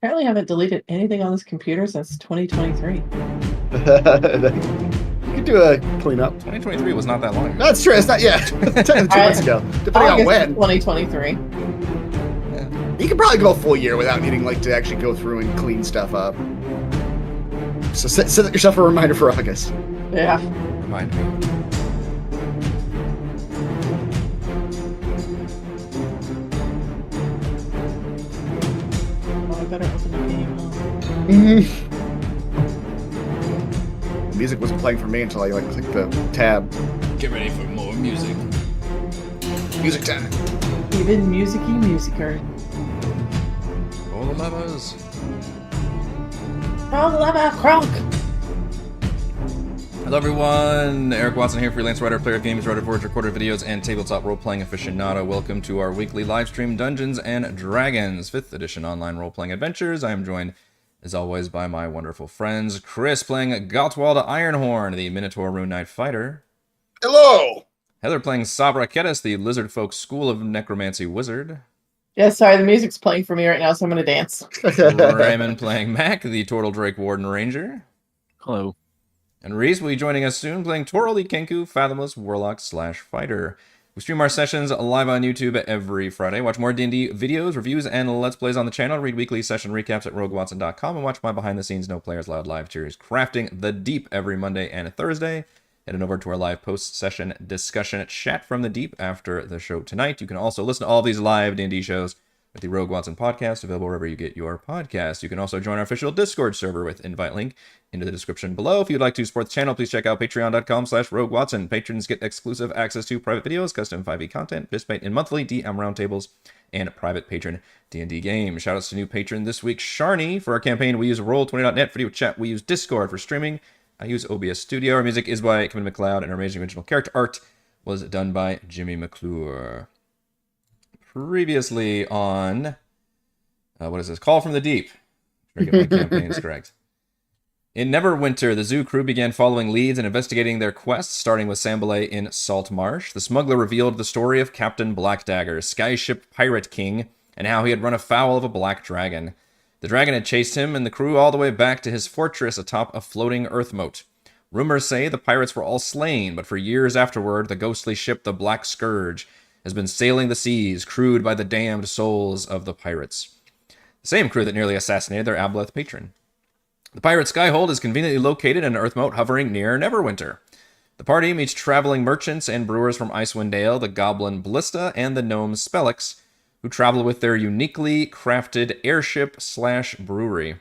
Apparently haven't deleted anything on this computer since 2023. You could do a cleanup. 2023 was not that long ago. That's true. It's not yet. Technically 2 months ago, depending on August when. 2023. You could probably go a full year without needing to actually go through and clean stuff up. So set yourself a reminder for August. Yeah. Remind me. Oh, I better open the game. Music wasn't playing for me until I clicked the tab. Get ready for more music. Music time. Even musicer. All the levers. Frog lava croak. Hello everyone, Eric Watson here, freelance writer, player of games, writer for recorded videos, and tabletop role-playing aficionado. Welcome to our weekly live stream Dungeons and Dragons, 5th edition online role-playing adventures. I am joined, as always, by my wonderful friends. Chris playing Gottwald Ironhorn, the Minotaur Rune Knight fighter. Hello. Heather playing Sabra Kedis, the lizardfolk School of Necromancy wizard. Yeah, sorry, the music's playing for me right now, so I'm gonna dance. Raymond playing Mac, the Turtle Drake Warden Ranger. Hello. And Reese will be joining us soon, playing Toril the Kenku, Fathomless Warlock / Fighter. We stream our sessions live on YouTube every Friday. Watch more D&D videos, reviews, and Let's Plays on the channel. Read weekly session recaps at roguewatson.com, and watch my behind-the-scenes No Players Allowed live series, Crafting the Deep, every Monday and Thursday. Heading over to our live post-session discussion chat from the Deep after the show tonight. You can also listen to all these live D&D shows with the Rogue Watson podcast, available wherever you get your podcasts. You can also join our official Discord server with invite link into the description below. If you'd like to support the channel, please check out patreon.com/roguewatson. Patrons get exclusive access to private videos, custom 5e content, participate in monthly DM roundtables, and private patron D&D games. Shoutouts to new patron this week, Sharni. For our campaign, we use Roll20.net video chat. We use Discord for streaming. I use OBS Studio. Our music is by Kevin MacLeod, and our amazing original character art was done by Jimmy McClure. Previously on, what is this? Call from the Deep. Try to get my campaigns correct. In Neverwinter, the zoo crew began following leads and investigating their quests, starting with Sambalay in Salt Marsh. The smuggler revealed the story of Captain Blackdagger, skyship pirate king, and how he had run afoul of a black dragon. The dragon had chased him and the crew all the way back to his fortress atop a floating earthmote. Rumors say the pirates were all slain, but for years afterward, the ghostly ship, the Black Scourge, has been sailing the seas, crewed by the damned souls of the pirates. The same crew that nearly assassinated their Aboleth patron. The pirate Skyhold is conveniently located in an earthmote hovering near Neverwinter. The party meets traveling merchants and brewers from Icewind Dale, the goblin Ballista, and the gnome Spellix, who travel with their uniquely crafted airship/brewery.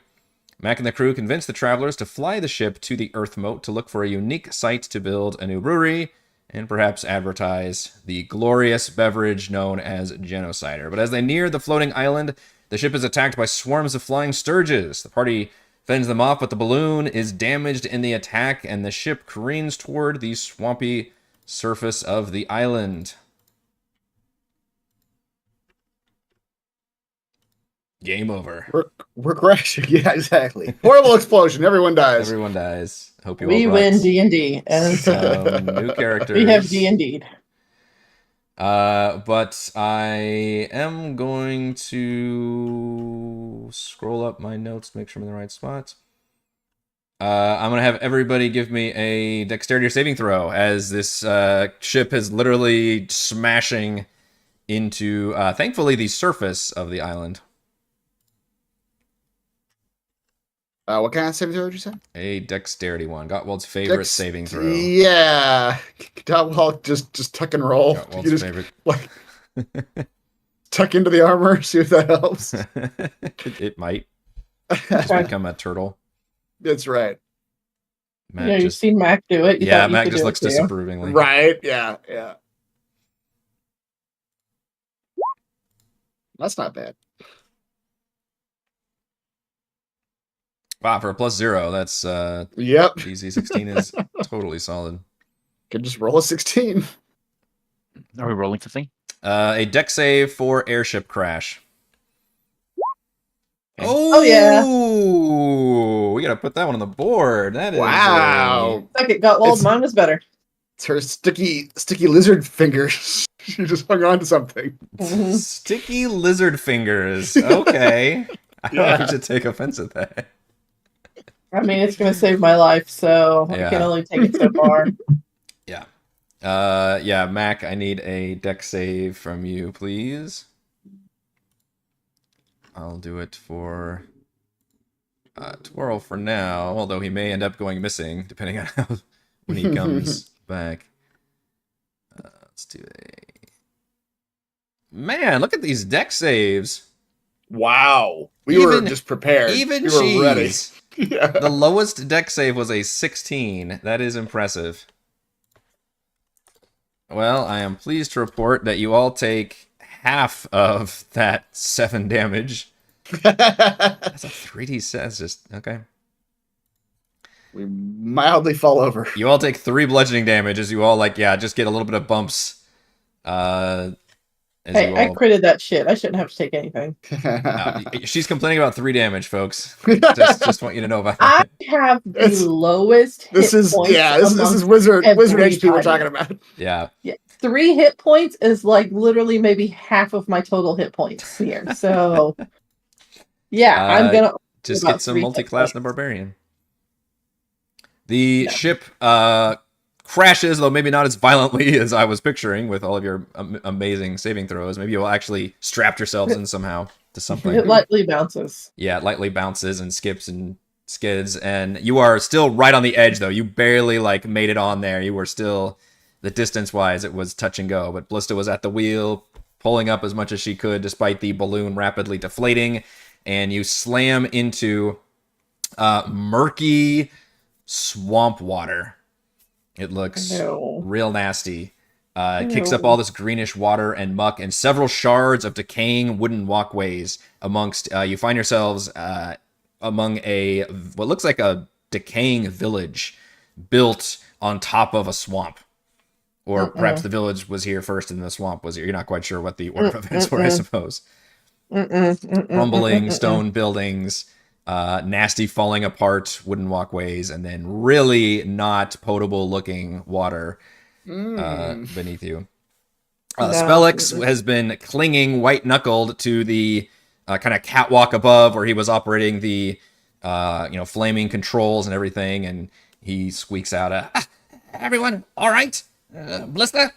Mac and the crew convince the travelers to fly the ship to the earthmote to look for a unique site to build a new brewery, and perhaps advertise the glorious beverage known as Genocider. But as they near the floating island, the ship is attacked by swarms of flying sturges. The party fends them off, but the balloon is damaged in the attack, and the ship careens toward the swampy surface of the island. Game over. We're crashing. Yeah, exactly. Horrible explosion. Everyone dies. Everyone dies. Hope you We all win brought D&D. And some new characters. we have D&D. But I am going to scroll up my notes, make sure I'm in the right spot. I'm going to have everybody give me a dexterity saving throw, as this ship is literally smashing into, thankfully, the surface of the island. What kind of saving throw did you say? A dexterity one. Gottwald's favorite saving throw. Yeah. Gottwald, just tuck and roll. Gottwald's favorite. Tuck into the armor, see if that helps. It might. Just become a turtle. That's right. Matt You've seen Mac do it. Yeah, Mac just looks disapprovingly. Right, yeah. That's not bad. Wow, for a +0, that's Yep. easy. 16 is totally solid. Could just roll a 16. Are we rolling something? A deck save for airship crash. Okay. Oh, yeah. We gotta put that one on the board. That is Wow. Like it got old. Mine was better. It's her sticky lizard fingers. She just hung on to something. Mhm. Sticky lizard fingers. Okay. I don't know if you should take offense at that. I mean, it's going to save my life, so I Yeah. can only take it so far. Yeah. Yeah, Mac, I need a deck save from you, please. I'll do it for Twirl for now, although he may end up going missing, depending on how when he comes back. Let's do a... Man, look at these deck saves. Wow. We were just prepared. Even we were ready. cheese. Yeah. The lowest deck save was a 16. That is impressive. Well, I am pleased to report that you all take half of that 7 damage. That's a 3d set. That's just okay. We mildly fall over. You all take 3 bludgeoning damage as you all just get a little bit of bumps. Hey, I critted that shit. I shouldn't have to take anything. She's complaining about 3 damage, folks. Just want you to know about I that. have the lowest hit This is wizard HP we're talking about. Yeah. 3 hit points is like literally maybe half of my total hit points here. So yeah, I'm gonna just get some multi-class in the barbarian. The ship crashes, though maybe not as violently as I was picturing with all of your amazing saving throws. Maybe you'll actually strap yourselves in somehow to something. It lightly bounces. Yeah, it lightly bounces and skips and skids, and you are still right on the edge, though. You barely made it on there. You were still, the distance-wise, it was touch and go. But Ballista was at the wheel, pulling up as much as she could, despite the balloon rapidly deflating, and you slam into murky swamp water. It looks real nasty. It kicks up all this greenish water and muck and several shards of decaying wooden walkways amongst... you find yourselves among what looks like a decaying village built on top of a swamp. Or perhaps the village was here first and the swamp was here. You're not quite sure what the order of events were, I suppose. Rumbling stone buildings... nasty falling apart wooden walkways, and then really not potable looking water beneath you. Spellix has been clinging white-knuckled to the kind of catwalk above where he was operating the flaming controls and everything, and he squeaks out, everyone all right? Ballista?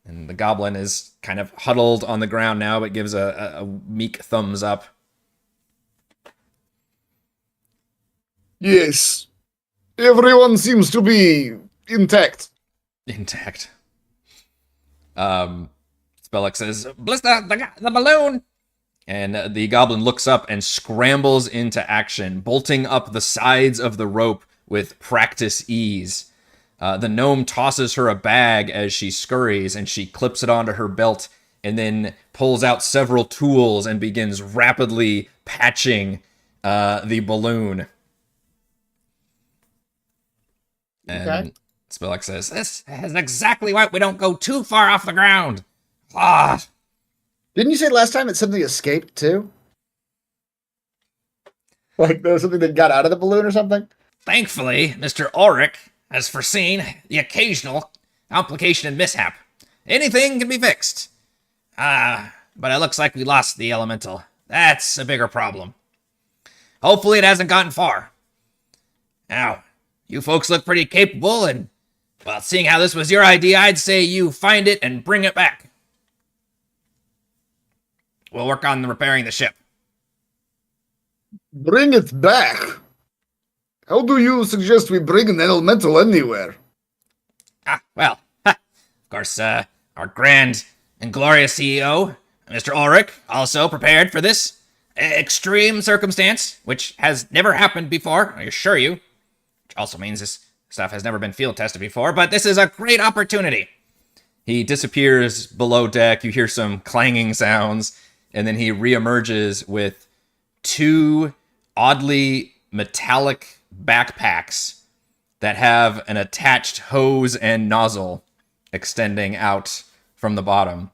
And the goblin is kind of huddled on the ground now, but gives a meek thumbs up. Yes. Everyone seems to be intact. Intact. Spellix says, Ballista, the balloon! And the goblin looks up and scrambles into action, bolting up the sides of the rope with practice ease. The gnome tosses her a bag as she scurries, and she clips it onto her belt, and then pulls out several tools and begins rapidly patching the balloon. And Spellix says, this is exactly why we don't go too far off the ground. Didn't you say last time it suddenly escaped, too? Like there was something that got out of the balloon or something? Thankfully, Mr. Ulrich has foreseen the occasional complication and mishap. Anything can be fixed. But it looks like we lost the elemental. That's a bigger problem. Hopefully it hasn't gotten far. Now, you folks look pretty capable, and, well, seeing how this was your idea, I'd say you find it and bring it back. We'll work on repairing the ship. Bring it back? How do you suggest we bring an elemental anywhere? Well, of course, our grand and glorious CEO, Mr. Ulrich, also prepared for this extreme circumstance, which has never happened before, I assure you. Which also means this stuff has never been field tested before, but this is a great opportunity. He disappears below deck, you hear some clanging sounds, and then he reemerges with 2 oddly metallic backpacks that have an attached hose and nozzle extending out from the bottom.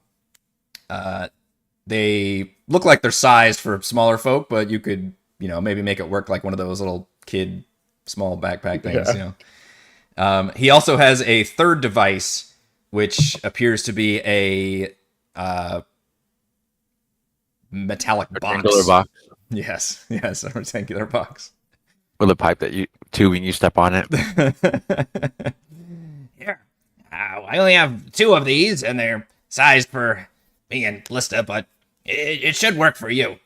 They look like they're sized for smaller folk, but you could, maybe make it work like one of those little kid small backpack things, He also has a third device, which appears to be a metallic box. Yes, a rectangular box. With a pipe that you tubing you step on it. Here. I only have 2 of these, and they're sized for me and Lista, but it should work for you.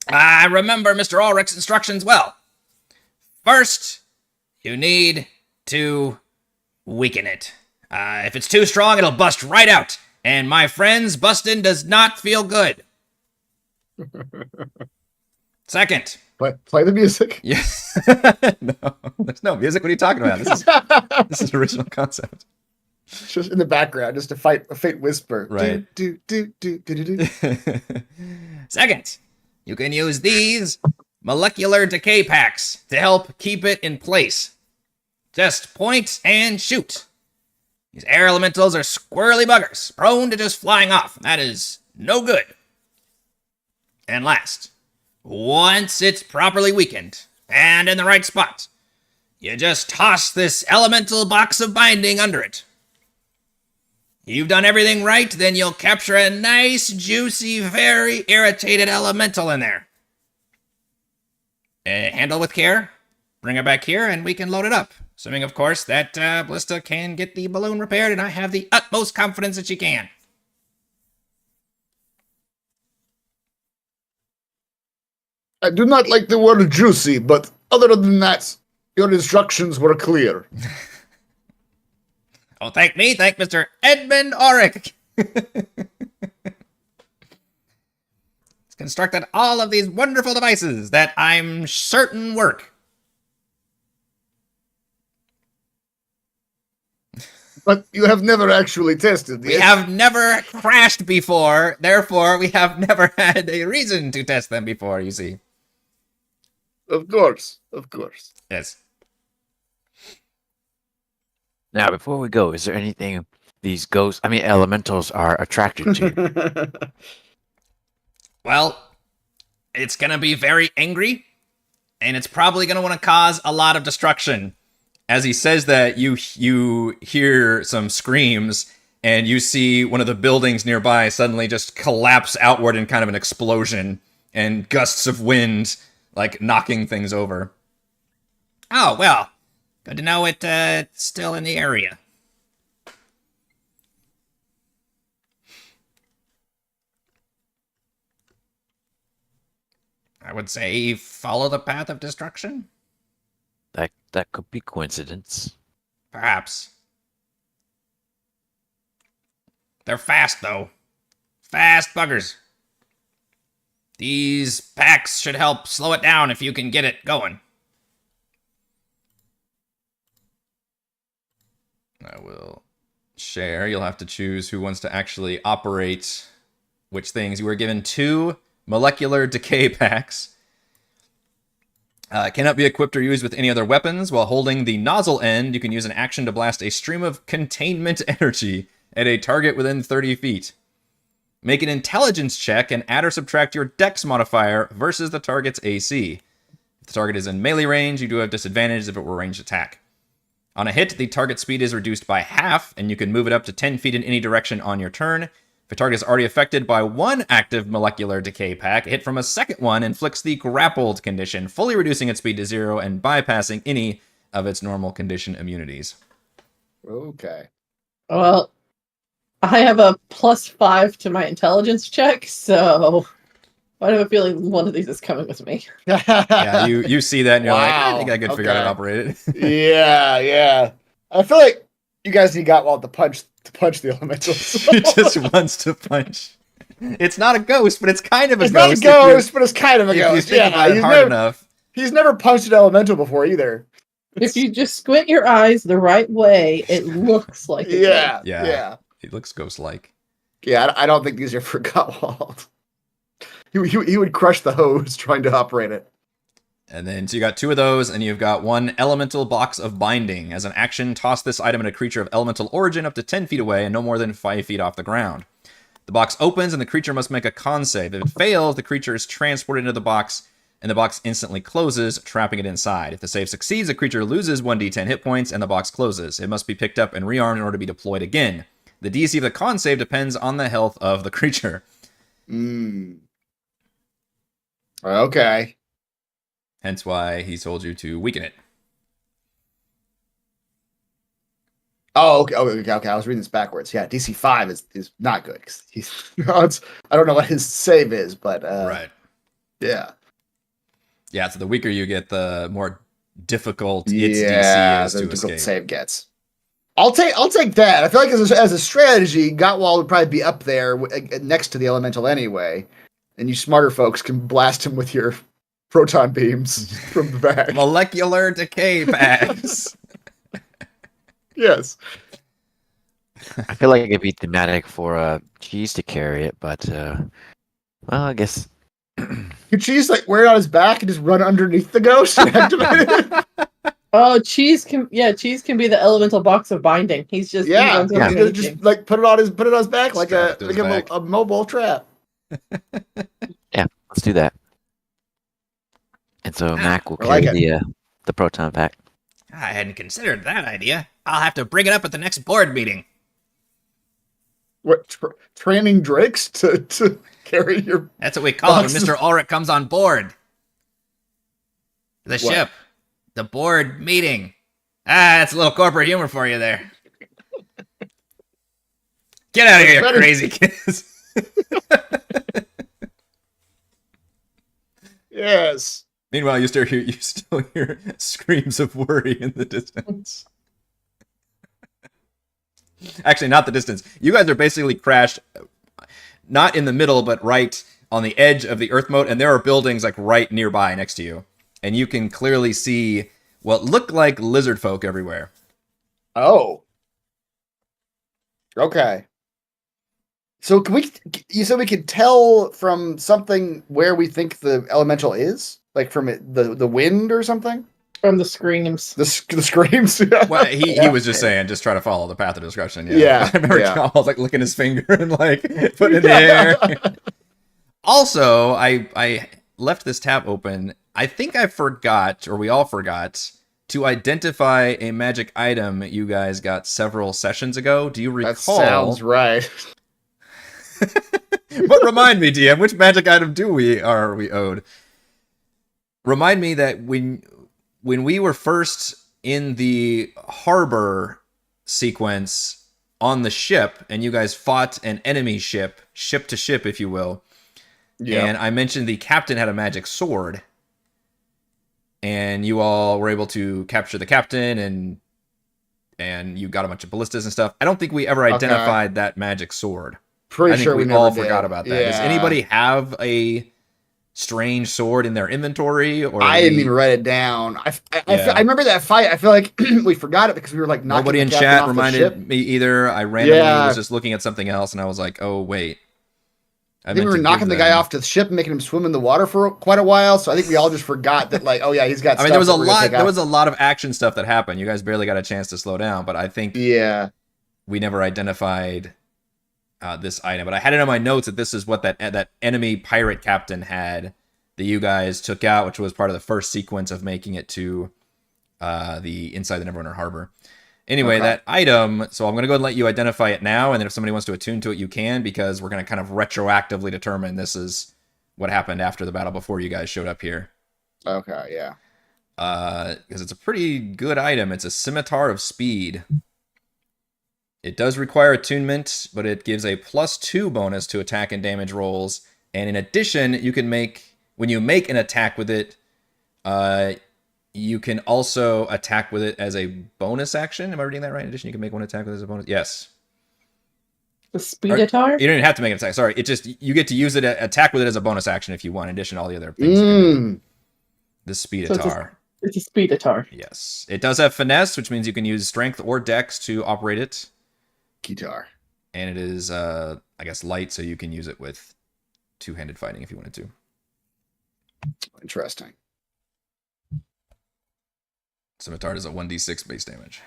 I remember Mr. Ulrich's instructions well. First, you need to weaken it. If it's too strong, it'll bust right out. And my friends, busting does not feel good. Second. Play the music. Yeah. No, there's no music. What are you talking about? This is original concept. Just in the background, just a faint whisper. Right. Do, do, do, do, do, do. Second, you can use these molecular decay packs to help keep it in place. Just point and shoot. These air elementals are squirrely buggers, prone to just flying off. That is no good. And last, once it's properly weakened and in the right spot, you just toss this elemental box of binding under it. You've done everything right, then you'll capture a nice, juicy, very irritated elemental in there. Handle with care, bring it back here, and we can load it up. Assuming, of course, that Ballista can get the balloon repaired, and I have the utmost confidence that she can. I do not like the word juicy, but other than that, your instructions were clear. Oh, thank me. Thank Mr. Edmund Auric. He's constructed all of these wonderful devices that I'm certain work. But you have never actually tested We this. have never crashed before, therefore we have never had a reason to test them before, you see. Of course. Yes. Now, before we go, is there anything these elementals are attracted to? Well, it's going to be very angry, and it's probably going to want to cause a lot of destruction. As he says that, you hear some screams, and you see one of the buildings nearby suddenly just collapse outward in kind of an explosion, and gusts of wind, like, knocking things over. Oh, well, good to know it's still in the area. I would say follow the path of destruction? That could be coincidence. Perhaps. They're fast, though. Fast buggers. These packs should help slow it down if you can get it going. I will share. You'll have to choose who wants to actually operate which things. You were given 2 molecular decay packs. Cannot be equipped or used with any other weapons. While holding the nozzle end, you can use an action to blast a stream of containment energy at a target within 30 feet. Make an intelligence check and add or subtract your dex modifier versus the target's AC. If the target is in melee range, you do have disadvantage if it were ranged attack. On a hit, the target speed is reduced by half, and you can move it up to 10 feet in any direction on your turn. If a target is already affected by 1 active molecular decay pack, a hit from a second one inflicts the grappled condition, fully reducing its speed to 0 and bypassing any of its normal condition immunities. Okay. Well, I have a +5 to my intelligence check, so I have a feeling one of these is coming with me. Yeah, you see that and you're like, I Wow, think I could figure out how to okay. operate it. Yeah. I feel like you guys need got well to punch the elementals. He just wants to punch. It's not a ghost, but it's kind of a It's ghost. not a ghost, but it's kind of a If you ghost. think about it hard enough. He's never punched an elemental before either. If you just squint your eyes the right way, it looks like it. Yeah. It looks ghost-like. Yeah, I don't think these are for Gottwald. He would crush the hose trying to operate it. And then, so you got 2 of those, and you've got 1 elemental box of binding. As an action, toss this item at a creature of elemental origin up to 10 feet away and no more than 5 feet off the ground. The box opens, and the creature must make a con save. If it fails, the creature is transported into the box, and the box instantly closes, trapping it inside. If the save succeeds, the creature loses 1d10 hit points, and the box closes. It must be picked up and rearmed in order to be deployed again. The DC of the con save depends on the health of the creature. Okay. Hence why he told you to weaken it. Oh, okay. Oh, okay. I was reading this backwards. Yeah, DC 5 is not good. 'Cause he's, I don't know what his save is, but Right. yeah. Yeah, so the weaker you get, the more difficult its DC Yeah, is the to difficult escape. save gets. I'll take that. I feel like as a strategy, Gottwald would probably be up there next to the elemental anyway, and you smarter folks can blast him with your proton beams from the back. Molecular decay packs. Yes. I feel like it'd be thematic for Cheese to carry it, but well, I guess Could Cheese like wear it on his back and just run underneath the ghost and activate it? Oh, Cheese can be the elemental box of binding. He Yeah, runs Yeah. underneath you. just like put it on his back like Strap it to his back. a mobile trap. yeah, let's do that. And so Mac will I like carry the proton pack. I hadn't considered that idea. I'll have to bring it up at the next board meeting. What training Drakes to carry your That's what we call it when Boxes. Mr. Ulrich comes on board. The What? ship. The board meeting. That's a little corporate humor for you there. Get out of here, better- crazy kids. yes. Meanwhile, you still hear screams of worry in the distance. Actually, not the distance. You guys are basically crashed, not in the middle, but right on the edge of the earthmote, and there are buildings like right nearby next to you, and you can clearly see what look like lizard folk everywhere. Oh. Okay. So you said we could tell from something where we think the elemental is? Like from the wind or something? From the screams. The screams? Well, he was just saying, just try to follow the path of discretion. Yeah. Yeah, I remember yeah. John was like licking his finger and like putting it in the air. Also, I left this tab open. I think I forgot, or we all forgot, to identify a magic item you guys got several sessions ago. Do you recall? That sounds right. But remind me, DM, which magic item are we owed? Remind me that when we were first in the harbor sequence on the ship, and you guys fought an enemy ship to ship, if you will, and I mentioned the captain had a magic sword, and you all were able to capture the captain, and you got a bunch of ballistas and stuff. I don't think we ever identified that magic sword. Pretty I think sure we never all did. forgot about that. Does Yeah. anybody have a strange sword in their inventory? Or I didn't even write it down. I Yeah. I remember that fight. I feel like we forgot it because we were like knocking nobody the in captain chat off the ship. reminded me either. I randomly Yeah. was just looking at something else, and I was like, "Oh wait." I think we were knocking the guy off the ship and making him swim in the water for quite a while. So I think we all just forgot that, like, oh yeah, he's got. I mean, there was a stuff that we're gonna lot. take There out. was a lot of action stuff that happened. You guys barely got a chance to slow down, but I think Yeah. we never identified this item. But I had it on my notes that this is what that enemy pirate captain had that you guys took out, which was part of the first sequence of making it to the inside the Neverwinter Harbor. Anyway, Okay. that item, so I'm going to go ahead and let you identify it now, and then if somebody wants to attune to it, you can, because we're going to kind of retroactively determine this is what happened after the battle before you guys showed up here. Okay. Yeah. Because it's a pretty good item. It's a Scimitar of Speed. It does require attunement, but it gives a +2 bonus to attack and damage rolls, and in addition, you can when you make an attack with it, you can also attack with it as a bonus action. Am I reading that right? In addition, you can make one attack with it as a bonus. Yes. The Speedatar? You don't even have to make an attack. Sorry, it just you get to use it, attack with it as a bonus action if you want. In addition to all the other things. You can do. The Speedatar. It's a Speedatar. Yes, it does have finesse, which means you can use strength or dex to operate it, Guitar. and it is, I guess, light, so you can use it with two-handed fighting if you wanted to. Interesting. Scimitar does a 1d6 base damage.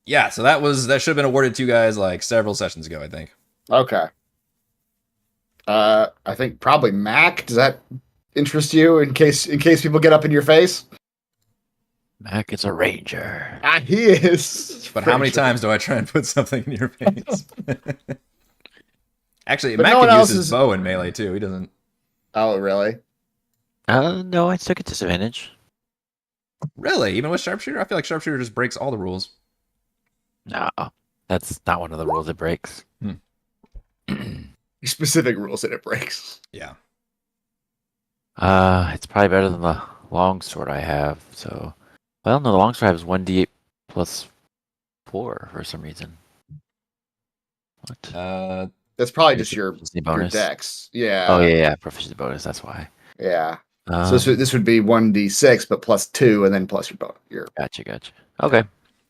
Yeah, so that should have been awarded to you guys like several sessions ago, I think. Okay. I think probably Mac. Does that interest you in case people get up in your face? Mac is a ranger. Ah, he is. But how many Pretty sure. times do I try and put something in your face? Actually, But Mac no one can use else his is- bow in melee too. He doesn't. Oh, really? No, I still get disadvantage. Really? Even with sharpshooter? I feel like sharpshooter just breaks all the rules. No, that's not one of the rules it breaks. Specific rules that it breaks. Yeah. It's probably better than the longsword I have. So, well, no, the longsword I have is 1d8 plus 4 for some reason. What? That's probably just your Proficiency bonus. dex. Yeah. Oh yeah, proficiency bonus. That's why. Yeah. Um, So this would be 1d6, but plus 2, and then plus your Gotcha. Okay,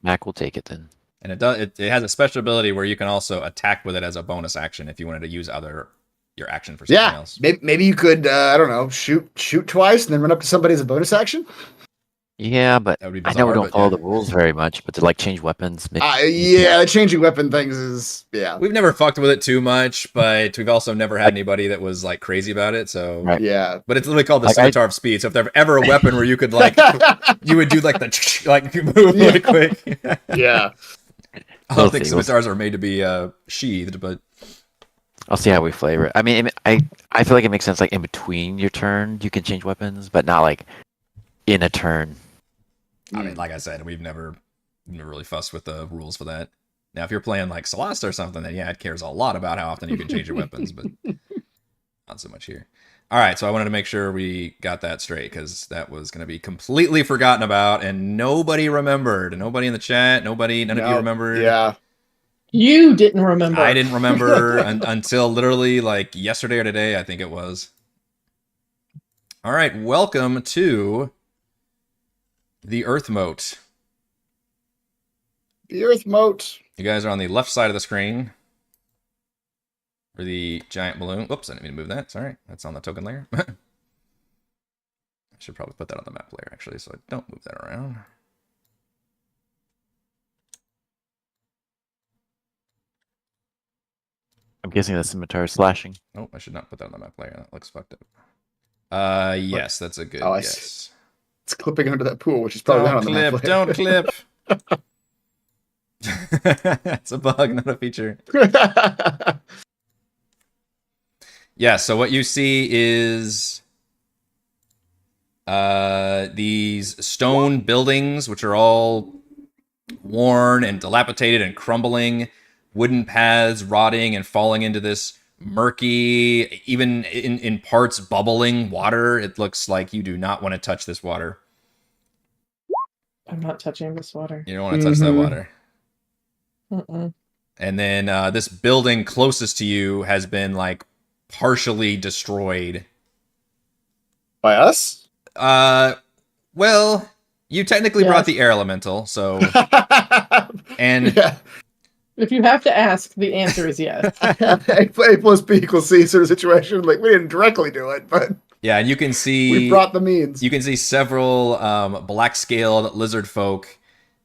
Mac will take it then. And it has a special ability where you can also attack with it as a bonus action if you wanted to use your action for something Yeah. else. Maybe you could I don't know, shoot twice and then run up to somebody as a bonus action. Yeah, but That would be I bizarre, know we don't but follow yeah. the rules very much. But to like change weapons, Yeah, changing weapon things is We've never fucked with it too much, but we've also never had anybody that was like crazy about it. So, Right. yeah. but it's literally called the Like, Scimitar of Speed. So if there's ever a weapon where you could like, you would do like the like move Yeah. really quick. Yeah. I We'll don't think see, we'll scimitars are made to be sheathed, but I'll see how we flavor it. I mean, I feel like it makes sense. Like in between your turn, you can change weapons, but not like in a turn. I mean, like I said, we've never really fussed with the rules for that. Now, if you're playing like Celeste or something, then yeah, it cares a lot about how often you can change your weapons, but not so much here. All right, so I wanted to make sure we got that straight because that was going to be completely forgotten about and nobody remembered. Nobody in the chat, none of you remembered. Yeah. You didn't remember. I didn't remember until literally like yesterday or today, I think it was. All right, welcome to the earthmote. The earthmote. You guys are on the left side of the screen for the giant balloon. Whoops, I didn't mean to move that. Sorry, that's on the token layer. I should probably put that on the map layer, actually, so I don't move that around. I'm guessing the scimitar is slashing. Oh, I should not put that on the map layer. That looks fucked up. Yes, that's a good Oh, I guess. It's clipping under that pool, which is probably not on the map later. Don't clip. It's a bug, not a feature. Yeah, so what you see is these stone buildings, which are all worn and dilapidated and crumbling, wooden paths rotting and falling into this murky, even in parts bubbling water. It looks like you do not want to touch this water. I'm not touching this water. You don't want to touch that water. Mm-mm. And then this building closest to you has been like partially destroyed. By us? Well, you technically Yes. brought the air elemental, so and Yeah. If you have to ask, the answer is yes. A plus B equals C sort of situation. Like, we didn't directly do it, but yeah, and you can see we brought the means. you can see several black-scaled lizard folk,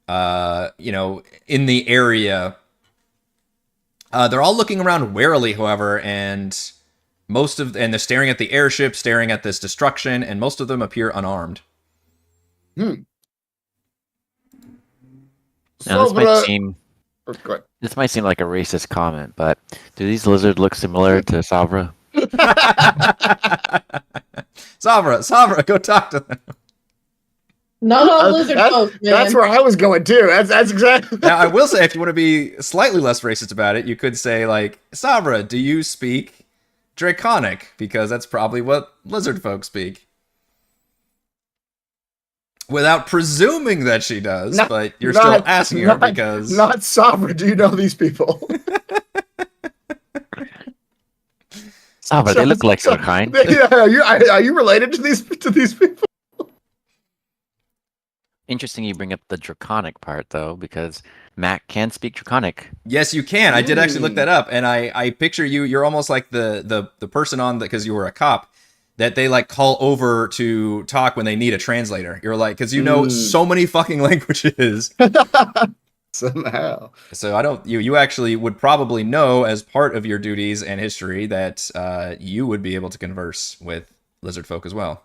in the area. They're all looking around warily, however, and they're staring at the airship, staring at this destruction, and most of them appear unarmed. Now, this might seem Go ahead. this might seem like a racist comment, but do these lizards look similar to Savra? Savra, go talk to them. Not all lizard folk, man. That's where I was going too. That's exactly. Now, I will say, if you want to be slightly less racist about it, you could say, like, Savra, do you speak Draconic? Because that's probably what lizard folk speak. Without presuming that she does, but you're still asking her because... Not Sovereign, do you know these people? Savra, they look like so kind. Yeah, are you related to these people? Interesting you bring up the Draconic part, though, because Mac can speak Draconic. Yes, you can. I did actually look that up, and I picture you're almost like the person on because you were a cop, that they like call over to talk when they need a translator. You're like, because you know so many fucking languages. Somehow. So you actually would probably know as part of your duties and history that you would be able to converse with lizard folk as well.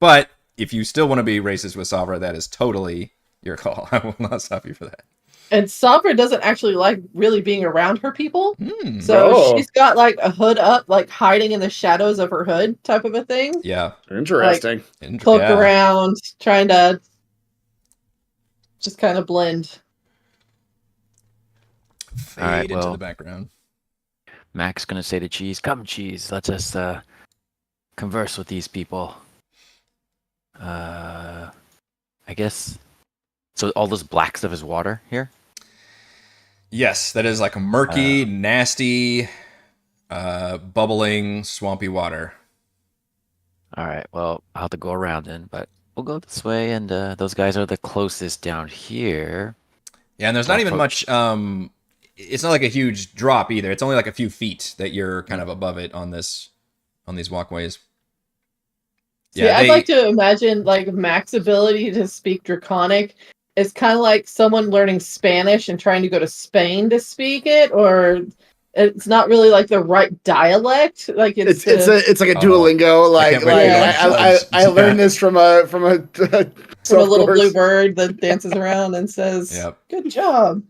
But if you still want to be racist with Savra, that is totally your call. I will not stop you for that. And Sabra doesn't actually like really being around her people. Hmm. So Oh. she's got like a hood up, like hiding in the shadows of her hood type of a thing. Yeah. Interesting. Cloak Yeah. around, trying to just kind of blend. Fade All right, into well. the background. Mac's gonna say to Cheese, "Come, Cheese, let us converse with these people." I guess. So all this black stuff is water here. Yes, that is like a murky, nasty, bubbling, swampy water. All right. Well, I'll have to go around then, but we'll go this way, and those guys are the closest down here. Yeah, and there's not I'll even much. It's not like a huge drop either. It's only like a few feet that you're kind of above it on these walkways. See, I'd like to imagine like Mac's ability to speak Draconic is kind of like someone learning Spanish and trying to go to Spain to speak it, or it's not really like the right dialect. Like It's like a Duolingo. I Like can't wait I learned this from a from a little blue bird that dances around and says, Yep. "Good job."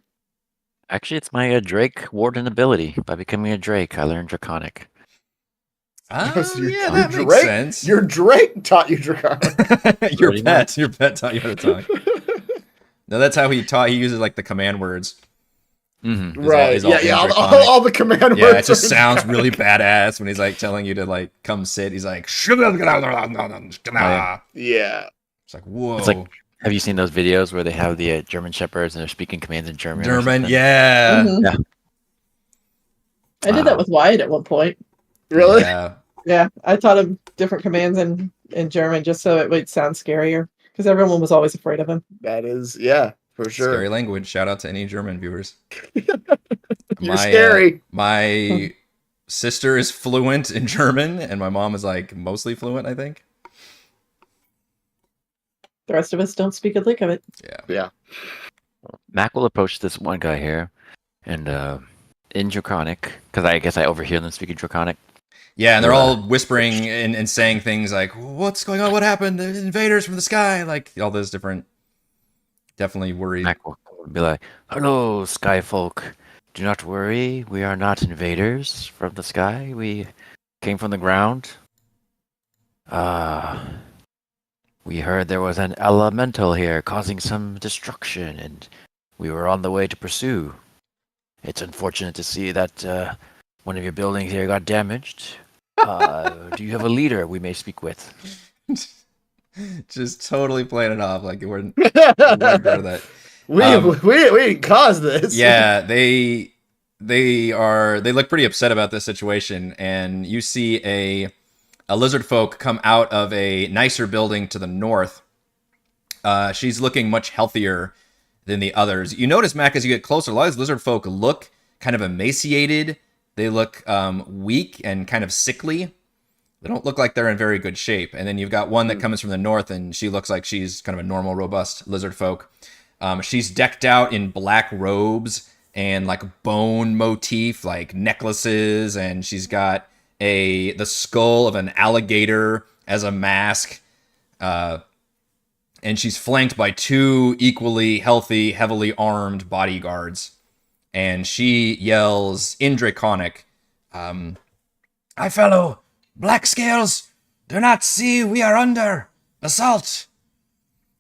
Actually, it's my Drake Warden ability. By becoming a Drake, I learned Draconic. Yeah, that makes sense. Your Drake taught you Draconic. Your pet taught you how to talk. No, that's how he taught. He uses like the command words. Mm-hmm. Right. All the command words. Yeah, it just sounds really badass when he's like telling you to like come sit. He's like, Yeah. It's like, whoa. It's like, have you seen those videos where they have the German shepherds and they're speaking commands in German? Yeah. Mhm. Yeah. I did that with Wyatt at one point. Really? Yeah, I taught him different commands in German just so it would sound scarier because everyone was always afraid of him. That is, yeah, for sure. Scary language. Shout out to any German viewers. You're scary. My sister is fluent in German, and my mom is like mostly fluent, I think. The rest of us don't speak a lick of it. Yeah. Mac will approach this one guy here, and in Draconic, because I guess I overhear them speaking Draconic. Yeah, and they're all whispering and saying things like, "What's going on? What happened? There's invaders from the sky!" Like all those different. Definitely worried. Mac will be like, "Hello, Skyfolk. Do not worry. We are not invaders from the sky. We came from the ground. We heard there was an elemental here causing some destruction, and we were on the way to pursue. It's unfortunate to see that one of your buildings here got damaged. Do you have a leader we may speak with?" Just totally playing it off like we're that. We didn't cause this. Yeah, they look pretty upset about this situation, and you see a lizard folk come out of a nicer building to the north. She's looking much healthier than the others. You notice, Mac, as you get closer, a lot of these lizard folk look kind of emaciated. They look weak and kind of sickly. They don't look like they're in very good shape. And then you've got one that comes from the north, and she looks like she's kind of a normal, robust lizard folk. She's decked out in black robes and like bone motif, like necklaces, and she's got the skull of an alligator as a mask. And she's flanked by two equally healthy, heavily armed bodyguards. And she yells in Draconic, "Hi, fellow black scales, do not see we are under assault.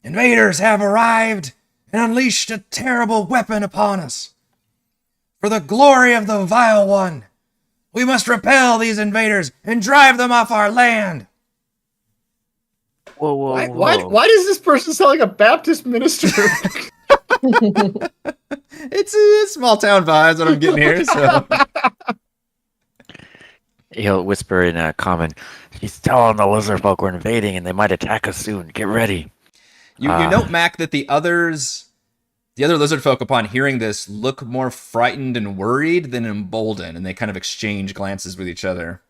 Invaders have arrived and unleashed a terrible weapon upon us. For the glory of the vile one, we must repel these invaders and drive them off our land." Whoa, whoa, Why does this person sound like a Baptist minister? It's a small town vibes that I'm getting here. So He'll whisper in a common, "He's telling the lizard folk we're invading and they might attack us soon. Get ready." you note, Mac, that the other lizard folk, upon hearing this, look more frightened and worried than emboldened, and they kind of exchange glances with each other.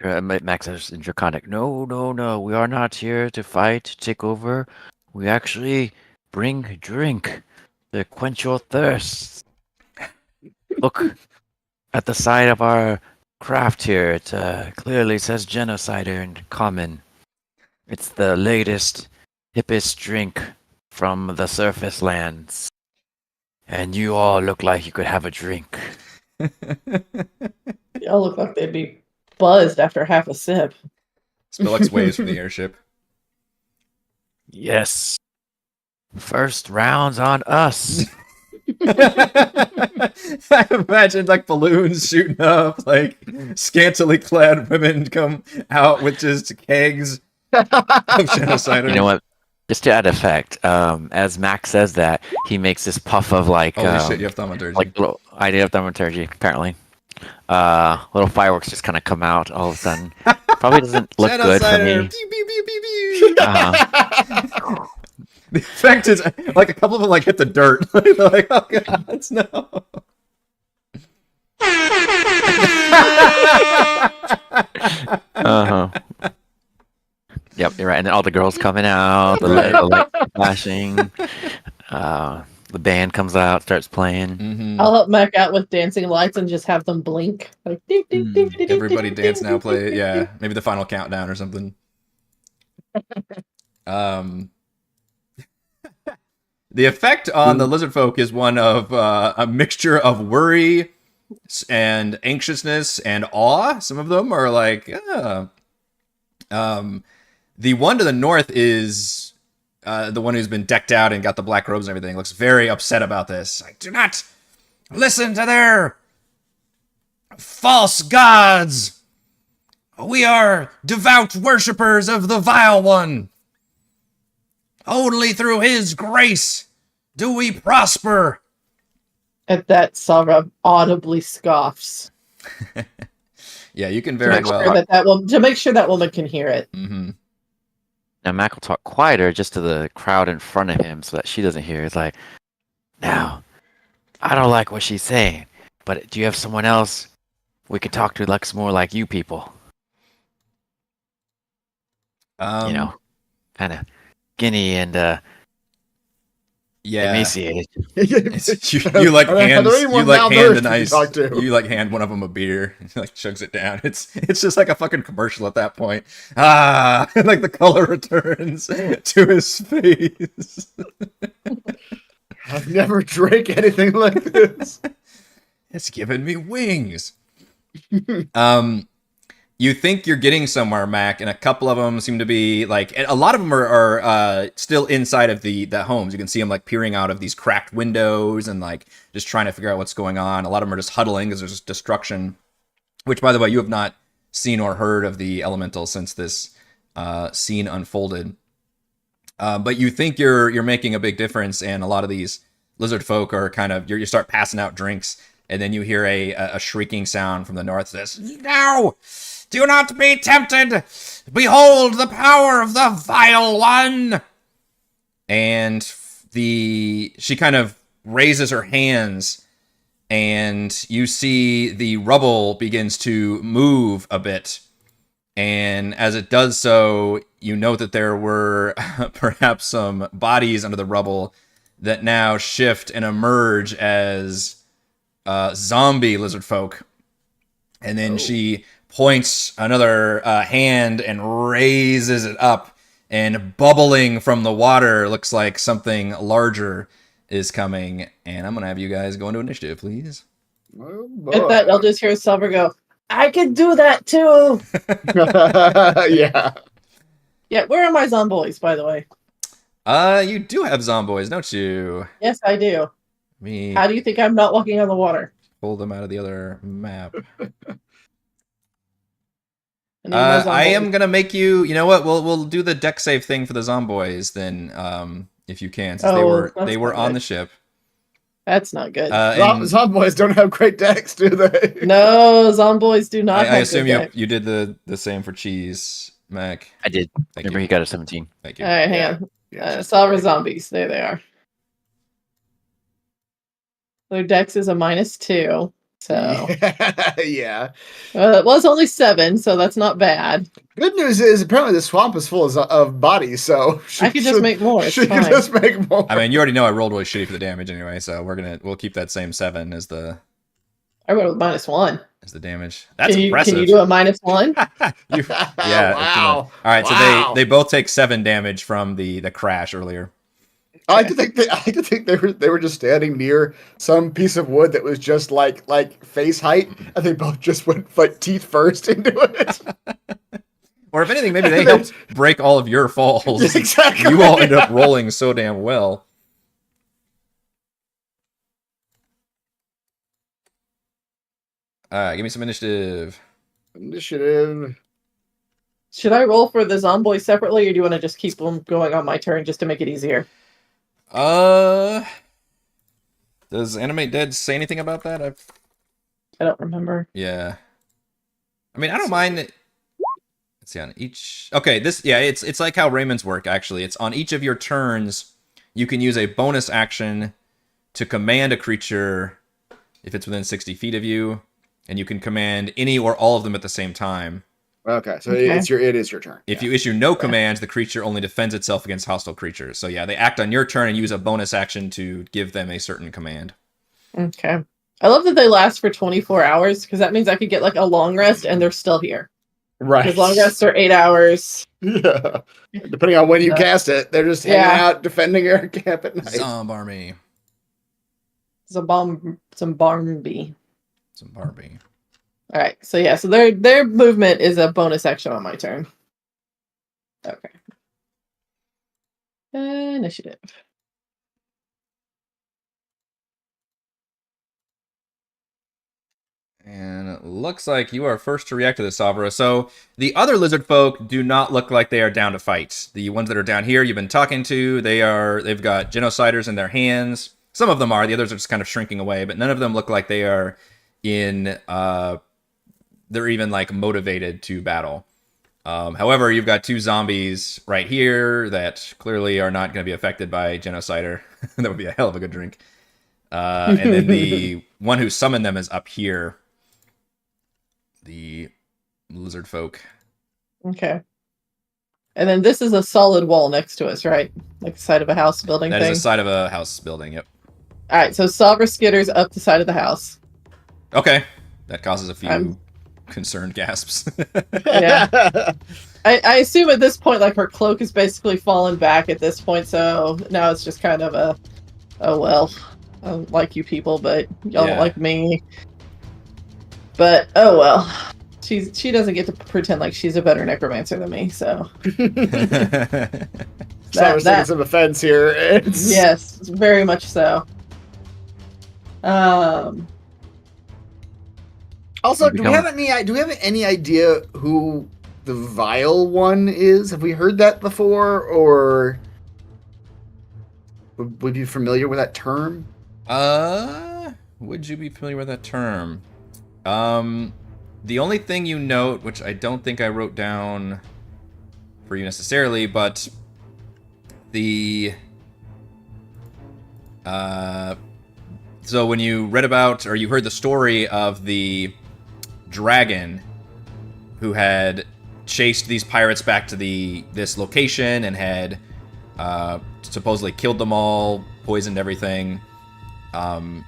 Max says in Draconic, No. We are not here to fight, to take over. We actually bring drink to quench your thirst. Look at the side of our craft here. It clearly says genocider in common. It's the latest, hippest drink from the surface lands. And you all look like you could have a drink. They all look like they'd be buzzed after half a sip. Spillex waves from the airship. Yes. First round's on us. I imagine like balloons shooting up, like scantily clad women come out with just kegs of genocider. You know what? Just to add effect, as Max says that, he makes this puff of like Holy shit, you have thaumaturgy. like little idea of thaumaturgy, apparently. Little fireworks just kind of come out all of a sudden. Probably doesn't look good for me. Pew, pew, pew, pew, pew. The effect is like a couple of them like hit the dirt. They're like, oh god, no. Yep, you're right. And then all the girls coming out, the light flashing. The band comes out, starts playing. Mm-hmm. I'll help Mac out with dancing lights and just have them blink. Like, ding, ding, ding, ding, Everybody ding, dance ding, now, ding, play. ding, Yeah, ding. maybe the final countdown or something. The effect on the lizard folk is one of a mixture of worry and anxiousness and awe. Some of them are like, the one to the north is the one who's been decked out and got the black robes and everything. Looks very upset about this. Like, do not listen to their false gods. We are devout worshippers of the vile one. Only through his grace do we prosper. At that, Sarah audibly scoffs. Yeah, you can very well. To make sure that woman can hear it. Mm-hmm. Now Mac will talk quieter just to the crowd in front of him so that she doesn't hear. It's like, now, I don't like what she's saying, but do you have someone else we could talk to looks more like you people? You know, kind of skinny and emaciated. You like hand one of them a beer, and like chugs it down. It's just like a fucking commercial at that point. And like the color returns to his face. I've never drank anything like this. It's giving me wings. You think you're getting somewhere, Mac, and a couple of them seem to be like, a lot of them are still inside of the homes. You can see them like peering out of these cracked windows and like just trying to figure out what's going on. A lot of them are just huddling because there's just destruction. Which, by the way, you have not seen or heard of the elemental since this scene unfolded. But you think you're making a big difference, and a lot of these lizard folk are kind of you start passing out drinks, and then you hear a shrieking sound from the north. Says, "No! Do not be tempted! Behold the power of the vile one!" And she kind of raises her hands, and you see the rubble begins to move a bit. And as it does so, you note that there were perhaps some bodies under the rubble that now shift and emerge as zombie lizard folk. And then she points another hand and raises it up, and bubbling from the water looks like something larger is coming. And I'm going to have you guys go into initiative, please. Oh, At that, I'll just hear Silver go, I can do that too. Yeah. Yeah, where are my zomboys, by the way? You do have zomboys, don't you? Yes, I do. How do you think I'm not walking on the water? Pull them out of the other map. I am gonna make you. You know what? We'll do the deck save thing for the zomboys then, if you can, since they were on the ship. That's not good. Zomboys don't have great decks, do they? No, zomboys do not. I assume you did the same for Cheese, Mac. I did. Remember, he got a 17. Thank you. All right, hang on. Salva zombies. There they are. Their dex is a -2. So yeah. It was only 7, so that's not bad. Good news is apparently the swamp is full of bodies, so I could just make more. She could just make more. I mean, you already know I rolled really shitty for the damage anyway, so we'll keep that same 7 as the. I rolled -1 as the damage. That's Can impressive. you do a -1? Yeah. Wow. All right, Wow. so they both take 7 damage from the crash earlier. I like to think they were just standing near some piece of wood that was just like face height, and they both just went like teeth first into it. Or if anything, maybe they helped break all of your falls. Exactly. You all ended up rolling so damn well. Give me some initiative. Initiative. Should I roll for the Zomboid separately, or do you want to just keep them going on my turn just to make it easier? Does Animate Dead say anything about that? I don't remember. Yeah. I mean, I don't mind. Let's see, on each... Okay, it's like how Raymond's work, actually. It's on each of your turns, you can use a bonus action to command a creature if it's within 60 feet of you, and you can command any or all of them at the same time. Okay, so it is your turn. If you issue no commands, the creature only defends itself against hostile creatures. So yeah, they act on your turn and use a bonus action to give them a certain command. Okay. I love that they last for 24 hours, because that means I could get like a long rest and they're still here. Right. Because long rests are 8 hours. Yeah. Depending on when you cast it, they're just hanging out defending your camp at night. Zombarmy. Zombarby. All right, so yeah, so their movement is a bonus action on my turn. Okay. Initiative. And it looks like you are first to react to this, Savra. So the other lizard folk do not look like they are down to fight. The ones that are down here you've been talking to, they've got genociders in their hands. Some of them are, the others are just kind of shrinking away, but none of them look like they are they're even like motivated to battle. However, you've got two zombies right here that clearly are not going to be affected by genocider. That would be a hell of a good drink. And then the one who summoned them is up here. The lizard folk. Okay. And then this is a solid wall next to us, right? Like the side of a house building thing? That is the side of a house building, yep. Alright, so Savra skitters up the side of the house. Okay. That causes a few concerned gasps. Yeah. I assume at this point, like, her cloak is basically fallen back at this point, so now it's just kind of a, oh well, I don't like you people, but y'all don't like me. But, oh well. She doesn't get to pretend like she's a better necromancer than me, so... Taking some offense here. Yes, very much so. Also, do we have any idea who the vile one is? Have we heard that before, or would you be familiar with that term? Would you be familiar with that term? The only thing you note, which I don't think I wrote down for you necessarily, but the so when you read about, or you heard the story of the dragon who had chased these pirates back to this location and had supposedly killed them all, poisoned everything, the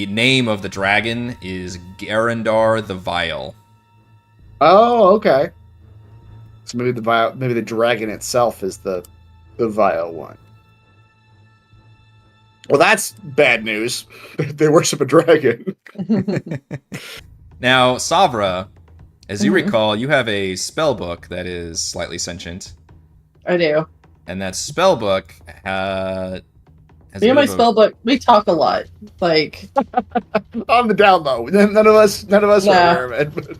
name of the dragon is Garandar the Vile. Oh, okay. So maybe the dragon itself is the vile one. Well, that's bad news. They worship a dragon. Now, Savra, as you recall, you have a spell book that is slightly sentient. I do. And that spell book has me and my spell book, we talk a lot. Like on the down low. None of us are aware of it.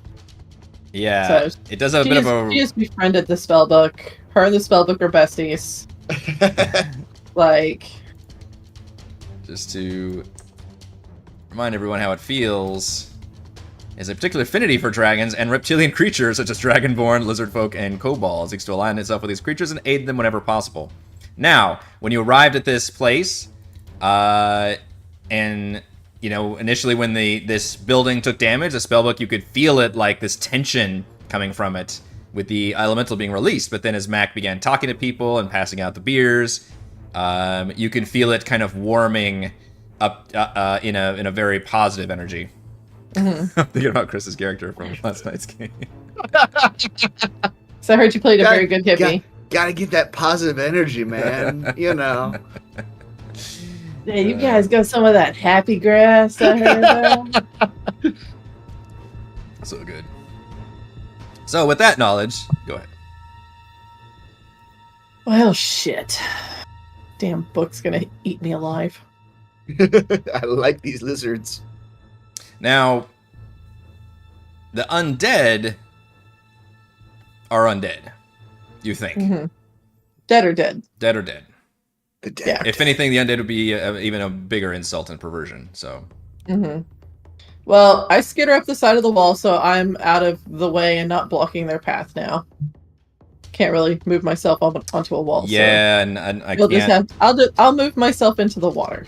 Yeah, so it does have a bit of a... She just befriended the spell book. Her and the spell book are besties. Like... Just to remind everyone how it feels, is a particular affinity for dragons and reptilian creatures such as dragonborn, lizardfolk, and kobolds. It seeks to align itself with these creatures and aid them whenever possible. Now, when you arrived at this place, and initially when this building took damage, the spellbook, you could feel it, like this tension coming from it with the elemental being released. But then as Mac began talking to people and passing out the beers, you can feel it kind of warming up in a very positive energy. Mm-hmm. I'm thinking about Chris's character from last night's game. So I heard you played a very good hippie. Gotta get that positive energy, man. You know. Yeah, you guys got some of that happy grass I heard about. So good. So with that knowledge, go ahead. Well, shit. Damn book's gonna eat me alive. I like these lizards. Now, the undead are undead. You think? Mm-hmm. Dead or dead? Dead or dead? The dead. Yeah. If anything, the undead would be even a bigger insult and perversion. So. Mm-hmm. Well, I skitter up the side of the wall, so I'm out of the way and not blocking their path now. Can't really move myself onto a wall. Yeah, so and I can't. I'll move myself into the water.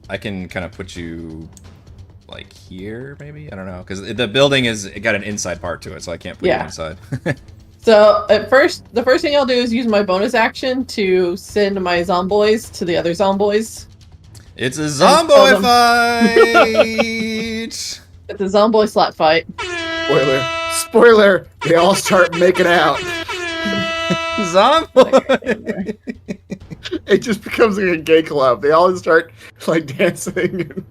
I can kind of put you like here, maybe. I don't know, because the building it got an inside part to it, so I can't put you inside. So the first thing I'll do is use my bonus action to send my zomboys to the other zomboys. It's a zomboy fight! It's a zomboy slap fight. Spoiler, they all start making out. Zomboy! It just becomes like a gay club. They all start like dancing.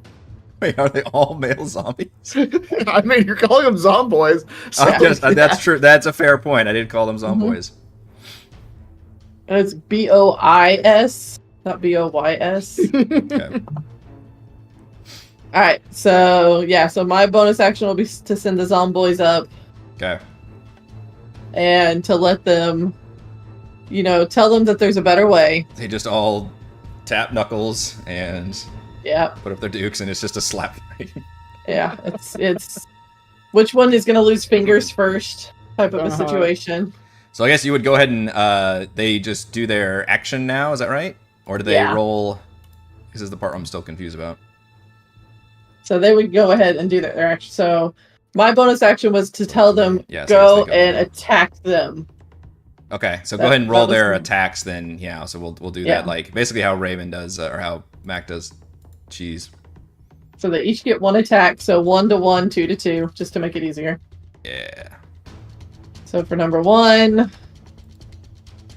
Wait, are they all male zombies? I mean, you're calling them zomboys. So That's true. That's a fair point. I did call them zomboys. And it's BOIS, not BOYS. Okay. Alright, so my bonus action will be to send the zomboys up. Okay. And to let them, tell them that there's a better way. They just all tap knuckles and put up their dukes, and it's just a slap fight. Yeah, it's which one is going to lose fingers first type of a situation. So I guess you would go ahead and they just do their action now, is that right? Or do they roll? This is the part I'm still confused about. So they would go ahead and do their action. So my bonus action was to tell them go and attack them. Okay, so go ahead and roll their attacks then. Yeah, so we'll do that like basically how Raven does or how Mac does cheese. So they each get one attack, so 1 to 1, 2 to 2, just to make it easier. Yeah. So for number 1,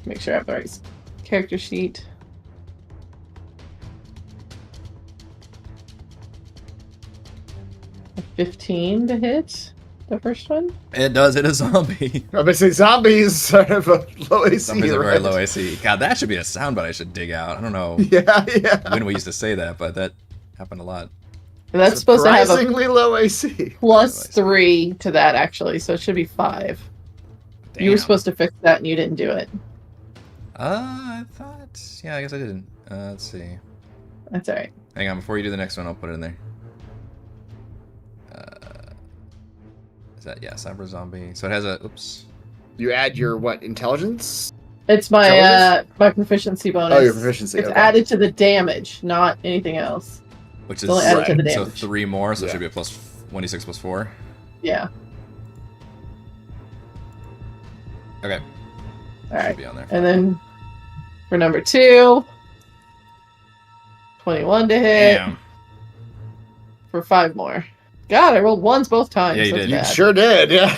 make sure I have the right character sheet. A 15 to hit the first one. It does hit a zombie. I'm gonna say zombies have a low AC. Zombies are very low AC. God, that should be a soundbite I should dig out. I don't know when we used to say that, but that happened a lot. And that's supposed to have a low AC. +3 to that, actually, so it should be 5. Damn. You were supposed to fix that, and you didn't do it. I thought... Yeah, I guess I didn't. Let's see. That's alright. Hang on, before you do the next one, I'll put it in there. Is that... Yeah, Cyber Zombie. So it has a... Oops. You add your, intelligence? It's my my proficiency bonus. Oh, your proficiency. It's added to the damage, not anything else. Which is... added to the So damage. 3 more, so it should be a plus 1d6 plus 4. Yeah. Okay. Alright. Should be on there. And then for number 2, 21 to hit. Damn. For 5 more. God, I rolled 1s both times. Yeah, you That's did. You bad. sure did, yeah.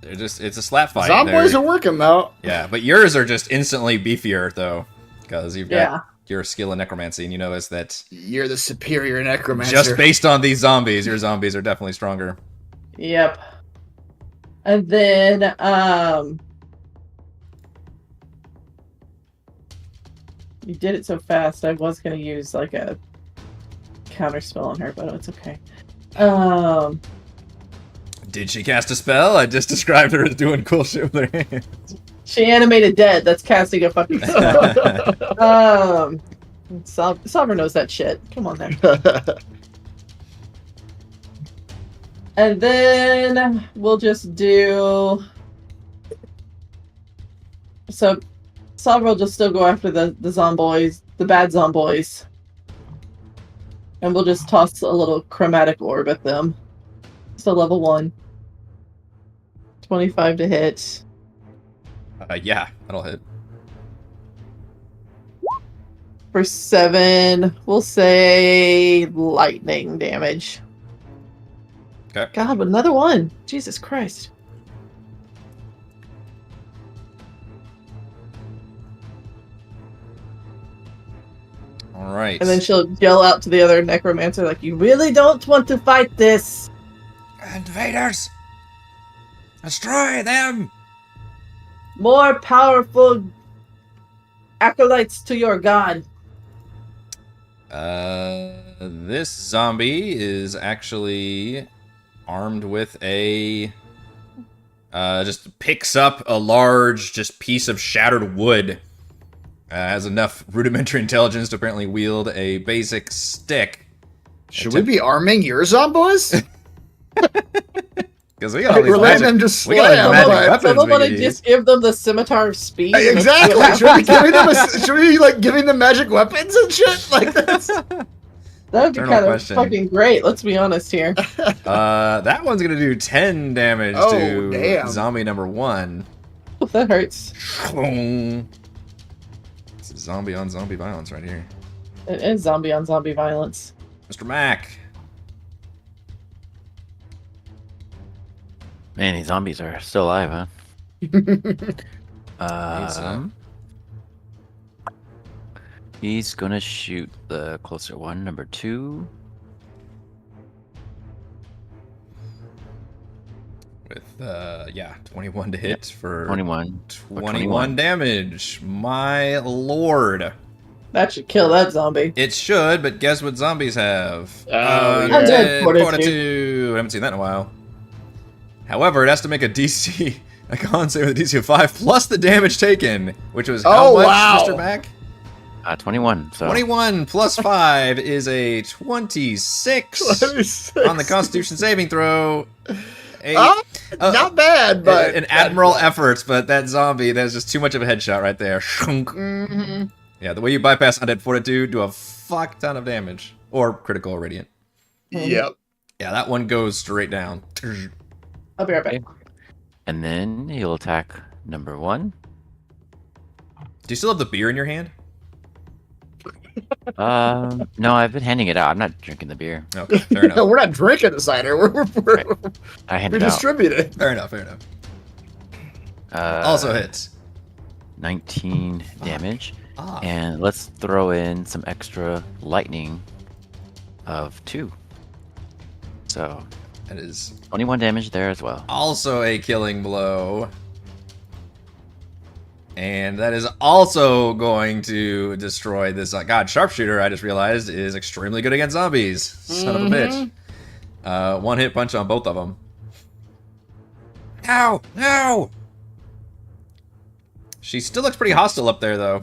They're just... It's a slap fight. Zomboys are working, though. Yeah, but yours are just instantly beefier, though. Because you've got your skill in necromancy, and you notice that... You're the superior necromancer. Just based on these zombies, your zombies are definitely stronger. Yep. And then, you did it so fast, I was going to use, like, a counter spell on her, but it's okay. Did she cast a spell? I just described her as doing cool shit with her hands. She animated dead. That's casting a fucking spell. Sovereign knows that shit. Come on there. And then we'll just do... So, Sovereign will just still go after the zomboys, the bad zomboys. And we'll just toss a little chromatic orb at them. So level 1. 25 to hit. Yeah, that'll hit. For 7, we'll say lightning damage. Okay. God, but another one. Jesus Christ. All right. And then she'll yell out to the other necromancer, like, you really don't want to fight this. Invaders! Destroy them! More powerful acolytes to your god. This zombie is actually armed with a... just picks up a large just piece of shattered wood. Has enough rudimentary intelligence to apparently wield a basic stick. Should we be arming your zombies? Because we got all these We're letting them just slam. Someone want to just give them the scimitar of speed. Exactly. Should we be giving them magic weapons and shit like this? That would be kind of fucking great. Let's be honest here. That one's gonna do 10 damage to zombie number 1. Oh, that hurts. It's zombie on zombie violence right here. It is zombie on zombie violence. Mr. Mac. Man, these zombies are still alive, huh? He's gonna shoot the closer one, number 2. With 21 to hit for 21 damage. My lord. That should kill that zombie. It should, but guess what zombies have? Undead Fortitude. I haven't seen that in a while. However, it has to make a con save with a DC of 5 plus the damage taken, which was how much, Mr. Mac? 21. So 21 plus 5 is a 26 on the Constitution saving throw. Not bad, but an admiral effort, but that zombie, that's just too much of a headshot right there. Yeah, the way you bypass undead fortitude, do a fuck ton of damage. Or critical or radiant. Yep. Yeah, that one goes straight down. I'll be right back. And then he'll attack number 1. Do you still have the beer in your hand? No, I've been handing it out. I'm not drinking the beer. Okay, fair enough. No, we're not drinking the cider. I hand we it out. distribute it. Fair enough. Also hits. 19 damage. And let's throw in some extra lightning of 2. So that is 21 damage there as well. Also a killing blow. And that is also going to destroy this. God, Sharpshooter, I just realized, is extremely good against zombies. Son of a bitch. 1 hit punch on both of them. Ow! No! She still looks pretty hostile up there, though.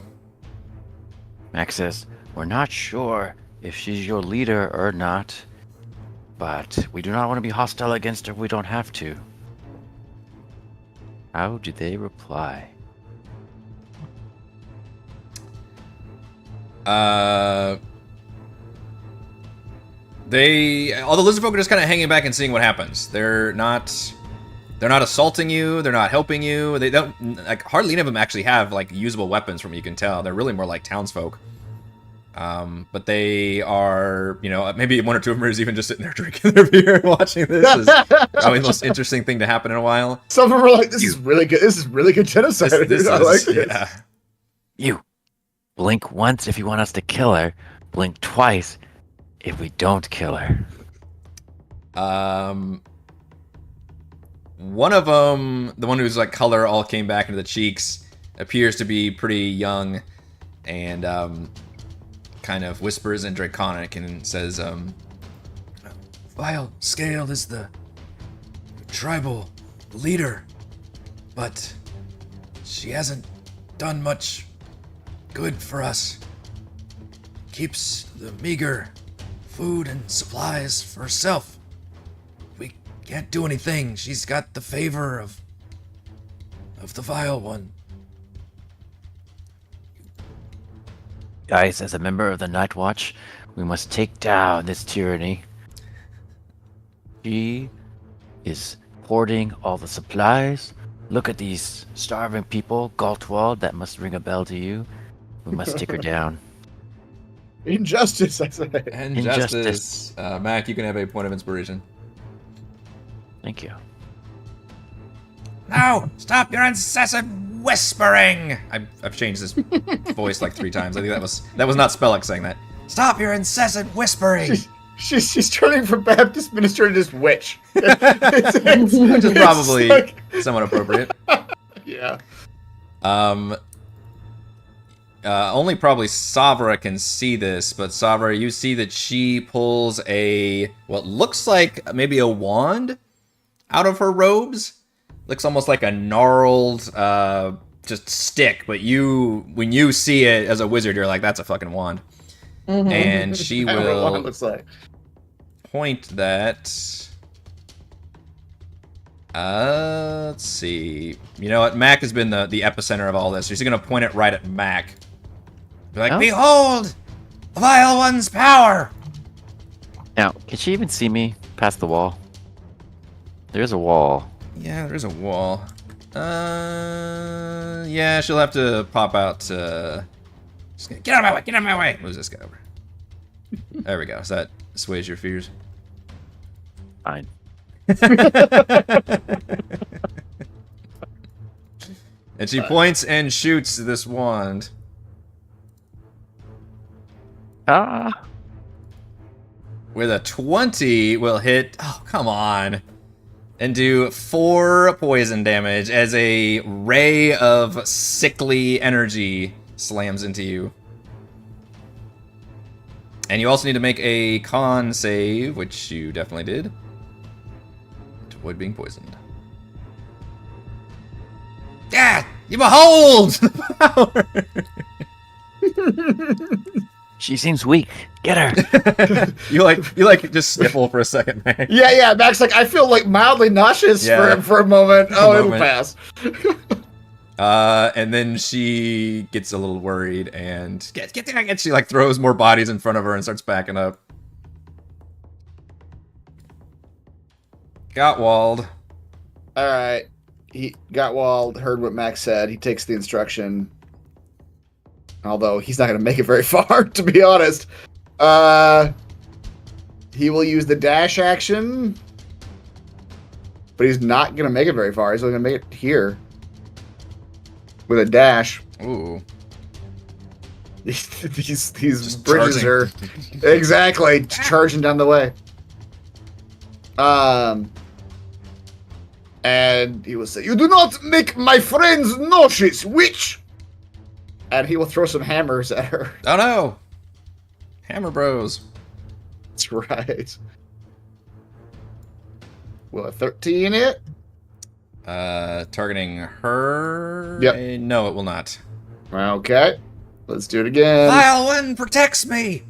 Max says, we're not sure if she's your leader or not, but we do not want to be hostile against her if we don't have to. How do they reply? All the lizardfolk are just kind of hanging back and seeing what happens. They're not assaulting you. They're not helping you. They don't, hardly any of them actually have, usable weapons from what you can tell. They're really more like townsfolk. But they are, maybe 1 or 2 of them are even just sitting there drinking their beer and watching this. Is probably the most interesting thing to happen in a while. Some of them are like, this is really good. This is really good genocide. I like this. Yeah. You blink once if you want us to kill her. Blink twice if we don't kill her. One of them, the one whose color all came back into the cheeks, appears to be pretty young, and kind of whispers in Draconic and says, Vile Scale is the tribal leader, but she hasn't done much good for us. Keeps the meager food and supplies for herself. We can't do anything. She's got the favor of the Vile One. Guys, as a member of the Night Watch, we must take down this tyranny. She is hoarding all the supplies. Look at these starving people. Galtwald, that must ring a bell to you. We must take her down. Injustice, I say. Injustice. Mac, you can have a point of inspiration. Thank you. No! Stop your incessant whispering. I've changed this voice like 3 times. I think that was not Spellick saying that. Stop your incessant whispering. She's turning from Baptist minister to just witch. Which is probably somewhat appropriate. Yeah. Only probably Savra can see this, but Savra, you see that she pulls what looks like maybe a wand out of her robes. Looks almost like a gnarled just stick, but when you see it as a wizard, you're like, that's a fucking wand. Mm-hmm. And she will point that. Let's see. You know what? Mac has been the epicenter of all this. She's gonna point it right at Mac. Be like, behold, the vile one's power. Now, can she even see me past the wall? There's a wall. Yeah, there's a wall. Yeah, she'll have to pop out. Get out of my way! Get out of my way! Moves this guy over. There we go. Does that assuage your fears? Fine. And she points and shoots this wand. With a 20 will hit. Oh, come on. And do 4 poison damage as a ray of sickly energy slams into you. And you also need to make a con save, which you definitely did, to avoid being poisoned. Yeah, you behold the power. She seems weak. Get her. you like just sniffle for a second, man. Yeah. Max, like I feel like mildly nauseous for a moment. It'll pass. And then she gets a little worried and get there. And she like throws more bodies in front of her and starts backing up. Gottwald. All right. Gottwald heard what Max said. He takes the instruction. Although he's not going to make it very far, to be honest. He will use the dash action. But he's not going to make it very far. He's only going to make it here. With a dash. Ooh. These bridges are... Exactly. Charging down the way. And he will say, "You do not make my friends nauseous, witch!" And he will throw some hammers at her. Oh no! Hammer Bros. That's right. Will a 13 hit? Targeting her? Yep. No, it will not. Okay. Let's do it again. Vile one protects me!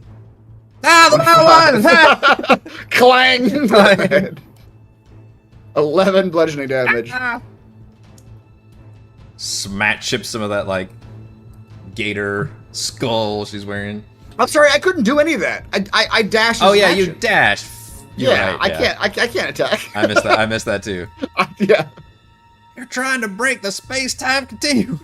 Ah, the vile one! Clang! 11 bludgeoning damage. Chips some of that, like, gator skull she's wearing. I'm sorry, I couldn't do any of that. I dashed. Oh yeah, action. you dash. Yeah, right, I can't attack. I missed that too. Yeah. You're trying to break the space-time continuum.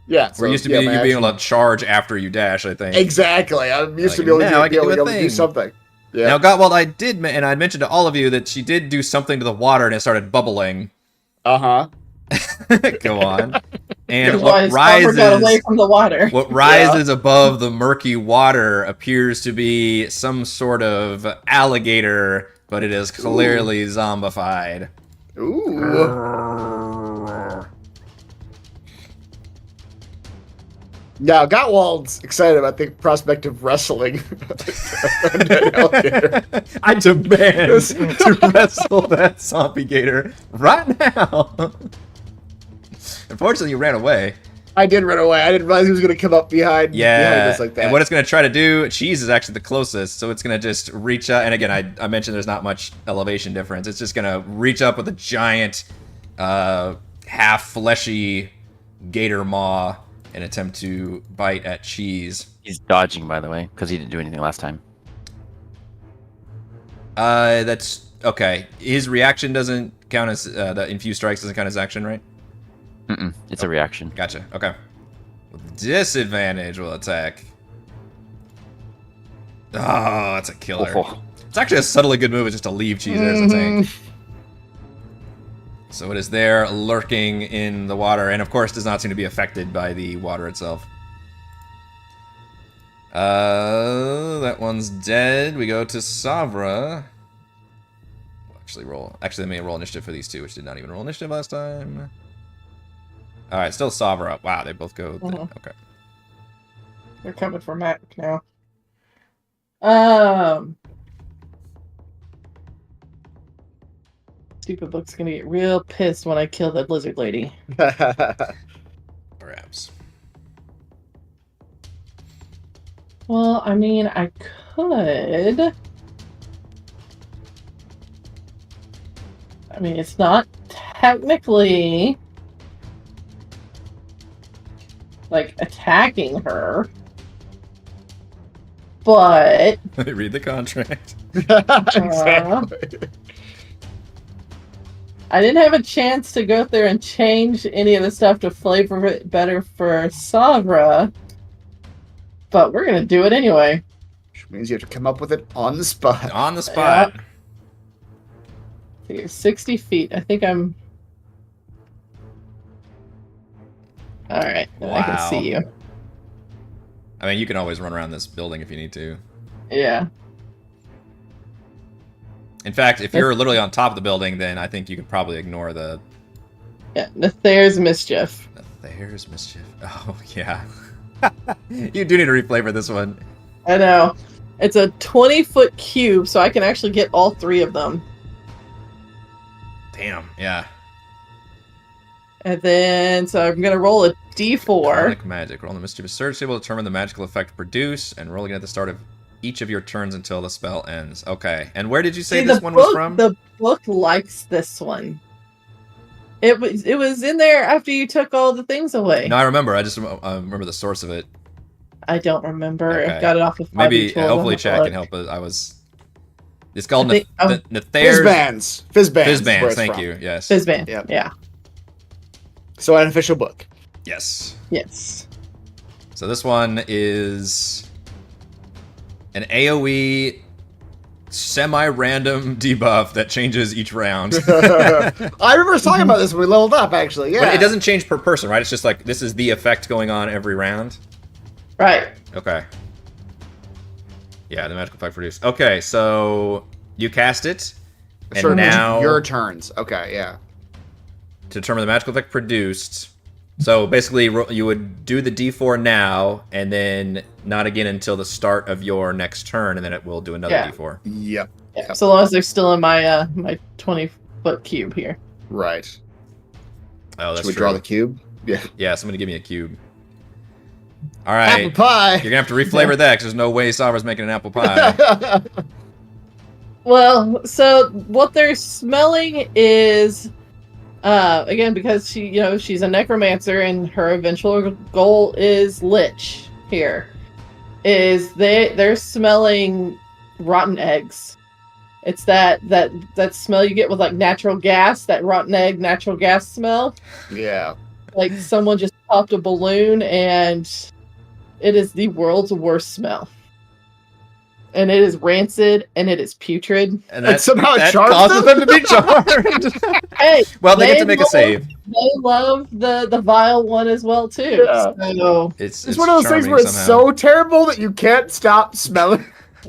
Yeah. We're used to you being able to charge after you dash, I think. Exactly. I'm used to be able to do something. Yeah. Now, Gottwald, I mentioned to all of you that she did do something to the water and it started bubbling. Uh-huh. Go on. And what rises got away from the water. What rises above the murky water appears to be some sort of alligator, but it is clearly zombified. Ooh. Now, Gottwald's excited about the prospect of wrestling an alligator. I demand to wrestle that zombie gator right now. Unfortunately, you ran away. I did run away. I didn't realize he was going to come up behind us like that. And what it's going to try to do, Cheese is actually the closest, so it's going to just reach out. And again, I mentioned there's not much elevation difference. It's just going to reach up with a giant, half-fleshy gator maw and attempt to bite at Cheese. He's dodging, by the way, because he didn't do anything last time. That's okay. His reaction doesn't count as the infused strikes doesn't count as action, right? It's a reaction. Gotcha. Okay. With disadvantage will attack. Oh, that's a killer. It's actually a subtly good move just to leave Cheese there as a tank. So it is there lurking in the water, and of course does not seem to be affected by the water itself. That one's dead. We go to Savra. Actually, let me roll initiative for these two, which did not even roll initiative last time. Alright, still Savra. Wow, they both go... Okay. They're coming for Mac now. Stupid book's gonna get real pissed when I kill that lizard lady. Perhaps. Well, I mean, I could... I mean, it's not technically... like, attacking her. But... Read the contract. Exactly. I didn't have a chance to go there and change any of the stuff to flavor it better for Savra. But we're going to do it anyway. Which means you have to come up with it on the spot. On the spot. Yep. So you're 60 feet. I think I'm... Alright, Wow. I can see you. I mean, you can always run around this building if you need to. Yeah. In fact, if you're literally on top of the building, then I think you could probably ignore the... Yeah, Nether's Mischief. Nether's Mischief. Oh, yeah. You do need to reflavor this one. I know. It's a 20-foot cube, so I can actually get all three of them. Damn, yeah. And then, so I'm going to roll a d4. Chronic magic. Roll the mischievous surge table, determine the magical effect produced, and roll again at the start of each of your turns until the spell ends. Okay. And where did you say this one was from? The book likes this one. It was in there after you took all the things away. No, I remember. I just remember the source of it. I don't remember. Okay. I got it off of Maybe, hopefully Chad can help. But it's called Nether's... Fizzbands. Fizzbands, thank you. Yes. Fizzband. Yep. Yeah. So an official book. Yes. Yes. So this one is an AoE semi-random debuff that changes each round. I remember us talking about this when we leveled up, actually. Yeah. But it doesn't change per person, right? It's just like, this is the effect going on every round? Right. Okay. Yeah, the magical effect produced. Okay, so you cast it, and Sure, now... your turns. Okay, yeah. To determine the magical effect produced. So basically, you would do the d4 now, and then not again until the start of your next turn, and then it will do another d4. Yep. Yeah. So long as they're still in my my 20-foot cube here. Right. Oh, that's Should we true. draw the cube? Yeah. Yeah, somebody give me a cube. All right. Apple pie. You're going to have to reflavor that, because there's no way Savra's making an apple pie. Well, so what they're smelling is... again, because she's a necromancer and her eventual goal is lich here, is they're smelling rotten eggs. It's that smell you get with like natural gas, that rotten egg natural gas smell. Yeah. Like someone just popped a balloon, and it is the world's worst smell. And it is rancid, and it is putrid. And somehow that charms causes them? them to be charmed. Hey, Well, they get to make a save. They love the vile one as well too. Yeah. So It's one of those things where it's somehow. so terrible that you can't stop smelling.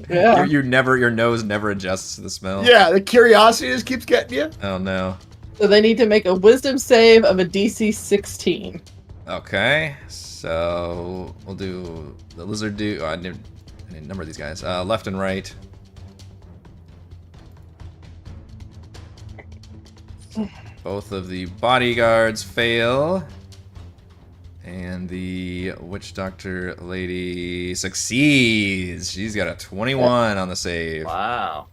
yeah. your nose never adjusts to the smell. Yeah, the curiosity just keeps getting you. Oh no. So they need to make a wisdom save of a DC 16. Okay, so we'll do the lizard dude. Oh, I need a number of these guys. Left and right. Both of the bodyguards fail. And the witch doctor lady succeeds. She's got a 21 on the save. Wow.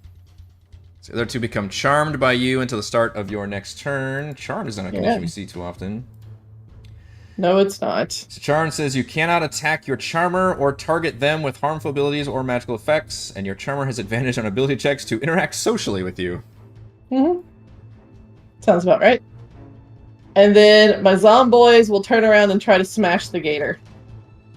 So the other two become charmed by you until the start of your next turn. Charmed is not a condition we see too often. No, it's not. So Charm says you cannot attack your charmer or target them with harmful abilities or magical effects, and your charmer has advantage on ability checks to interact socially with you. Mm-hmm. Sounds about right. And then my zomboys will turn around and try to smash the gator.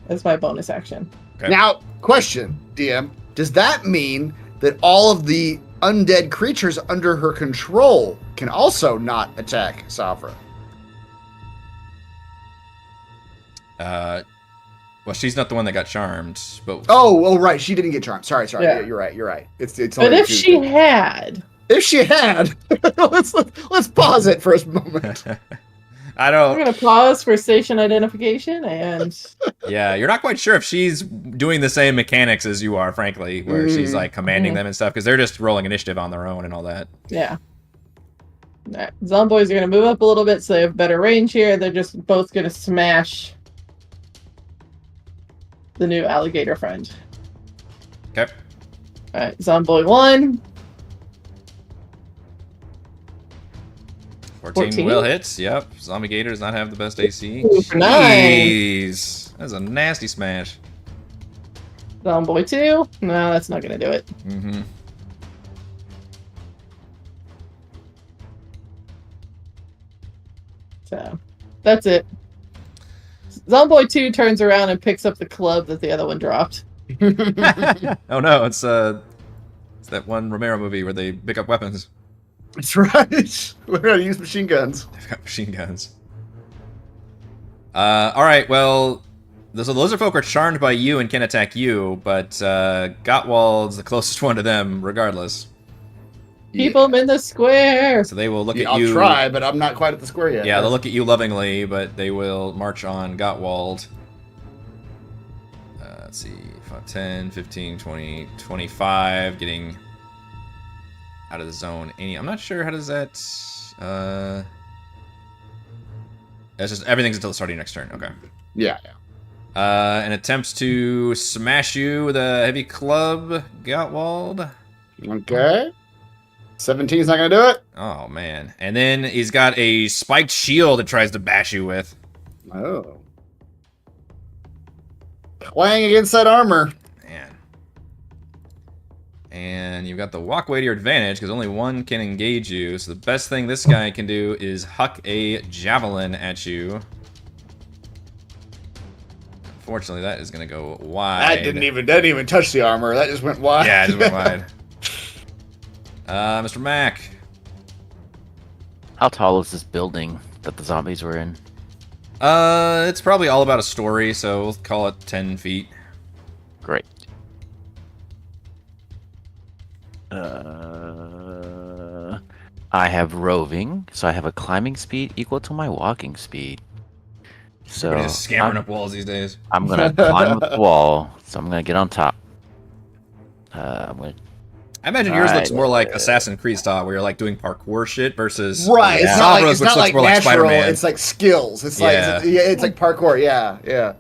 That's my bonus action. Okay. Now, question, DM. Does that mean that all of the undead creatures under her control can also not attack Savra. Well, she's not the one that got charmed, but Oh, right. She didn't get charmed. Sorry. Yeah. You're right. It's But only if she had, let's pause it for a moment. I we're don't. gonna pause for station identification, and Yeah, you're not quite sure if she's doing the same mechanics as you are, frankly, where she's like commanding them and stuff, because they're just rolling initiative on their own and all that. yeah. Alright, Zomboys are gonna move up a little bit, so they have better range here. They're just both gonna smash the new alligator friend. Okay. Alright, Zomboy 1. 14 will hits. Yep. Zombie Gator does not have the best AC. Ooh, for 9. Jeez. That's a nasty smash. Zomboy 2. No, that's not gonna do it. Mm-hmm. So that's it. Zomboy 2 turns around and picks up the club that the other one dropped. Oh no, it's that one Romero movie where they pick up weapons. That's right. We're gonna use machine guns. They've got machine guns. Alright, well, the lizardfolk are charmed by you and can attack you, but Gottwald's the closest one to them regardless. Keep them in the square. So they will look Yeah, at you. I'll try, but I'm not quite at the square yet. Yeah, they'll look at you lovingly, but they will march on Gottwald. Let's see, 5, 10, 15, 20, 25, getting out of the zone. I'm not sure, how does that... It's just, everything's until the start of your next turn, okay. Yeah. And attempts to smash you with a heavy club, Gottwald. Okay. 17 is not gonna do it. Oh, man. And then he's got a spiked shield that tries to bash you with. Oh. Playing against that armor. Man. And you've got the walkway to your advantage, because only one can engage you. So the best thing this guy can do is huck a javelin at you. Unfortunately, that is going to go wide. That didn't even touch the armor. That just went wide. Yeah, it just went wide. Mr. Mac. How tall is this building that the zombies were in? It's probably all about a story, so we'll call it 10 feet. Great. I have roving, so I have a climbing speed equal to my walking speed. So Everybody's just scampering up walls these days. I'm gonna climb up the wall, so I'm gonna get on top. I'm gonna. I imagine yours looks Alright. more like Assassin's Creed style, where you're like doing parkour shit versus Right. It's Savra's, not like more like natural. Spider-Man. It's like skills. It's Yeah. like it's like parkour. Yeah.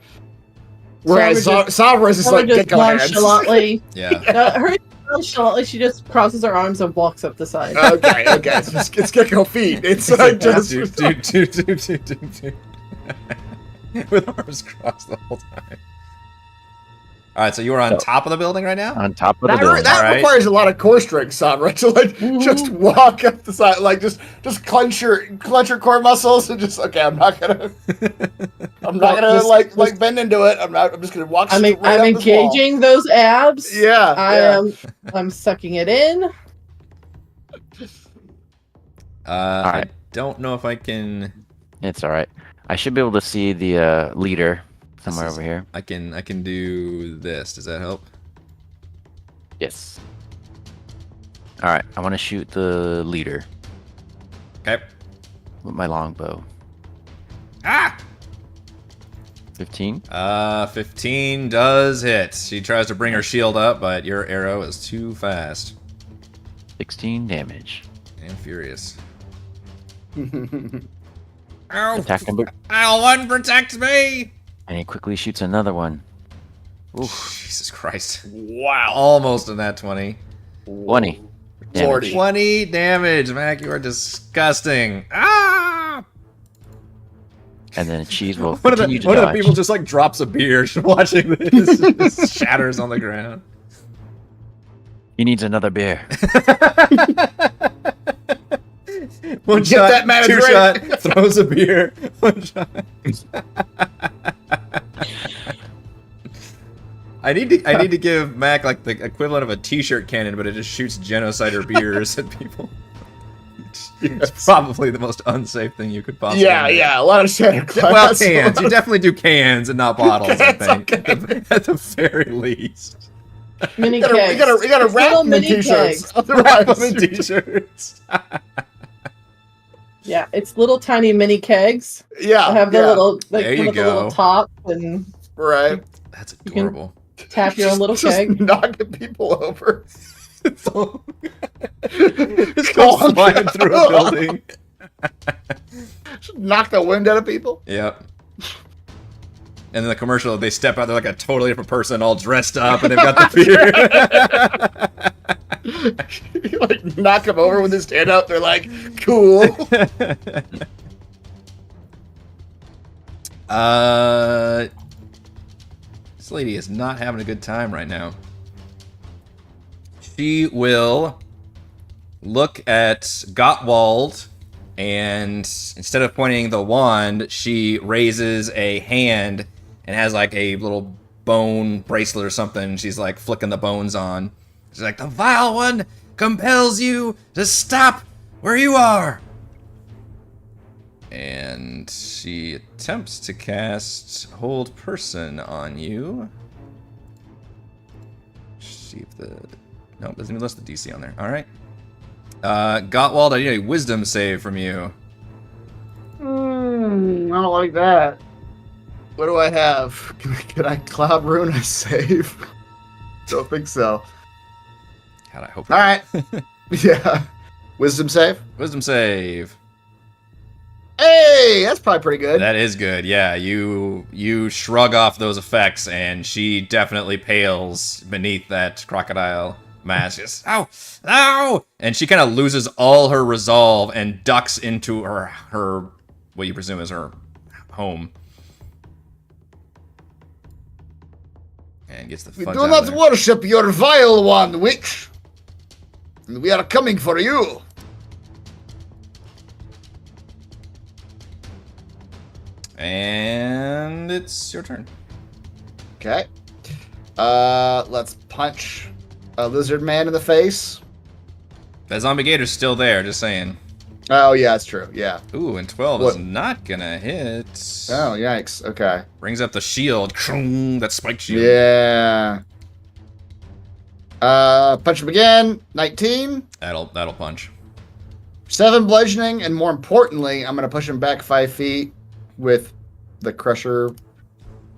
Whereas Savra Savra's is like just gecko hands. nonchalantly. Yeah. Her nonchalantly, she just crosses her arms and walks up the side. Okay. It's gecko feet. It's like just. Dude. With arms crossed the whole time. All right, so you are on top of the building right now? On top of the That, building. that Alright. requires a lot of core strength, Savra, to like just walk up the side, like just clench your core muscles and just I'm not gonna like bend into it. I'm just gonna walk. I'm straight up this engaging those abs. wall. Yeah. I'm sucking it in. I don't know if I can. It's all right. I should be able to see the leader somewhere This is- over here. I can do this. Does that help? Yes. All right. I want to shoot the leader Okay. with my longbow. Ah! 15. 15 does hit. She tries to bring her shield up, but your arrow is too fast 16 damage. and furious. Ow! Attack number. Ow, one protect me! And he quickly shoots another one. Jesus Christ. Wow. Almost in that 20. 20. Damage. Lordy. 20 damage, Mac. You are disgusting. Ah! And then Cheese will One of continue to the dodge. people just like drops a beer watching this. Just shatters on the ground. He needs another beer. One Get shot, that man a two drink. shot, throws a beer. One shot. I need to give Mac like the equivalent of a T-shirt cannon, but it just shoots genocider beers at people. It's probably the most unsafe thing you could possibly make. Yeah, a lot of shattered glass. Well, cans. You definitely do cans and not bottles, I think. Okay. At the very least. Mini You kegs. gotta wrap Little them in mini t-shirts. kegs. Wrap them in T-shirts. Yeah, it's little tiny mini kegs. Yeah. They have the little, like, There you with the little go. top, and Right. That's You can- adorable. tap your own little Just keg. knocking people over. Just go flying through a building. Just knock the wind out of people. Yep. And then the commercial, they step out, they're like a totally different person, all dressed up, and they've got the beer. You like knock them over when they stand up. They're like, cool. This lady is not having a good time right now. She will look at Gottwald, and instead of pointing the wand, she raises a hand and has like a little bone bracelet or something. She's like flicking the bones on. She's like, the vile one compels you to stop where you are. And she attempts to cast Hold Person on you. See if the... Nope, doesn't even list the DC on there. Alright. Gottwald, I need a wisdom save from you. I don't like that. What do I have? Can I Cloud Rune a save? Don't think so. God, I hope All right. Yeah. Wisdom save? Wisdom save. Hey, that's probably pretty good. That is good, yeah. You shrug off those effects, and she definitely pales beneath that crocodile mask. Just, ow! Ow! And she kind of loses all her resolve and ducks into her what you presume is her home. And gets the We fudge do out not of there. worship your vile one, witch. And we are coming for you. And it's your turn. Okay. Let's punch a lizard man in the face. That zombie gator's still there, just saying. Oh, yeah, that's true. Yeah. Ooh, and 12 is not gonna hit. Oh, yikes. Okay. Brings up the shield. That spike shield. Yeah. Punch him again. 19. That'll punch. 7 bludgeoning, and more importantly, I'm going to push him back 5 feet with the crusher.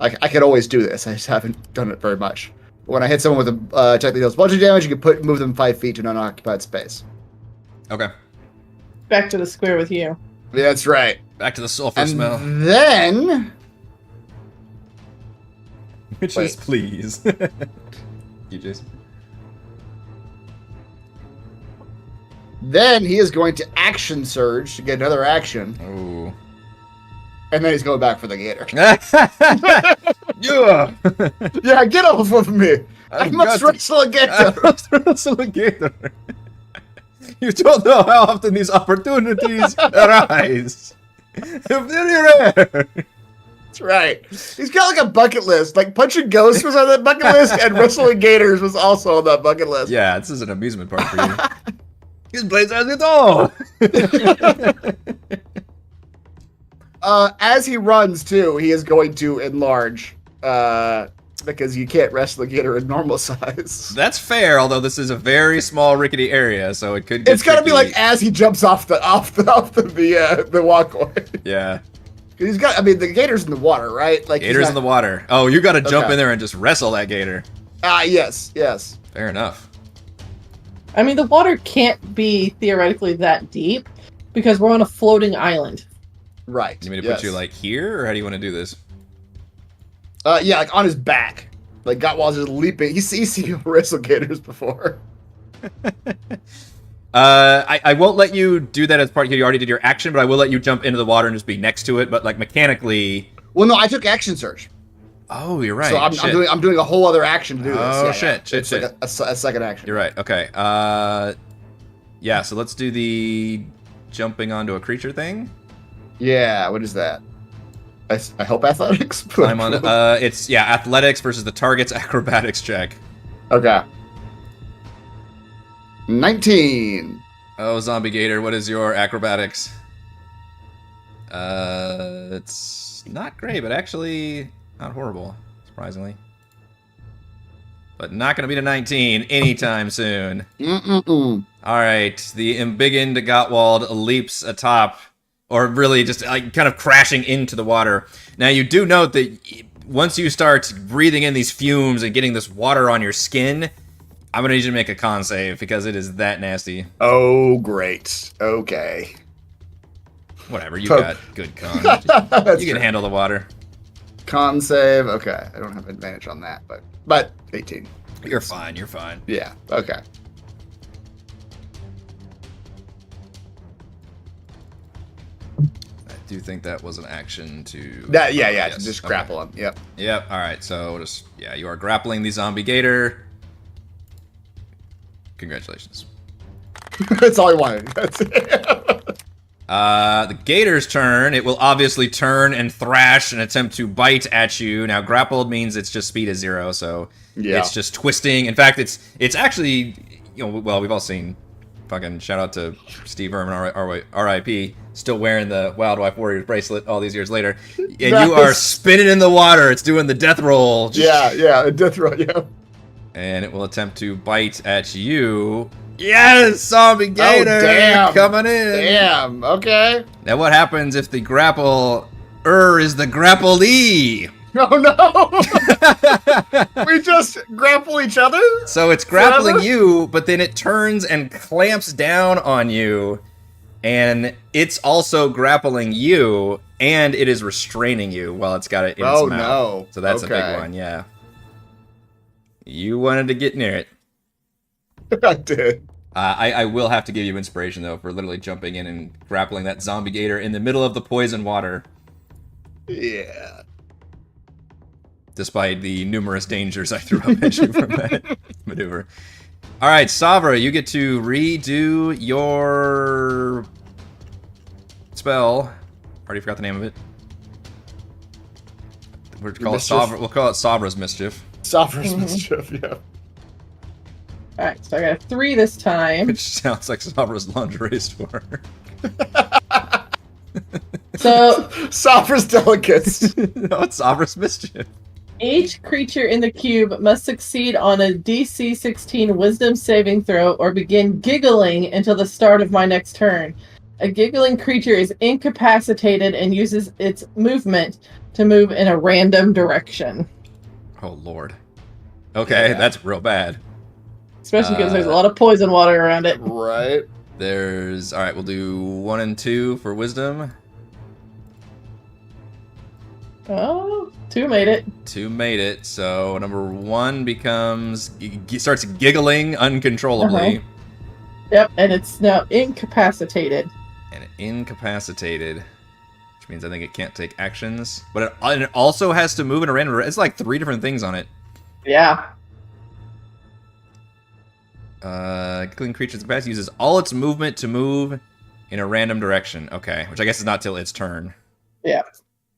I could always do this. I just haven't done it very much. When I hit someone with a attack that deals bludgeoning damage, you can move them 5 feet to an unoccupied space. Okay. Back to the square with you. Yeah, that's right. Back to the sulfur And smell. then... Which Wait. is please. You, Jason. Then he is going to action surge to get another action, Ooh. and then he's going back for the gator. Yeah. Yeah, get off of me! I must got to- wrestle a gator! I must wrestle a gator. You don't know how often these opportunities arise. They're very rare. That's right. He's got like a bucket list. Like punching ghosts was on that bucket list, and wrestling gators was also on that bucket list. Yeah, this is an amusement park for you. His blades has it all. As he runs too, he is going to enlarge. Because you can't wrestle a gator in normal size. That's fair, although this is a very small rickety area, so it could get It's gotta be tricky. like as he jumps off the walkway. Yeah. He's got. I mean, the gator's in the water, right? Like Gator's in the water. Oh, you gotta jump Okay. in there and just wrestle that gator. Yes. Fair enough. I mean, the water can't be theoretically that deep because we're on a floating island. Right. You mean to put you like here, or how do you want to do this? Yeah, like on his back. Like Gottwald's just leaping. He's seen wrestle gators before. I won't let you do that as part. You already did your action, but I will let you jump into the water and just be next to it. But like mechanically. Well, no, I took action surge. Oh, you're right. So I'm doing a whole other action to do this. Oh, Yeah, shit. It's like a second action. You're right. Okay. Yeah. So let's do the jumping onto a creature thing. Yeah. What is that? I hope athletics. Climb on. It's athletics versus the target's acrobatics check. Okay. 19. Oh, Zombie Gator, what is your acrobatics? It's not great, but actually not horrible, surprisingly. But not going to beat a 19 anytime soon. Mm-mm-mm. All right, the embiggened Gottwald leaps atop, or really just kind of crashing into the water. Now, you do note that once you start breathing in these fumes and getting this water on your skin, I'm going to need you to make a con save because it is that nasty. Oh, great. Okay. Whatever, you got good con. You can handle the water. Con save. Okay. I don't have advantage on that, but 18. You're fine, you're fine. Yeah. Okay. I do think that was an action to... Yes, just grapple him. Yep. Yep, alright, so you are grappling the zombie gator. Congratulations. That's all I wanted. That's it. The gator's turn. It will obviously turn and thrash and attempt to bite at you. Now, grappled means its just speed is 0, so it's just twisting. In fact, it's actually, well, we've all seen, fucking shout out to Steve Irwin, R.I.P., still wearing the Wildlife Warriors bracelet all these years later. And you are spinning in the water. It's doing the death roll. Yeah, death roll, yeah. And it will attempt to bite at you. Yes, zombie gator! Oh, damn. Coming in. Damn, okay. Now what happens if the grapple is the grapplee? Oh no! We just grapple each other? So it's grappling you, but then it turns and clamps down on you, and it's also grappling you, and it is restraining you while it's got it in its mouth. No. So that's a big one, yeah. You wanted to get near it. I did. I will have to give you inspiration, though, for literally jumping in and grappling that zombie gator in the middle of the poison water. Yeah. Despite the numerous dangers I threw up at you from that maneuver. All right, Savra, you get to redo your spell. Already forgot the name of it. We'll call it Savra's Mischief. Savra's Mischief, yeah. Alright, so I got a 3 this time. Which sounds like Savra's lingerie store. So Savra's Delicates. No, it's Savra's Mischief. Each creature in the cube must succeed on a DC 16 Wisdom saving throw or begin giggling until the start of my next turn. A giggling creature is incapacitated and uses its movement to move in a random direction. Oh, Lord. Okay, that's real bad. Especially because there's a lot of poison water around it. Right. Alright, we'll do 1 and 2 for wisdom. Oh, 2 made it. 2 made it, so number 1 starts giggling uncontrollably. Yep, and it's now incapacitated. And incapacitated, which means I think it can't take actions. But it also has to move in a random... It's like 3 different things on it. Yeah. Giggling creature's capacity uses all its movement to move in a random direction. Okay, which I guess is not till its turn. Yeah.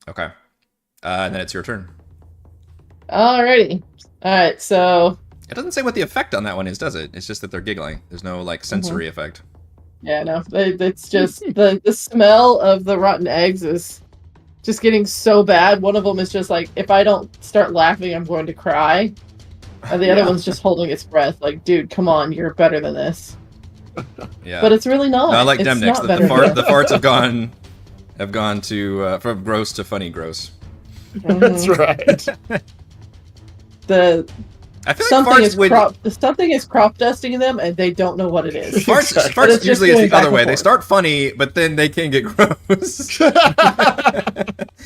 Okay. And then it's your turn. Alrighty. Alright, so... It doesn't say what the effect on that one is, does it? It's just that they're giggling. There's no, sensory effect. Yeah, no. It's just... the smell of the rotten eggs is just getting so bad. One of them is just like, if I don't start laughing, I'm going to cry. And the other one's just holding its breath. Like, dude, come on, you're better than this. Yeah. But it's really not. No, I like it's Demnix. not The farts have gone to from gross to funny gross. That's right. I feel like something is crop dusting them, and they don't know what it is. Farts usually is the other way. They start funny, but then they can get gross.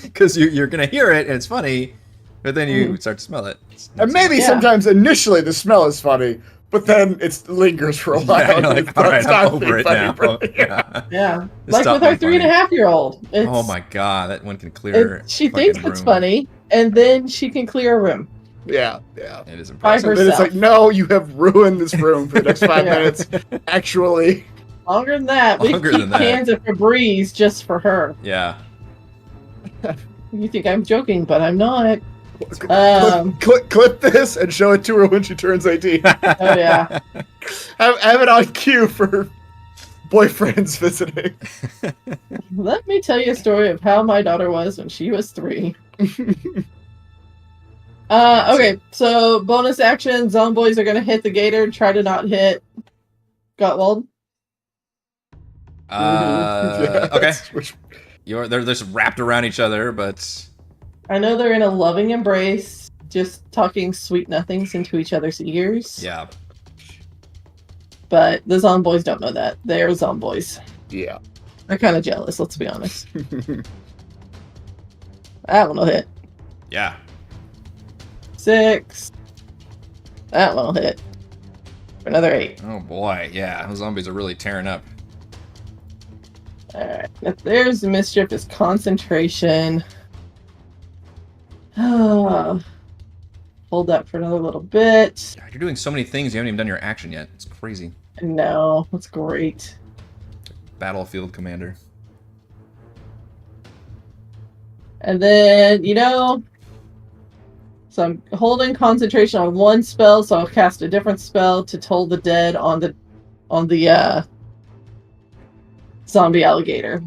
Because you're gonna hear it and it's funny, but then you start to smell it. And maybe sometimes initially the smell is funny, but then it lingers for a while. Yeah, like, all right, I'm over it now. Yeah. Like with our 3.5-year-old. Oh my god, that one can clear. She thinks it's funny, and then she can clear a room. Yeah. It is impressive. And then it's like, no, you have ruined this room for the next 5 minutes. Actually. Longer than that. We keep cans of Febreze just for her. Yeah. You think I'm joking, but I'm not. Clip this and show it to her when she turns 18. Oh yeah. have it on cue for boyfriends visiting. Let me tell you a story of how my daughter was when she was 3. Okay, so bonus action, zomboys are gonna hit the gator, try to not hit Gottwald. Okay. They're just wrapped around each other, but I know they're in a loving embrace, just talking sweet nothings into each other's ears. yeah. But the zomboys don't know that. They're zomboys. Yeah. They're kind of jealous, let's be honest. That one will hit. Yeah. 6. That one will hit. For another 8. Oh boy, yeah. Those zombies are really tearing up. Alright. If there's mischief, is concentration. Hold that for another little bit. God, you're doing so many things, you haven't even done your action yet. It's crazy. No, that's great. Battlefield commander. And then, so I'm holding concentration on one spell, so I'll cast a different spell to toll the dead on the zombie alligator.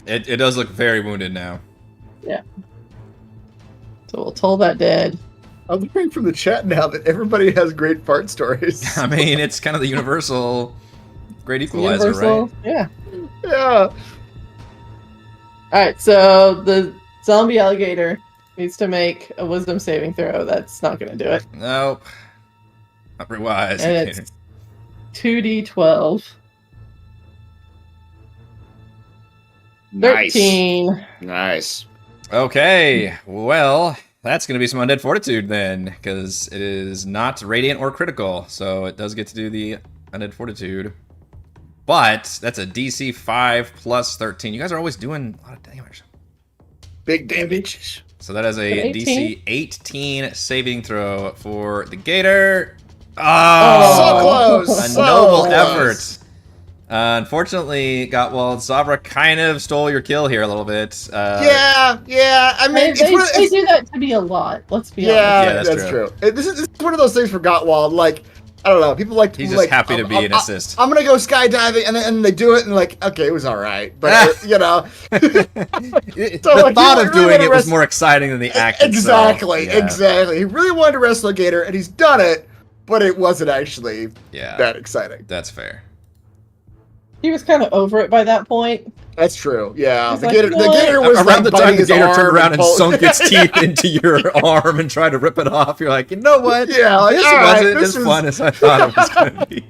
It does look very wounded now. Yeah. So we'll toll that dead. I'm hearing from the chat now that everybody has great fart stories. I mean, it's kind of the universal great equalizer, right? Yeah. Yeah. Alright, so the zombie alligator needs to make a wisdom saving throw. That's not going to do it. Nope. Not very wise. And it's 2d12. Nice. 13. Nice. Okay, well, that's going to be some undead fortitude then, because it is not radiant or critical, so it does get to do the undead fortitude. But that's a DC 5 plus 13. You guys are always doing a lot of damage. Big damage. So that is a 18? DC 18 saving throw for the gator. Oh, so close. a So noble close. effort. Unfortunately, Gottwald, Sabra kind of stole your kill here a little bit. Yeah. I mean, They do that to me a lot. Let's be honest. Yeah, that's true. This is one of those things for Gottwald. Like, I don't know. People like. He's just happy to be an assist. I'm gonna go skydiving, and they do it, and like, okay, it was all right, but The like, thought he of really doing it wanna was more exciting than the act itself. Exactly. He really wanted to wrestle a gator, and he's done it, but it wasn't actually that exciting. That's fair. He was kind of over it by that point. That's true. Yeah, He's the like, gator. you know The gator what? was Around like the time biting the his gator arm turned around and pulled- sunk its teeth into your arm and tried to rip it off, you're like, you know what? Yeah, like, this all right, wasn't this as fun as I thought it was going to be.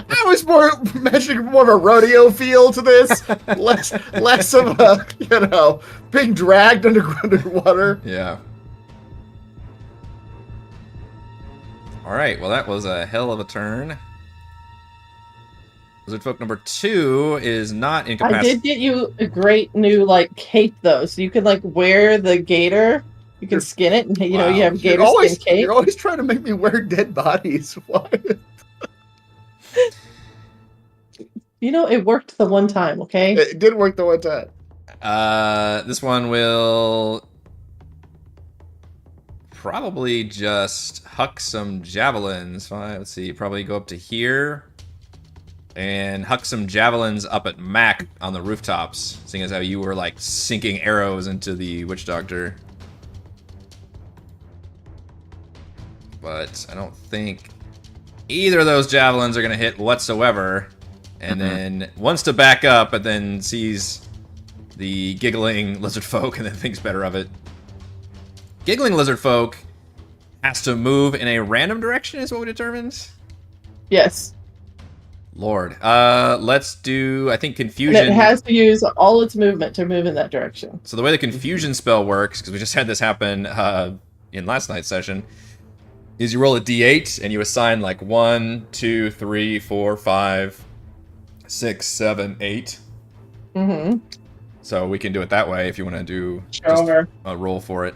I was more imagining more of a rodeo feel to this, less of a being dragged underwater. Yeah. All right. Well, that was a hell of a turn. Lizardfolk number 2 is not I incapacitated. did get you a great new cape though, so you can wear the gator. You can skin it, and you have gator skin cape. You're always trying to make me wear dead bodies. Why? It worked the one time. Okay. It did work the one time. This one will probably just huck some javelins. Fine, let's see. Probably go up to here and huck some javelins up at Mac on the rooftops, seeing as how you were sinking arrows into the witch doctor. But I don't think either of those javelins are going to hit whatsoever. And then wants to back up, but then sees the giggling lizard folk and then thinks better of it. Giggling lizard folk has to move in a random direction, is what we determined? Yes. Lord. Let's do, I think, confusion. And it has to use all its movement to move in that direction. So the way the confusion spell works, because we just had this happen in last night's session, is you roll a d8 and you assign 1, 2, 3, 4, 5, 6, 7, 8. Mm-hmm. So we can do it that way if you want to do Just a roll for it.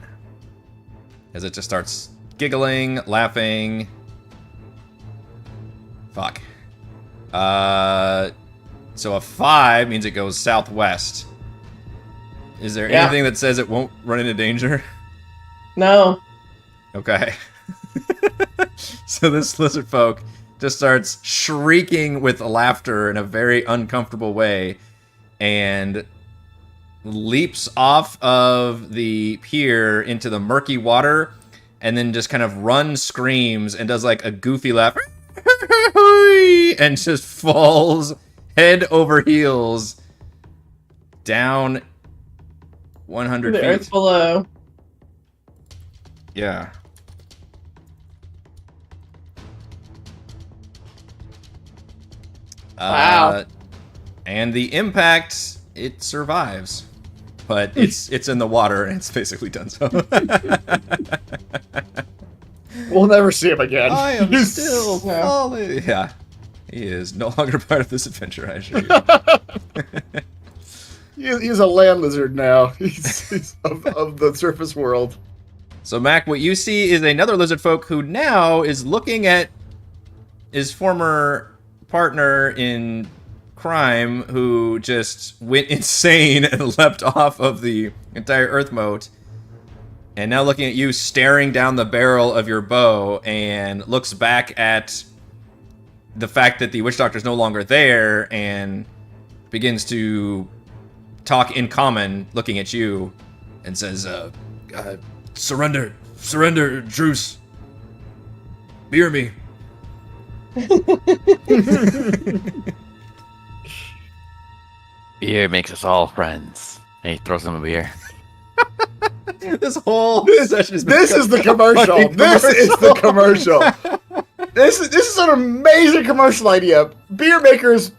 As it just starts giggling, laughing. Fuck. So a 5 means it goes southwest. Is there anything that says it won't run into danger? No. Okay. So this lizard folk just starts shrieking with laughter in a very uncomfortable way and leaps off of the pier into the murky water and then just kind of screams and does like a goofy laugh and just falls head over heels down 100 The feet. earth below. Yeah. Wow. And the impact, it survives. But it's in the water and it's basically done so. We'll never see him again. I am still falling. Yeah. He is no longer part of this adventure, I assure you. He's a land lizard now. He's of the surface world. So, Mac, what you see is another lizard folk who now is looking at his former partner in crime who just went insane and leapt off of the entire earthmote. And now looking at you staring down the barrel of your bow and looks back at the fact that the witch doctor is no longer there and begins to talk in common, looking at you, and says, surrender, Druce. Beer me. Beer makes us all friends. Hey, throw some beer. This whole session is This is the commercial. This is the commercial. This is an amazing commercial idea. Beer makers,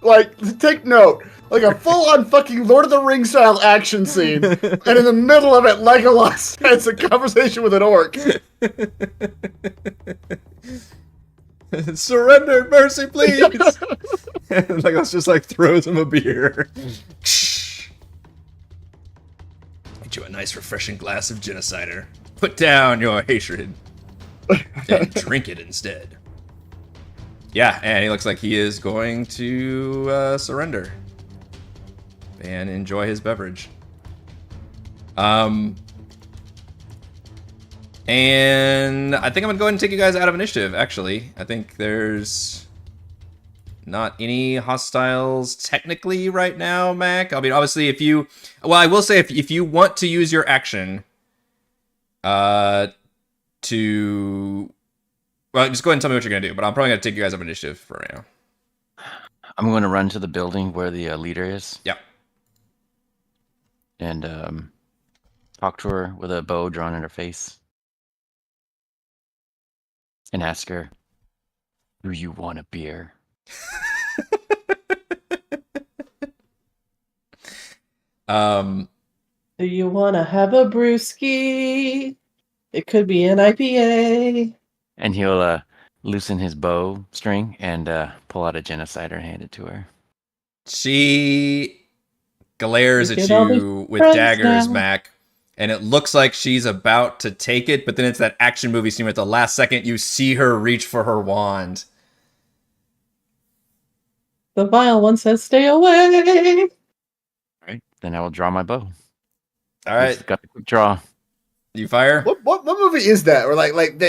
like, take note. Like a full-on fucking Lord of the Rings style action scene, and in the middle of it, Legolas has a conversation with an orc. Surrender, mercy, please. And Legolas just like throws him a beer. Get you a nice, refreshing glass of genocider. Put down your hatred and drink it instead. Yeah, and he looks like he is going to surrender and enjoy his beverage. And I think I'm gonna go ahead and take you guys out of initiative, actually. I think there's not any hostiles technically right now, Mac. I mean, obviously, if you... Well, I will say, if you want to use your action to... Well, just go ahead and tell me what you're gonna do, but I'm probably gonna take you guys out of initiative for right now. I'm going to run to the building where the leader is. Yeah. And talk to her with a bow drawn in her face. And ask her, do you want a beer? Do you want to have a brewski? It could be an IPA. And he'll loosen his bow string and pull out a genocider and hand it to her. She glares at Look at all you these with friends daggers, now. Mac, and it looks like she's about to take it, but then it's that action movie scene where at the last second you see her reach for her wand. The vile one says, "Stay away." All right, then I will draw my bow. All right, Just got a quick draw. you fire. What movie is that? Or they Like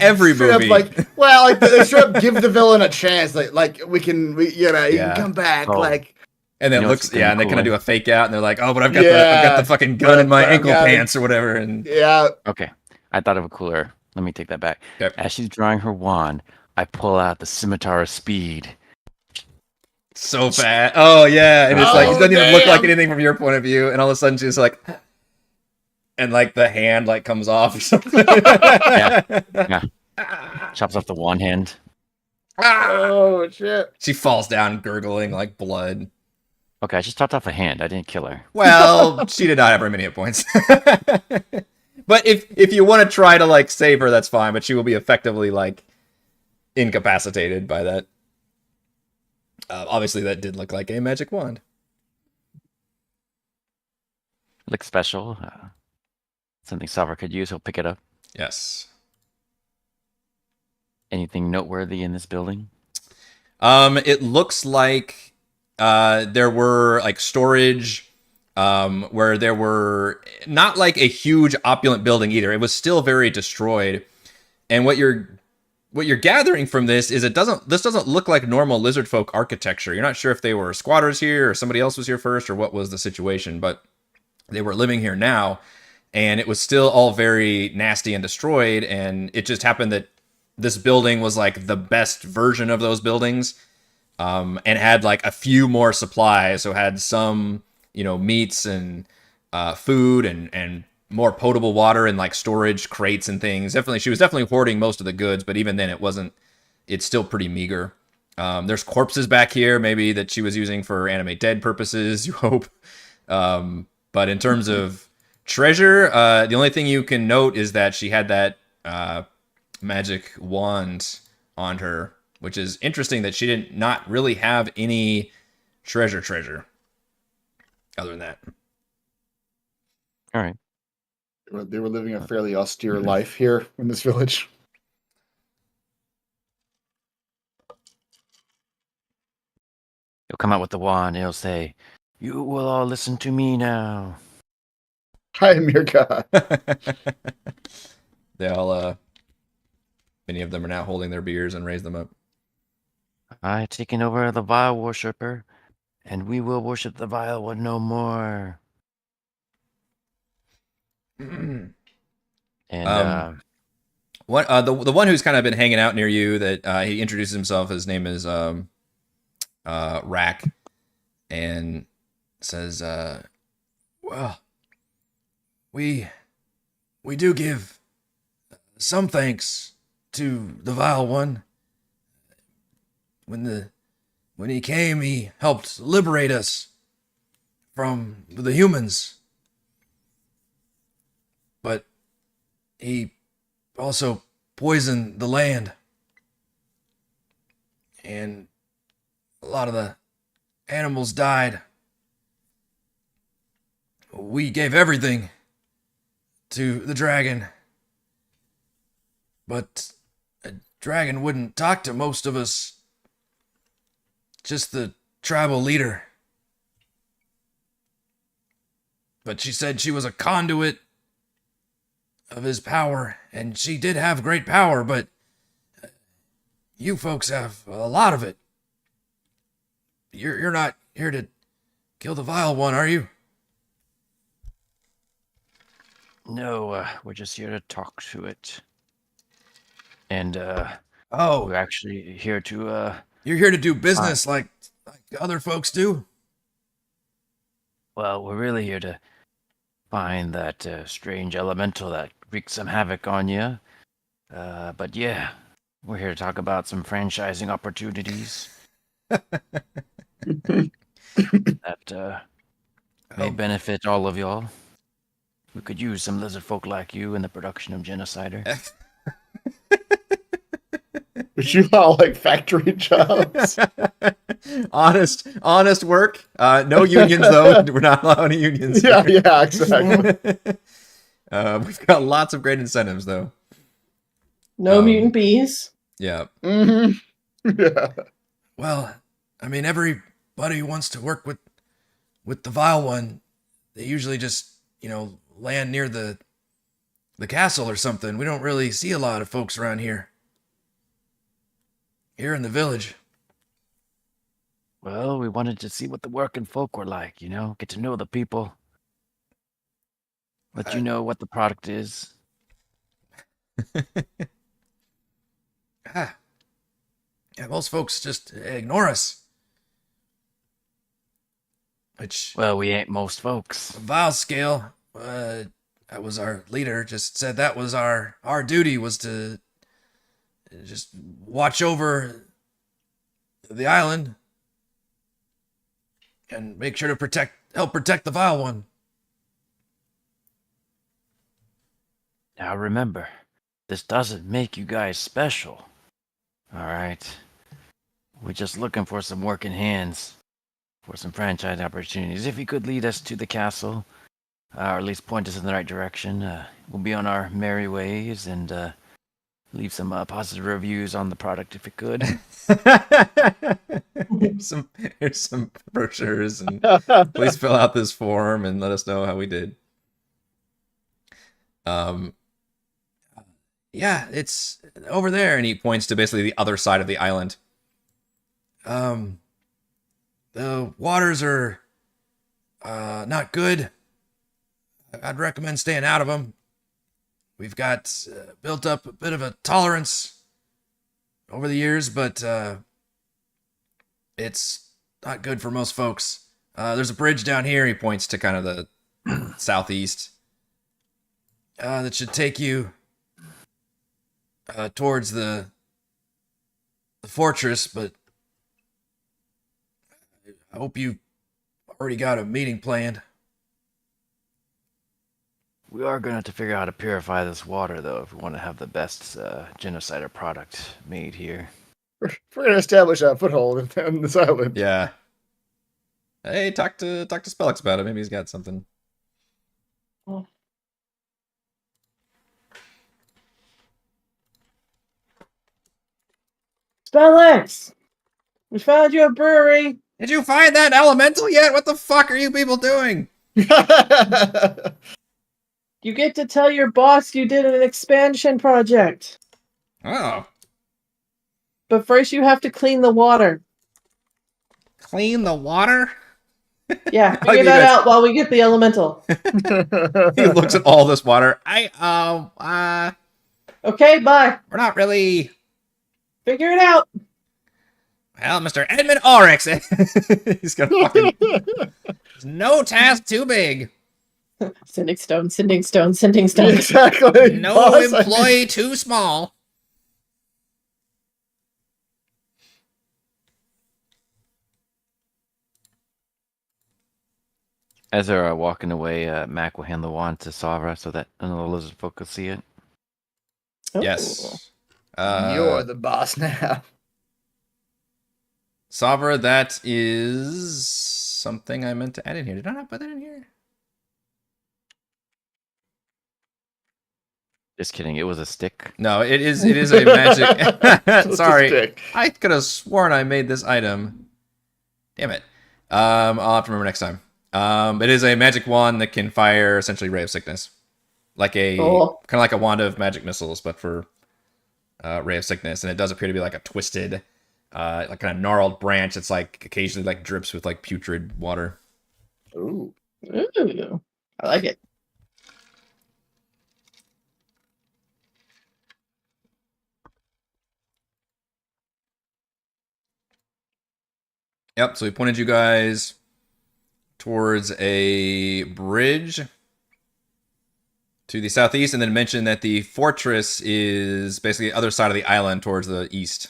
every straight up, movie. they straight up give the villain a chance. You can come back. Oh. And then You know looks, what's yeah, and they cool, kind of eh? do a fake out, and they're like, "Oh, but I've got Yeah. the fucking gun in my But I've ankle got it." pants or whatever." And Yeah. Okay, I thought of a cooler. Let me take that back. Okay. As she's drawing her wand, I pull out the scimitar of speed. so fast. Oh yeah, and it's like it Oh, doesn't even look like damn. anything from your point of view, and all of a sudden she's like, and like the hand like comes off or something. Yeah. Chops off the one hand. Oh shit. She falls down gurgling like blood. Okay, I just chopped off a hand. I didn't kill her. Well, she did not have very many hit points. But if you want to try to like save her, that's fine. But she will be effectively like incapacitated by that. Obviously, that did look like a magic wand. Looks special. Something Salver could use. He'll pick it up. Yes. Anything noteworthy in this building? It looks like there were like storage where there were not like a huge opulent building either. It was still very destroyed. And what you're gathering from this is this doesn't look like normal lizard folk architecture. You're not sure if they were squatters here or somebody else was here first or what was the situation, but they were living here now, and it was still all very nasty and destroyed. And it just happened that this building was like the best version of those buildings, and had like a few more supplies. So had some, meats and food and more potable water and like storage crates and things. She was definitely hoarding most of the goods, but even then it's still pretty meager. There's corpses back here, maybe that she was using for animate dead purposes, you hope. But in terms of treasure, the only thing you can note is that she had that magic wand on her, which is interesting that she did not really have any treasure other than that. All right. They were living a fairly austere life here in this village. He'll come out with the wand and he'll say, "You will all listen to me now." Hi, Mirka. They all, many of them are now holding their beers and raise them up. I taken over the vile worshipper, and we will worship the vile one no more. And what the one who's kind of been hanging out near you that he introduces himself. His name is Rack, and says, "Well, we do give some thanks to the vile one. When he came, he helped liberate us from the humans. But he also poisoned the land. And a lot of the animals died. We gave everything to the dragon. But a dragon wouldn't talk to most of us. Just the tribal leader. But she said she was a conduit of his power, and she did have great power, but you folks have a lot of it. You're not here to kill the vile one, are you?" no, we're just here to talk to it. And Oh, we're actually here to you're here to do business like other folks do? well, we're really here to find that strange elemental that wreaked some havoc on you. But yeah, we're here to talk about some franchising opportunities that may benefit all of y'all. We could use some lizard folk like you in the production of Genocider. Would you all like factory jobs? honest work. No unions though. We're not allowing any unions. Yeah, exactly. We've got lots of great incentives though. No mutant bees. Yeah. Mm-hmm. Yeah. Well, I mean, everybody who wants to work with the vile one, they usually just, land near the castle or something. We don't really see a lot of folks around here. Here in the village. Well, we wanted to see what the working folk were like, get to know the people. Let you know what the product is. Yeah, most folks just ignore us. Which, Well, we ain't most folks. vile scale, that was our leader, just said that was our duty was to just watch over the island and make sure to help protect the vile one. Now remember, this doesn't make you guys special. Alright? We're just looking for some working hands for some franchise opportunities. If you could lead us to the castle, or at least point us in the right direction, we'll be on our merry ways, and leave some positive reviews on the product if you could. Here's some brochures, and please fill out this form and let us know how we did. Yeah, it's over there, and he points to basically the other side of the island. The waters are not good. I'd recommend staying out of them. We've got built up a bit of a tolerance over the years, but it's not good for most folks. There's a bridge down here, he points to kind of the southeast, that should take you towards the fortress, but I hope you already got a meeting planned. We are going to have to figure out how to purify this water, though, if we want to have the best genocider product made here. We're going to establish a foothold on this island. Yeah. Hey, talk to Spellix about it. Maybe he's got something. Spellix! We found you a brewery! Did you find that elemental yet? What the fuck are you people doing? You get to tell your boss you did an expansion project. Oh. But first you have to clean the water. Clean the water? Yeah, figure that out while we get the elemental. He looks at all this water. Okay, bye. We're not really... Figure it out. Well, Mr. Edmund Oryx, He's got fucking... there's no task too big. Sending stone, sending stone, sending stone. Exactly. No boss, employee too small. As they're walking away, Mac will hand the wand to Savra so that none of the lizard folk can see it. Oh. Yes. You're the boss now. Savra, that is something I meant to add in here. Did I not put that in here? Just kidding. It was a stick. No, it is a magic. Just a Sorry. stick. I could have sworn I made this item. Damn it. I'll have to remember next time. It is a magic wand that can fire essentially Ray of Sickness. Like a kind of like a wand of magic missiles, but for Ray of Sickness. And it does appear to be like a twisted, like kind of gnarled branch. It's like occasionally like drips with like putrid water. Ooh. Ooh, I like it. Yep, so we pointed you guys towards a bridge to the southeast, and then mentioned that the fortress is basically the other side of the island towards the east.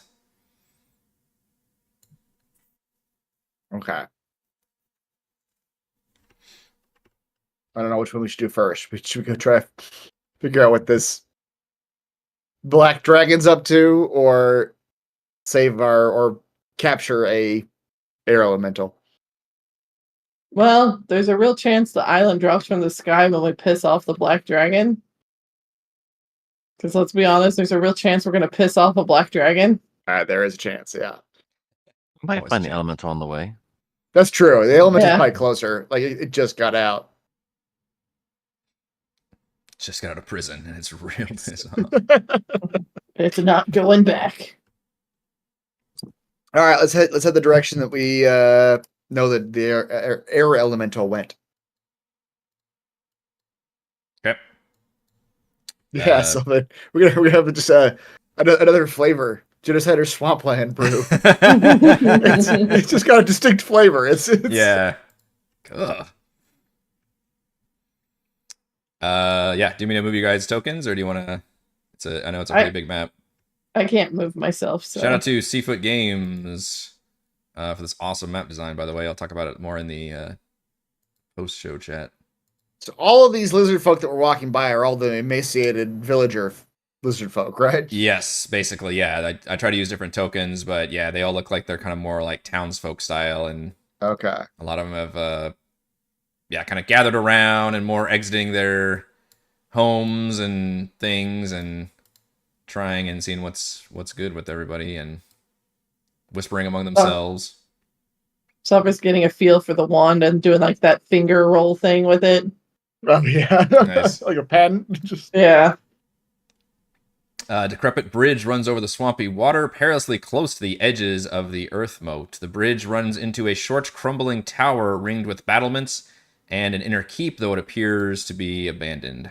Okay. I don't know which one we should do first. Should we go try to figure out what this black dragon's up to, or or capture a air elemental? Well, there's a real chance the island drops from the sky when we piss off the black dragon. Because let's be honest, there's a real chance we're going to piss off a black dragon. There is a chance, yeah. Might Always find a the chance. elemental on the way. That's true. The elemental's Yeah. probably closer. Like, it just got out. Just got out of prison, and it's real piss off. It's not going back. All right, let's head the direction that we know that the air elemental went. Okay. Yeah, so that we're gonna have just another flavor. Genocider Swampland brew. It's just got a distinct flavor. It's Yeah. Ugh. Yeah. Do you mean to move you guys tokens, or do you want to? I know it's a pretty big map. I can't move myself. So. Shout out to Seafoot Games for this awesome map design. By the way, I'll talk about it more in the post-show chat. So all of these lizard folk that we're walking by are all the emaciated villager lizard folk, right? Yes, basically, yeah. I try to use different tokens, but yeah, they all look like they're kind of more like townsfolk style, and Okay. a lot of them have kind of gathered around and more exiting their homes and things, and trying and seeing what's good with everybody and whispering among themselves. Sophia's getting a feel for the wand and doing like that finger roll thing with it. Oh yeah, Nice. like a pen. Just Yeah. Decrepit bridge runs over the swampy water, perilously close to the edges of the earthmote. The bridge runs into a short, crumbling tower ringed with battlements and an inner keep, though it appears to be abandoned.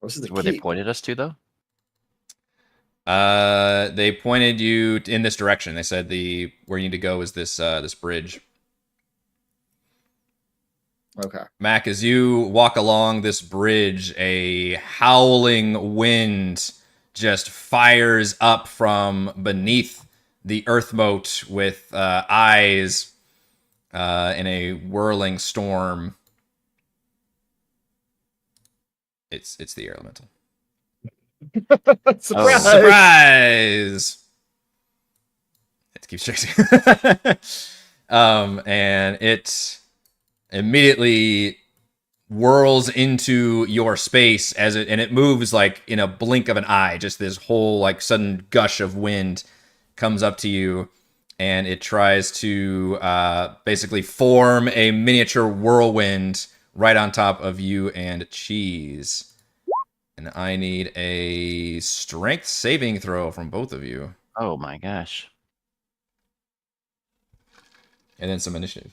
this is the Where they keep. pointed us to, though? They pointed you in this direction. They said where you need to go is this bridge. Okay. Mac, as you walk along this bridge, a howling wind just fires up from beneath the earthmote with eyes in a whirling storm. It's the air elemental. Surprise! Surprise! It keeps chasing. And it immediately whirls into your space and it moves like in a blink of an eye. Just this whole like sudden gush of wind comes up to you, and it tries to basically form a miniature whirlwind right on top of you and Cheese. And I need a strength saving throw from both of you. Oh my gosh. And then some initiative.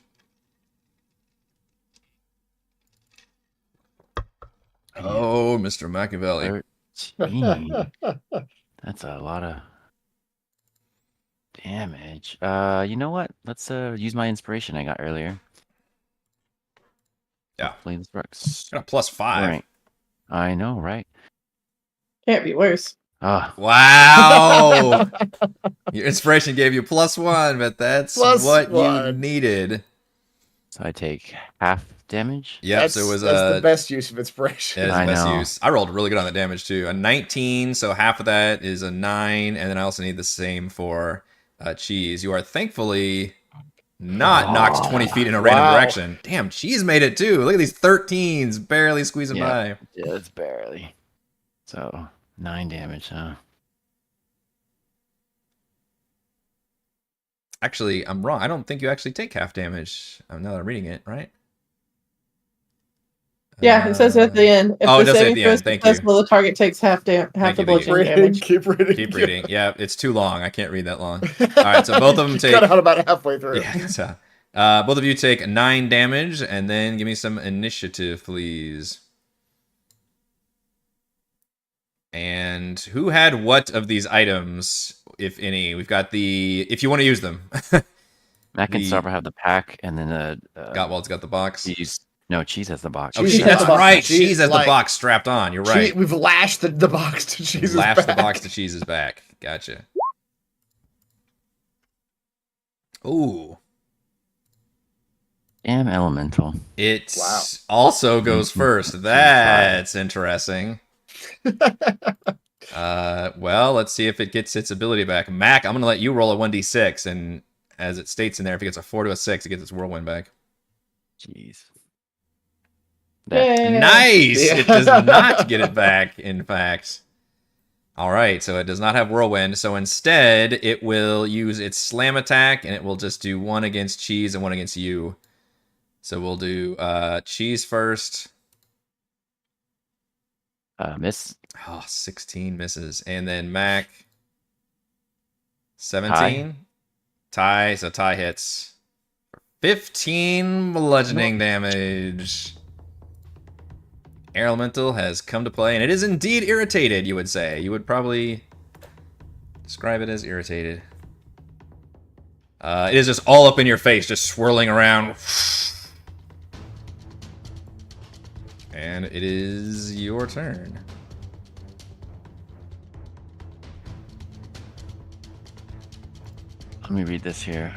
Oh, Mr. Machiavelli. 13. That's a lot of damage. You know what? Let's use my inspiration I got earlier. Yeah. Hopefully this works. Got a +5. Right. I know, right? Can't be worse. Ah, Wow. Your inspiration gave you +1, but that's Plus what you one. needed. so I take half damage. Yep, so it was that's the best use of inspiration. That is I the best know. use. I rolled really good on the damage too. A 19, so half of that is a 9, and then I also need the same for Cheese. You are thankfully not knocked 20 feet in a random Wow. direction. Damn, Cheese made it too. Look at these 13s barely squeezing by. Yeah, it's barely. So 9 damage, huh? Actually, I'm wrong. I don't think you actually take half damage. Now that I'm reading it, right? Yeah, it says at the end. If Oh, it the does say at saving the throw end. is Thank you. successful, the target takes half Thank the you, thank you. bludgeoning Reading, damage. keep reading. Keep reading. Yeah, it's too long. I can't read that long. All right, so both of them take. Cut out about halfway through. Yeah, so, both of you take 9 damage, and then give me some initiative, please. And who had what of these items, if any? We've got if you want to use them. Mac and Sarver have the pack, and then Gottwald's got the box. Cheese. No, Cheese has the box. Oh, Cheese has that's the box. right. Cheese, Cheese has the like- box strapped on. You're right. We've lashed the box to Cheese's Lash back. the box to Cheese's back. Gotcha. Ooh. Damn elemental. It Wow. also goes first. That's interesting. Well, let's see if it gets its ability back. Mac, I'm going to let you roll a 1d6, and as it states in there, if it gets a 4 to a 6, it gets its whirlwind back. Jeez. Yay. Nice! Yeah. It does not get it back, in fact. All right, so it does not have whirlwind, so instead it will use its slam attack, and it will just do 1 against Cheese and 1 against you. So we'll do Cheese first. Miss. Oh, 16 misses. And then Mac, 17. Tie, so tie hits. 15 bludgeoning damage. Air Elemental has come to play, and it is indeed irritated, you would say. You would probably describe it as irritated. It is just all up in your face, just swirling around. And it is your turn. Let me read this here.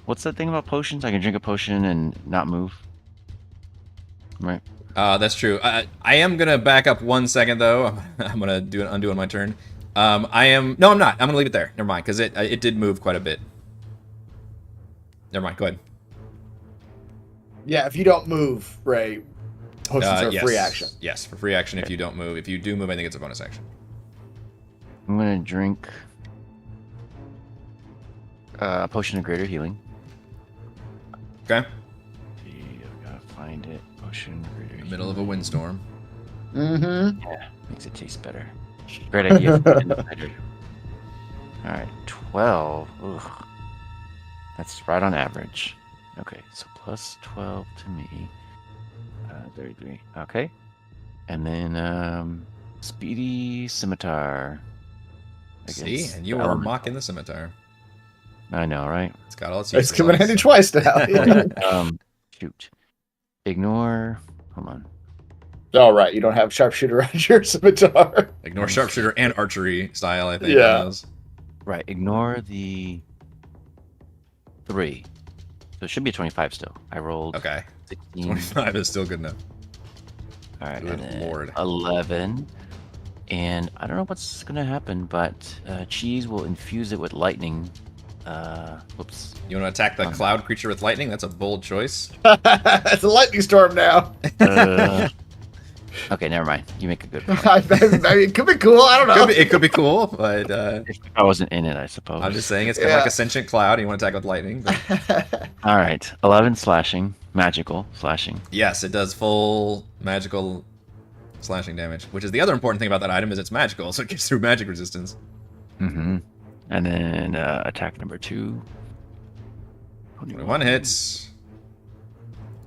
What's that thing about potions? I can drink a potion and not move. Right. That's true. I am gonna back up 1 second though. I'm gonna do an undo on my turn. No, I'm not. I'm gonna leave it there. Never mind, because it did move quite a bit. never mind. Go ahead. Yeah, if you don't move, Ray, potions are Yes. free action. Yes, for free action if you don't move. If you do move, I think it's a bonus action. I'm gonna drink a potion of greater healing. Okay. See, I've gotta find it. Potion of greater healing. Middle of a windstorm. Mm-hmm. Yeah, makes it taste better. Great idea. Alright, 12. Ugh. That's right on average. Okay, so plus 12 to me. 33. Okay. And then, Speedy Scimitar. See, against and you the were elemental. mocking the scimitar. I know, right? It's got all its It's uses. coming in handy twice now. Shoot. Ignore. Hold on. All right, you don't have sharpshooter on your scimitar. Ignore sharpshooter and archery style, I think. Yeah. On those. Right, ignore the 3. So it should be a 25 still. I rolled Okay. 16. 25 is still good enough. All right, Good and then lord. 11. And I don't know what's going to happen, but Cheese will infuse it with lightning. Whoops. You want to attack the cloud creature with lightning? That's a bold choice. It's a lightning storm now. Okay, never mind. You make a good point. I mean, it could be cool. I don't know. It could be cool, but If I wasn't in it, I suppose. I'm just saying it's kind of Yeah. like a sentient cloud. And you want to attack with lightning. But All right, 11 slashing, magical slashing. yes, it does full magical slashing damage, which is the other important thing about that item is it's magical, so it gets through magic resistance. Mm-hmm. And then attack number 2. 21 hits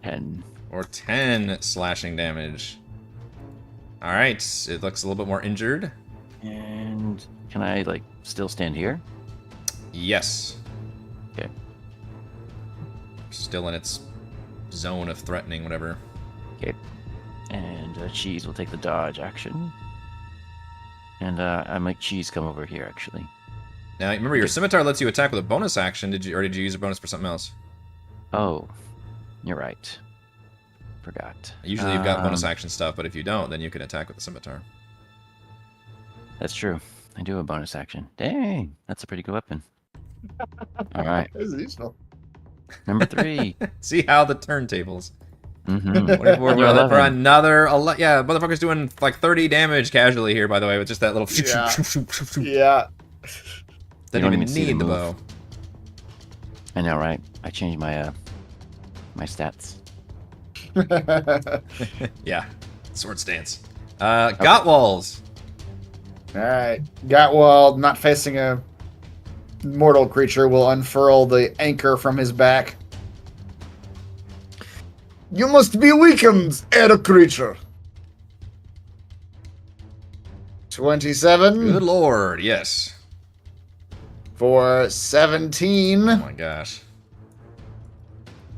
10. or 10 slashing damage. All right, it looks a little bit more injured. And can I like still stand here? Yes. Okay. Still in its zone of threatening, whatever. Okay. And Cheese will take the dodge action. And I make Cheese come over here actually. Now, remember, your scimitar lets you attack with a bonus action. Did you use a bonus for something else? Oh, you're right. Forgot. Usually you've got bonus action stuff, but if you don't, then you can attack with the scimitar. That's true. I do have a bonus action. Dang, that's a pretty good weapon. All right, This is useful. number 3. See how the turntables. Mm-hmm. 24 Another for 11. another. Yeah, motherfucker's doing like 30 damage casually here, by the way, with just that little. Yeah. Didn't don't even even see the need the move. bow. I know, right? I changed my my stats. Yeah, sword stance. Got walls. All right. Gotwald, not facing a mortal creature, will unfurl the anchor from his back. You must be weakened, air creature. 27 Good lord, yes. for 17. Oh my gosh.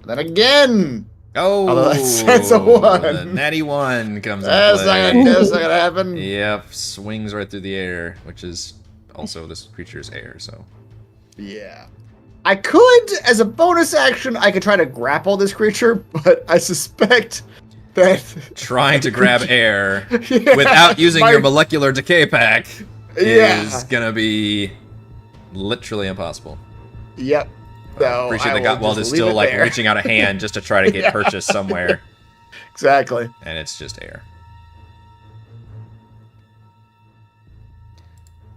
Then again. Oh, Although that's a 1. The natty 1 comes That's into not play. gonna happen. Yep, swings right through the air, which is also this creature's air, so. Yeah. I could, as a bonus action, I could try to grapple this creature, but I suspect that Trying to grab air Yeah, without using my- your molecular decay pack Yeah. is gonna be literally impossible. Yep. So Appreciate I that will Gotwald just is leave still it like there. reaching out a hand just to try to get Yeah. purchased somewhere, Exactly. and it's just air.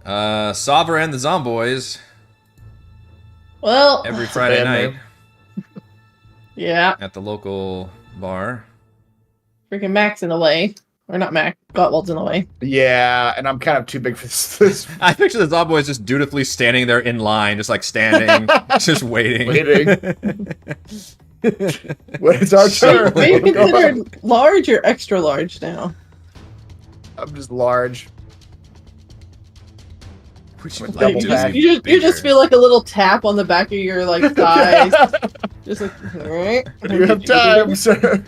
Savra and the Zomboys Well, every Friday band night yeah, at the local bar. freaking Mac's in the way. Or not Mac, Gottwald's in the way. Yeah, and I'm kind of too big for this I picture the Zomboys just dutifully standing there in line, just like standing, just waiting. Waiting. when it's our turn. Are you Go on. considered large or extra large now? I'm just large. Which With would double like to back. be You just bigger. feel like a little tap on the back of your like thighs. Just like, all right. Do you have time, sir?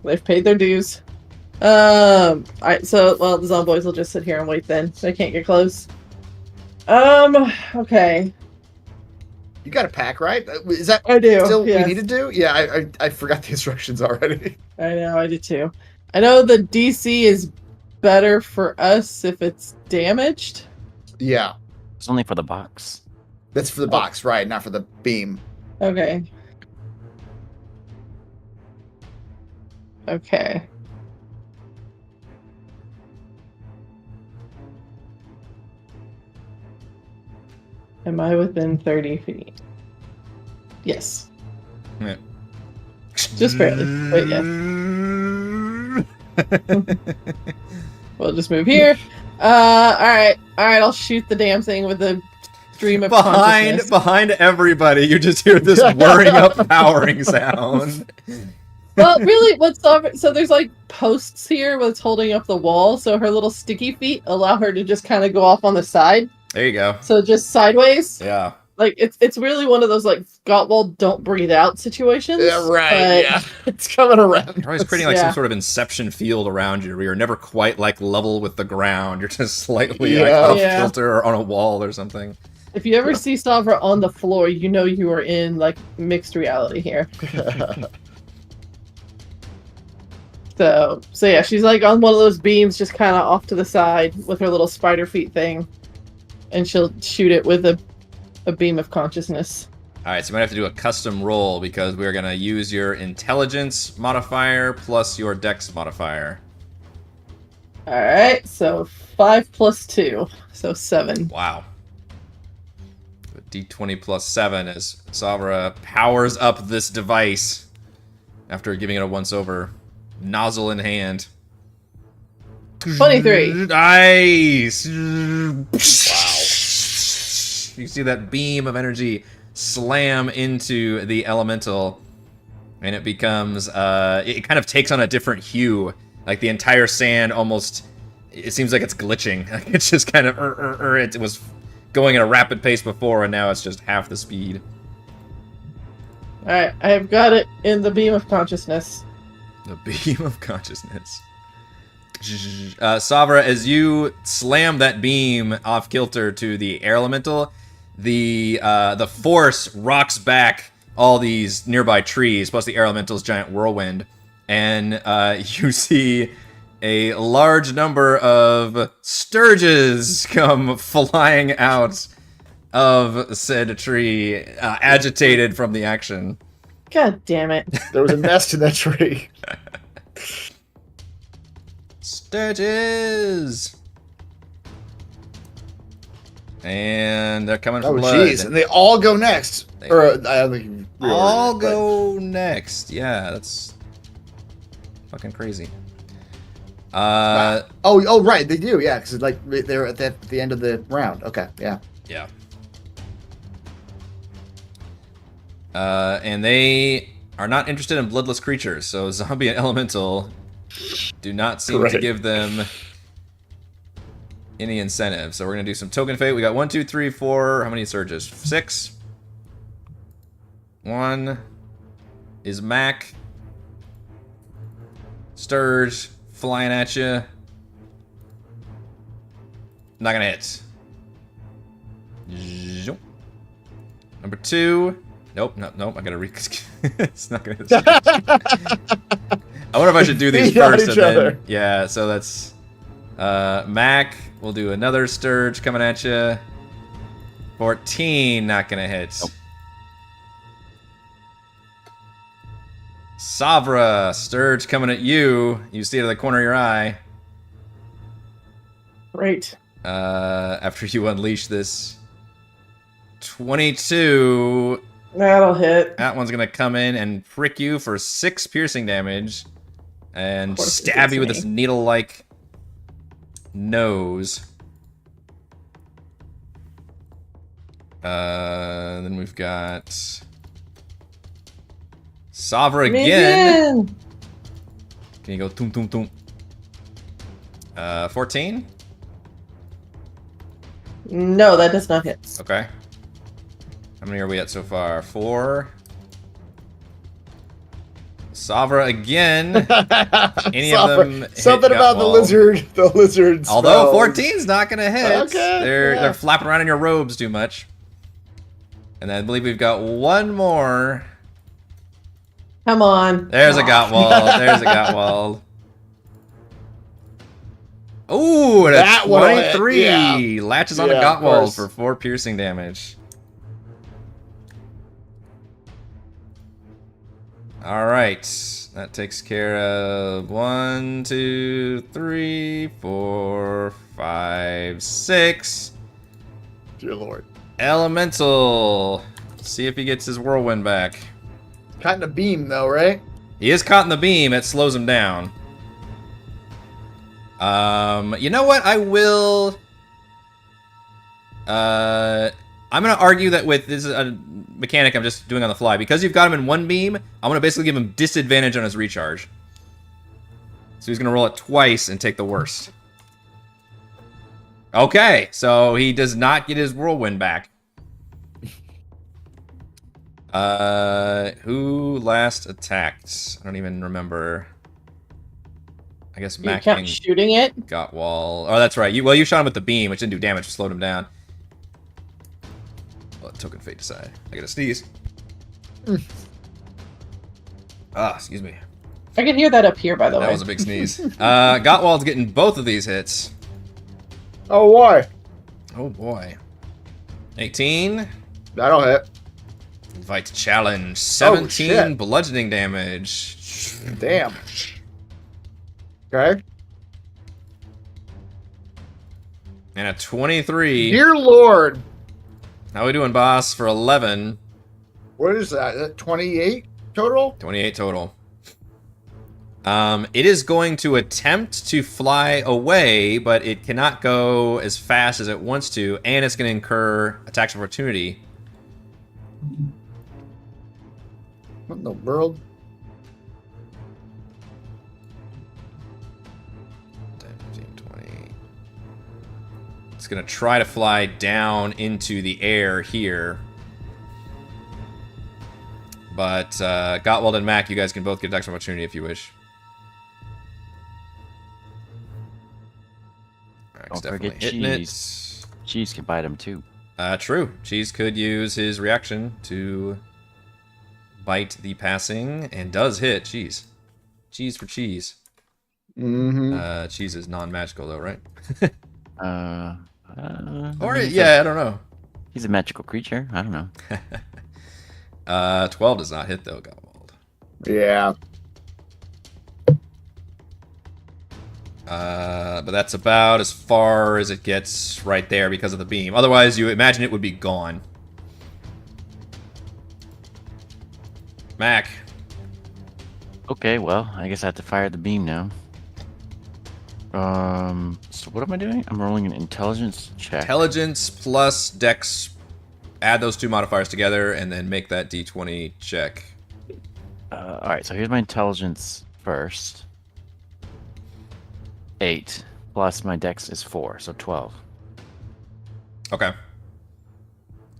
They've paid their dues. Alright, so well the Zomboys will just sit here and wait then. They can't get close. Okay. You got a pack, right? Is that I do. still yes. we need to do? Yeah, I forgot the instructions already. I know, I do too. I know the DC is better for us if it's damaged. Yeah. It's only for the box. That's for the box, right? Not for the beam. Okay. Okay. Am I within 30 feet? Yes. Yeah. Just barely, but yeah. We'll just move here. Alright, I'll shoot the damn thing with the stream of consciousness. Behind everybody, you just hear this whirring up powering sound. Well, really, so there's like posts here what's holding up the wall, so her little sticky feet allow her to just kind of go off on the side. There you go. So just sideways. Yeah. Like it's really one of those like Gottwald don't breathe out situations. Yeah, right. Yeah, it's coming around. You're always creating like some sort of inception field around you, where you're never quite like level with the ground. You're just slightly like off kilter or on a wall or something. If you ever see Savra on the floor, you know you are in like mixed reality here. So yeah, she's like on one of those beams, just kind of off to the side with her little spider feet thing, and she'll shoot it with a beam of consciousness. All right, so you might have to do a custom roll because we're gonna use your intelligence modifier plus your dex modifier. All right, so 5 plus 2, so 7. Wow. D20 plus 7 as Savra powers up this device after giving it a once-over, nozzle in hand. 23. Nice! Wow. You see that beam of energy slam into the elemental, and it becomes, it kind of takes on a different hue. Like the entire sand almost, it seems like it's glitching. It's just kind of, it was going at a rapid pace before, and now it's just half the speed. Alright, I have got it in the beam of consciousness. The beam of consciousness. Savra, as you slam that beam off kilter to the air elemental, the force rocks back all these nearby trees, plus the air elemental's giant whirlwind, and you see a large number of sturges come flying out of said tree, agitated from the action. God damn it. There was a nest in that tree. Sturges! And they're coming for Oh, blood. jeez. And they all go next. I think all go next. Yeah, that's fucking crazy. Oh, right. They do. Yeah, because like they're at the end of the round. Okay. Yeah. Yeah. And they are not interested in bloodless creatures, so zombie and elemental do not seem to give them any incentive. So we're gonna do some token fate. We got 1, 2, 3, 4. How many surges? 6. 1 is Mac. Sturge flying at you. Not gonna hit. Number 2. Nope. I gotta it's not gonna hit. I wonder if I should do these first and then. Yeah, so that's Mac. We'll do another Sturge coming at you. 14, not gonna hit. Nope. Savra, Sturge coming at you. You see it in the corner of your eye. Great. After you unleash this 22. That'll hit. That one's gonna come in and prick you for 6 piercing damage. And stab you with this needle-like nose. Then we've got Savra again. Can you go toom toom toom? 14? No, that does not hit. Okay. How many are we at so far? 4. Savra again. Any of them hit something about the lizard. The lizard. Although 14's not gonna hit. Okay, They're flapping around in your robes too much. And I believe we've got one more. Come on. There's a Gottwald. There's a Gottwald. Ooh, and a 23. Yeah. Latches on a Gottwald for 4 piercing damage. All right. That takes care of 1, 2, 3, 4, 5, 6. Dear Lord. Elemental. See if he gets his whirlwind back. Caught in a beam, though, right? He is caught in the beam. It slows him down. You know what? I will. I'm gonna argue that with this is a mechanic I'm just doing on the fly because you've got him in one beam. I'm gonna basically give him disadvantage on his recharge. So he's gonna roll it twice and take the worst. Okay, so he does not get his whirlwind back. Who last attacked? I don't even remember. I guess Mac shooting it. Got wall. Oh, that's right. You shot him with the beam, which didn't do damage, slowed him down. Well, token fate decide. I gotta sneeze. Excuse me. I can hear that up here, by the way. That was a big sneeze. Gottwald's getting both of these hits. Oh, why? Oh boy. 18. That'll hit. Invite challenge. 17 bludgeoning damage. Damn. Okay. And a 23. Dear Lord. How we doing, boss? For 11. What is that? Is that 28 total? 28 total. It is going to attempt to fly away, but it cannot go as fast as it wants to, and it's going to incur attacks of opportunity. What in the world? 10, 15, 20. It's going to try to fly down into the air here. But Gottwald and Mac, you guys can both get attacks of opportunity if you wish. Don't forget Cheese. Cheese can bite him too. True. Cheese could use his reaction to bite the passing, and does hit. Cheese. Cheese for cheese. Mm-hmm. Cheese is non-magical though, right? Or yeah, I don't know. He's a magical creature. I don't know. 12 does not hit though, Gottwald. Yeah. But that's about as far as it gets right there because of the beam. Otherwise, you imagine it would be gone. Mac. Okay, well, I guess I have to fire the beam now. So what am I doing? I'm rolling an intelligence check. Intelligence plus Dex. Add those two modifiers together and then make that D20 check. Alright, so here's my intelligence first. 8 plus my Dex is 4, so 12. Okay.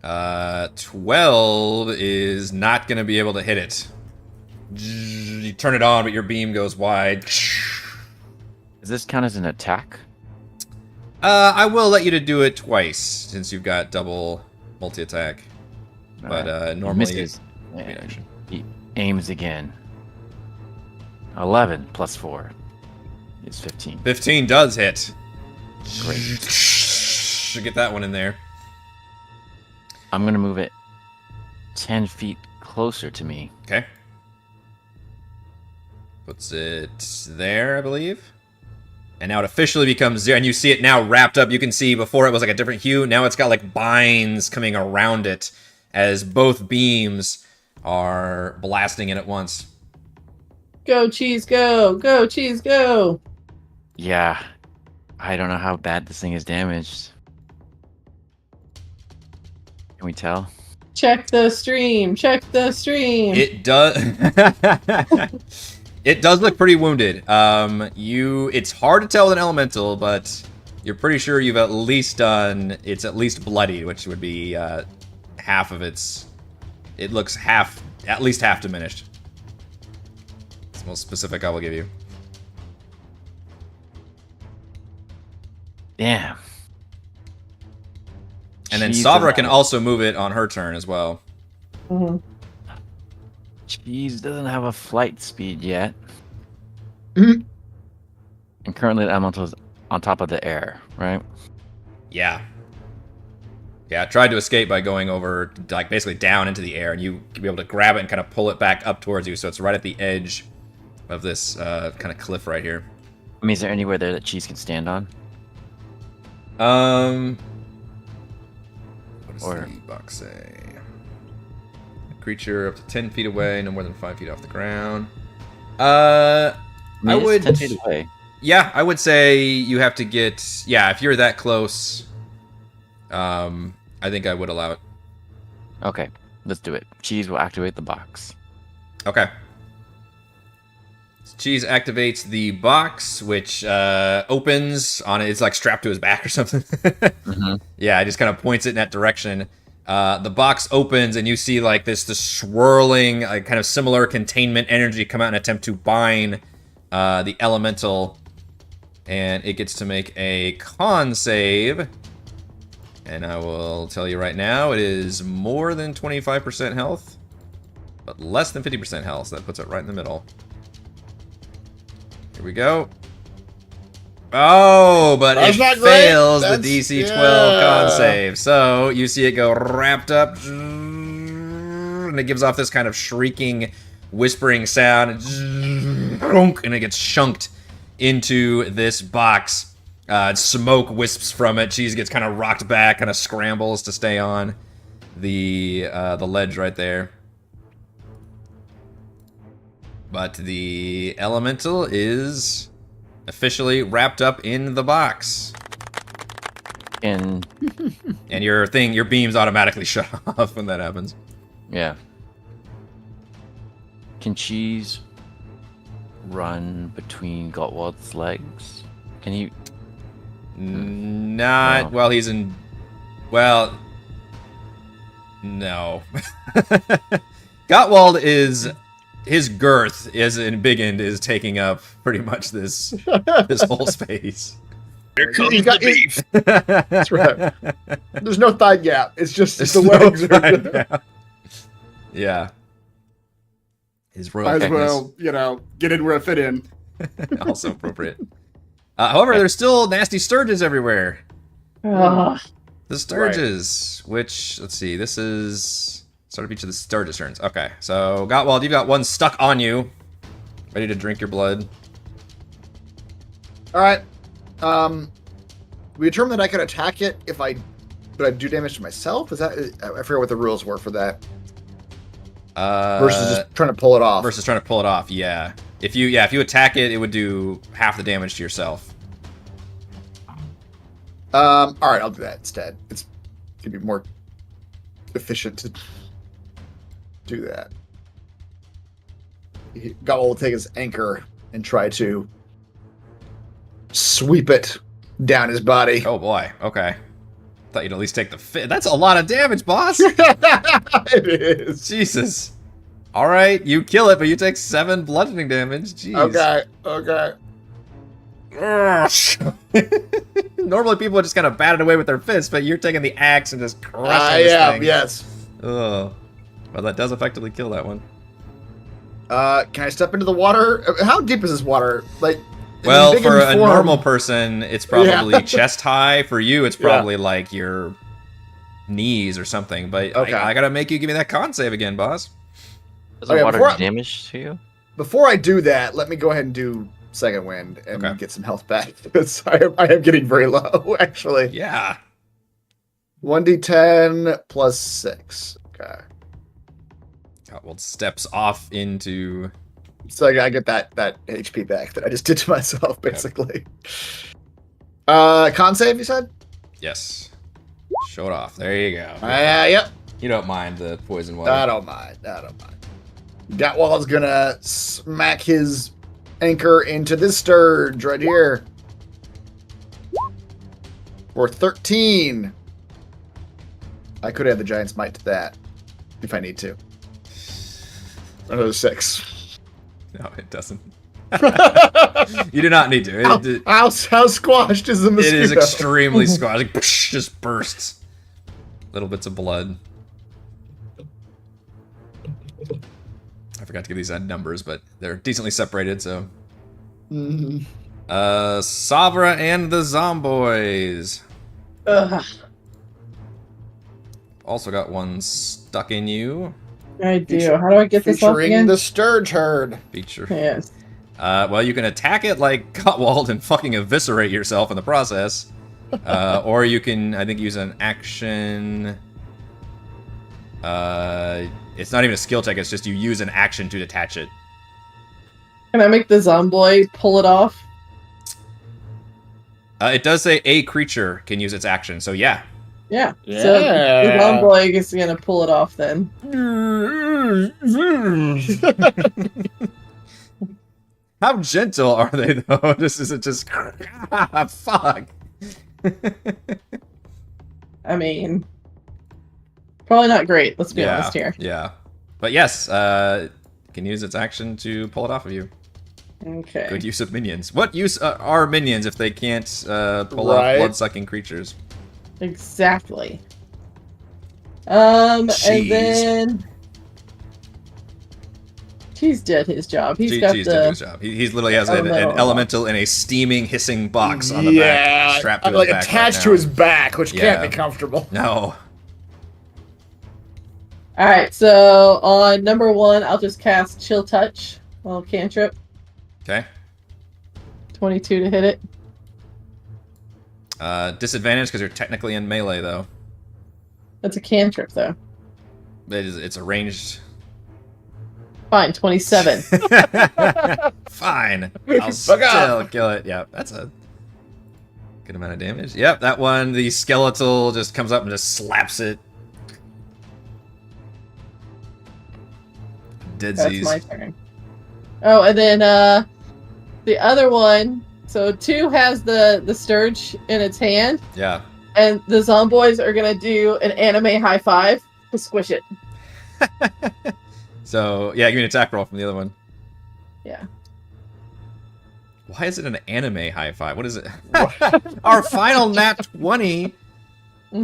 12 is not going to be able to hit it. You turn it on, but your beam goes wide. Does this count as an attack? I will let you to do it twice, since you've got double multi-attack. But normally it's reaction. He aims again. 11 plus 4 is 15. 15 does hit. Great. Should get that one in there. I'm going to move it 10 feet closer to me. Okay. Puts it there, I believe. And now it officially becomes 0. And you see it now wrapped up. You can see before it was like a different hue. Now it's got like binds coming around it as both beams are blasting it at once. Go, Cheese, go! Go, Cheese, go! Yeah. I don't know how bad this thing is damaged. Can we tell? Check the stream! Check the stream! It does... It does look pretty wounded. It's hard to tell with an elemental, but you're pretty sure you've at least done... It's at least bloodied, which would be half of its... It looks at least half diminished. It's the most specific I will give you. Damn. And then Savra can also move it on her turn as well. Mm-hmm. Cheese doesn't have a flight speed yet. Mm-hmm. And currently the elemental is on top of the air, right? Yeah. Yeah, it tried to escape by going over, like, basically down into the air, and you can be able to grab it and kind of pull it back up towards you, so it's right at the edge of this kind of cliff right here. I mean, is there anywhere there that Cheese can stand on? What does the box say? A creature up to 10 feet away, no more than 5 feet off the ground. I mean, I would... 10 feet away. Yeah, I would say you have to get... Yeah, if you're that close, I think I would allow it. Okay, let's do it. Cheese will activate the box. Okay. Cheese activates the box, which opens on it. It's like strapped to his back or something. Yeah, it just kind of points it in that direction. The box opens, and you see like this swirling, like, kind of similar containment energy come out and attempt to bind the elemental. And it gets to make a con save. And I will tell you right now, it is more than 25% health, but less than 50% health, so that puts it right in the middle. Here we go. Oh, but That's it not great. fails the That's- DC 12 yeah. con save. So you see it go wrapped up, and it gives off this kind of shrieking, whispering sound, and it gets chunked into this box. Smoke wisps from it. Cheese gets kind of rocked back, kind of scrambles to stay on the ledge right there. But the elemental is officially wrapped up in the box. And And your beams automatically shut off when that happens. yeah. Can Cheese run between Gottwald's legs? Can he? Not No. while he's in. Well, no. Gottwald is his girth is in Big End is taking up pretty much this whole space. Here comes He's got- the beef. That's right. There's no thigh gap. It's just There's the no legs thigh are. gap. Yeah. His royal Might as thickness, well, get in where I fit in. also appropriate. However, there's still nasty sturges everywhere. Ugh. The Sturges, which, let's see, this is start of each of the Sturges turns. Okay, so Gottwald, you've got one stuck on you, ready to drink your blood. All right. We determined that I could attack it if I do damage to myself. Is that? I forget what the rules were for that. Versus just trying to pull it off. Versus trying to pull it off, yeah. If you attack it, it would do half the damage to yourself. All right, I'll do that instead. It's gonna be more efficient to do that. Gottwald will take his anchor and try to sweep it down his body. Oh boy, okay. Thought you'd at least take the fit. That's a lot of damage, boss. It is. Jesus. All right, you kill it, but you take 7 bludgeoning damage. Jeez. Okay. Normally people would just kind of bat it away with their fists, but you're taking the axe and just crushing this thing. Yes. Ugh. Well, that does effectively kill that one. Can I step into the water? How deep is this water? Like, Well, big for and a form- normal person, it's probably Yeah. chest high. For you, it's probably like your knees or something. But Okay. I gotta make you give me that con save again, boss. Does Okay, the water before do I- damage to you? Before I do that, let me go ahead and do second wind and Okay. get some health back. Because I am getting very low, actually. Yeah. 1d10 plus 6. Okay. Gottwald steps off into. So I get that HP back that I just did to myself, basically. Con save, you said? Yes. Show it off. There you go. Yep. You don't mind the poison water. I don't mind. Gottwald's gonna smack his anchor into this sturge right here. For 13. I could add the giant's might to that if I need to. Another 6. No, it doesn't. You do not need to. How squashed is the It mosquito? is extremely squashed. Like, just bursts. Little bits of blood. I forgot to give these numbers, but they're decently separated, so. Mhm. Savra and the Zomboys. Ugh. also got one stuck in you. I do. How do I get this off Featuring again? the Sturge Herd. Feature. Yes. Well, you can attack it like Cutwald and fucking eviscerate yourself in the process. Or you can, I think, use an action. It's not even a skill check, it's just you use an action to detach it. Can I make the Zomboid pull it off? It does say a creature can use its action, so yeah. Yeah. So the Zomboid is going to pull it off then. How gentle are they, though? This isn't just... fuck. I mean, probably not great, let's be honest here. Yeah. But yes, can use its action to pull it off of you. Okay. Good use of minions. What use are minions if they can't pull off blood-sucking creatures? Exactly. And Jeez. then... He's did his job. He's got Did the... his job. He literally has an elemental in a steaming, hissing box on the back, strapped to his like back attached right to now. his back, which can't be comfortable. No. Alright, so on number 1, I'll just cast Chill Touch. Little cantrip. Okay. 22 to hit it. Disadvantage because you're technically in melee, though. That's a cantrip, though. It's a ranged... Fine, 27. Fine. I'll still kill it. Yeah, that's a good amount of damage. Yep, that one, the skeletal just comes up and just slaps it. Deadsies. That's my turn. Oh, and then the other one, so 2 has the Sturge in its hand. Yeah. And the Zomboids are going to do an anime high five to squish it. So, yeah, give me an attack roll from the other one. Yeah. Why is it an anime high five? What is it? Our final nat 20,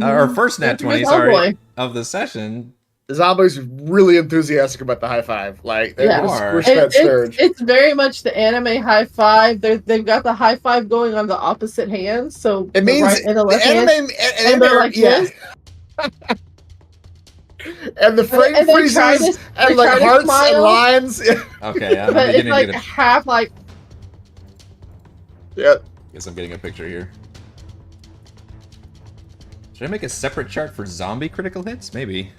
our first nat 20, sorry, of the session. The Zomboid's really enthusiastic about the high five. Like, they want to squish that Sturge. It's very much the anime high five. They've got the high five going on the opposite hands, so it means right and the left anime, hand, and they're like this. And the frame freezes and like hearts and lines. Okay, I'm but it's like to half like. Yep. Guess I'm getting a picture here. Should I make a separate chart for zombie critical hits? Maybe.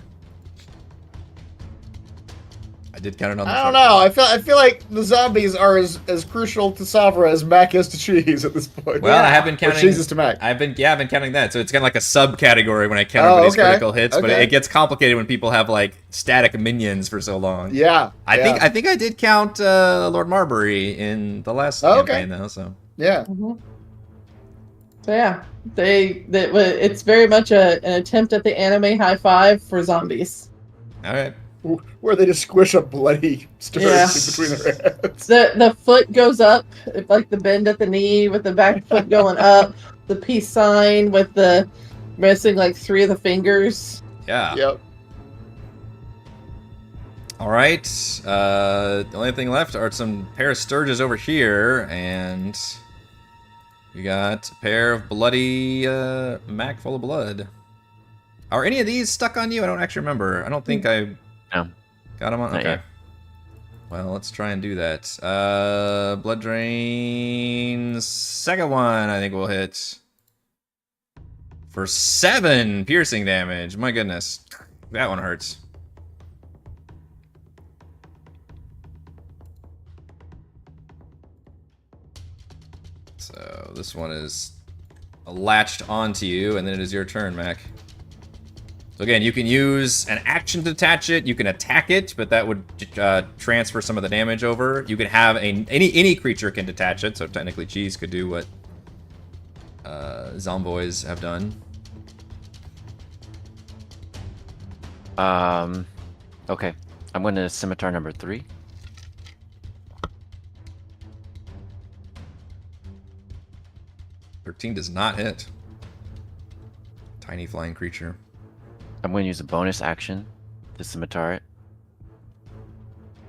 I did count it on the I don't know. I feel like the zombies are as crucial to Savra as Mac is to cheese at this point. Well, I have been counting. Or cheese is to Mac. I've been counting that. So it's kind of like a subcategory when I count everybody's critical hits, but it gets complicated when people have like static minions for so long. Yeah. I think I did count Lord Marbury in the last campaign though. So yeah. So yeah, it's very much an attempt at the anime high five for zombies. All right. Where they just squish a bloody Sturge between their heads. The foot goes up, like the bend at the knee with the back foot going up. The peace sign with the missing like 3 of the fingers. Yeah. Yep. All right. The only thing left are some pair of Sturges over here, and we got a pair of bloody Mac full of blood. Are any of these stuck on you? I don't actually remember. I don't think I got them on. Not Okay. yet. Well, let's try and do that. Blood drain. Second one, I think we'll hit for 7 piercing damage. My goodness, that one hurts. So this one is latched onto you, and then it is your turn, Mac. So again, you can use an action to detach it. You can attack it, but that would transfer some of the damage over. You can have any creature can detach it. So technically, Cheese could do what Zomboids have done. Okay. I'm going to scimitar number 3. $13 does not hit. Tiny flying creature. I'm going to use a bonus action to scimitar it.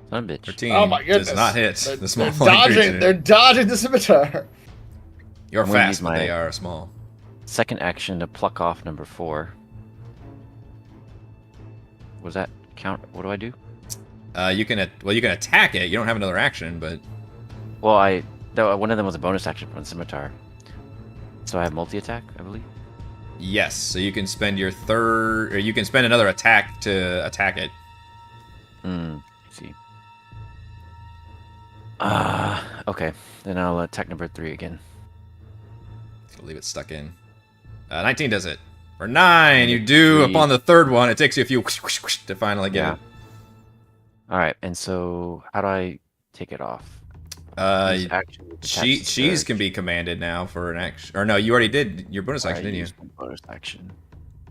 Son of a bitch. 13 Oh my goodness. does not hit the small They're flying dodging. creature. They're dodging the scimitar. You're I'm gonna fast, use but my- they are small. Second action to pluck off number 4. Was that count? What do I do? You can attack it. You don't have another action, but Well, one of them was a bonus action from the scimitar. So I have multi-attack, I believe. yes. So you can spend your third, or you can spend another attack to attack it. Let's see. Okay. Then I'll attack number 3 again. So leave it stuck in. 19 does it. For 9, you do. 3. Upon the third one, it takes you a few to finally get it. All right. And so, how do I take it off? Cheese can be commanded now for an action. Or no, you already did your bonus action, didn't you? Bonus action.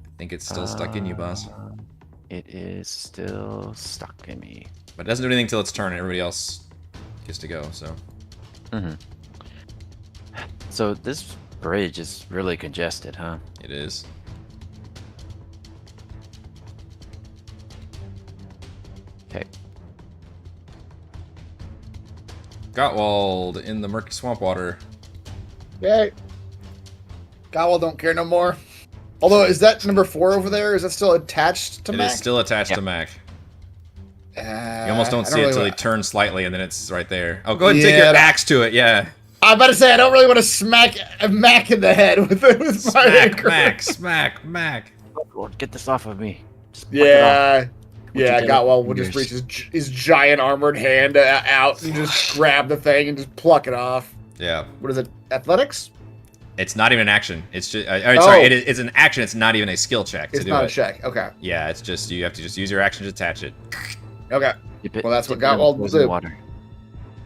I think it's still stuck in you, boss. It is still stuck in me. But it doesn't do anything till its turn, and everybody else gets to go. So. So this bridge is really congested, huh? It is. Okay. Gottwald in the murky swamp water. Okay. Gowel don't care no more. Although, is that number 4 over there? Is that still attached to It Mac? is still attached to Mac. You almost don't see it till he turns slightly, and then it's right there. Oh, go ahead and take your axe to it, yeah. I'm about to say, I don't really want to smack Mac in the head with my anchor. Smack. Lord, get this off of me. Just Gotwell will just reach his giant armored hand out and just grab the thing and just pluck it off. Yeah. What is it? Athletics? It's not even an action. It's just sorry. It's an action. It's not even a skill check. It's not a check. Okay. Yeah. It's just you have to just use your action to attach it. Okay. Well, that's what Gotwald will do. Water.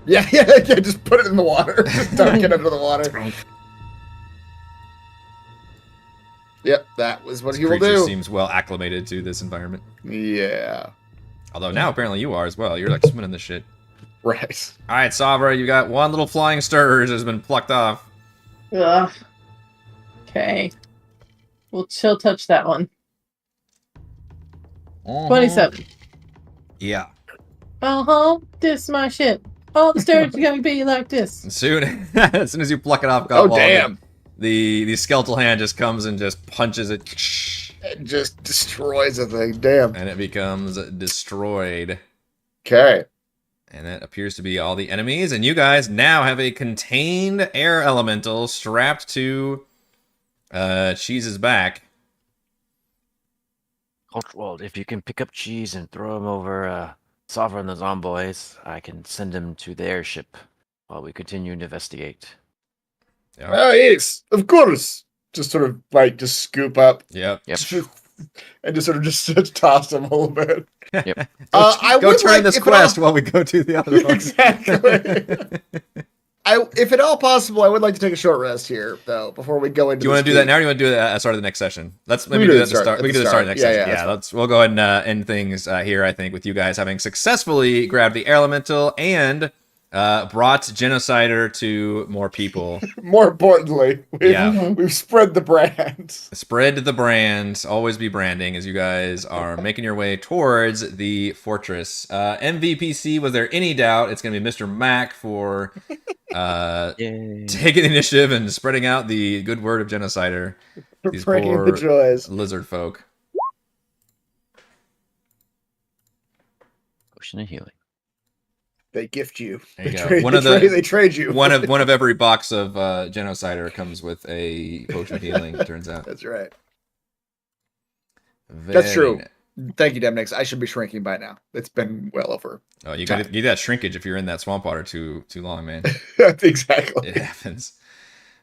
Yeah. Just put it in the water. Just dunk it under the water. Yep, that was what he will do. Seems well acclimated to this environment. Yeah. Although now apparently you are as well. You're like swimming in this shit. Right. All right, Sabra, you got one little flying stirge has been plucked off. Ugh. Okay. Well, she'll touch that one. 27. Yeah. This is my shit. All the stirges are gonna be like this. As soon as you pluck it off, damn. The skeletal hand just comes and just punches it. It just destroys the thing. Damn. And it becomes destroyed. Okay. And that appears to be all the enemies. And you guys now have a contained air elemental strapped to Cheese's back. Well, if you can pick up Cheese and throw him over Sovereign and the Zomboys, I can send him to the airship while we continue to investigate. Yep. Oh, yes, of course. Just sort of just scoop up. Yep. And just sort of just toss him a little bit. Yep. Go turn this quest while we go to the other one. Exactly. If at all possible, I would like to take a short rest here, though, before we go into. Do you want to do that now, or do you want to do it at the start of the next session? Let's maybe do that at the start. We can do the start of the next session. Yeah, we'll go ahead and end things here. I think with you guys having successfully grabbed the air elemental and brought Genocider to more people. More importantly, we've spread the brand. Spread the brand. Always be branding as you guys are making your way towards the fortress. MVPC, was there any doubt? It's going to be Mr. Mac for taking initiative and spreading out the good word of Genocider. These poor the joys. lizard folk. Potion of healing. They gift you. There you go. They trade you. One of every box of Genocider comes with a potion of healing. It turns out. That's right. That's true. Thank you, Demnix. I should be shrinking by now. It's been well over. Oh, you get that shrinkage if you're in that swamp water too long, man. Exactly. It happens.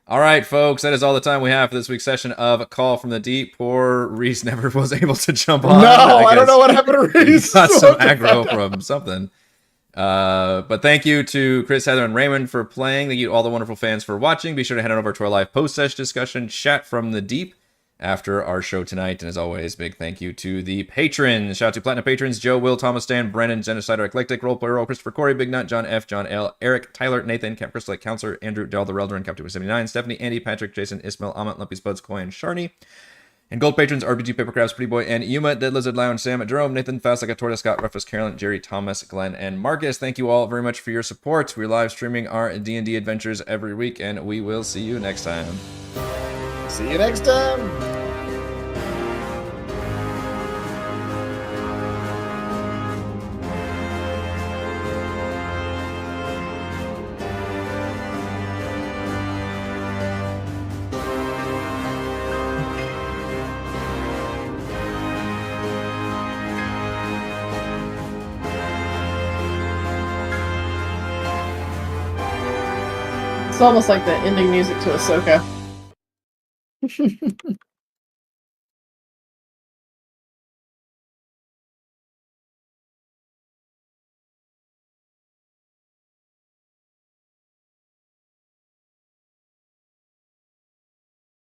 All right, folks, that is all the time we have for this week's session of Call from the Deep. Poor Reese never was able to jump on. No, I don't know what happened to Reese. Got some aggro from something. But thank you to Chris, Heather, and Raymond for playing. Thank you to all the wonderful fans for watching. Be sure to head on over to our live post-session discussion, Chat from the Deep, after our show tonight. And as always, big thank you to the patrons. Shout out to Platinum patrons, Joe, Will, Thomas, Stan, Brennan, Genocider, Eclectic, Roleplayer Roll, Christopher, Corey, Big Nut, John F., John L., Eric, Tyler, Nathan, Camp Crystal, Counselor, Andrew, Del, the Reldrin, Captain 79, Stephanie, Andy, Patrick, Jason, Ismail, Amit, Lumpy Spuds, Coy, and Sharny. And gold patrons, RBG, Papercrafts, Pretty Boy, and Yuma, Dead Lizard, Lounge, Sam, Jerome, Nathan, Fast, Like a Tortoise, Scott, Rufus, Carolyn, Jerry, Thomas, Glenn, and Marcus. Thank you all very much for your support. We're live streaming our D&D adventures every week, and we will see you next time. See you next time. It's almost like the ending music to Ahsoka.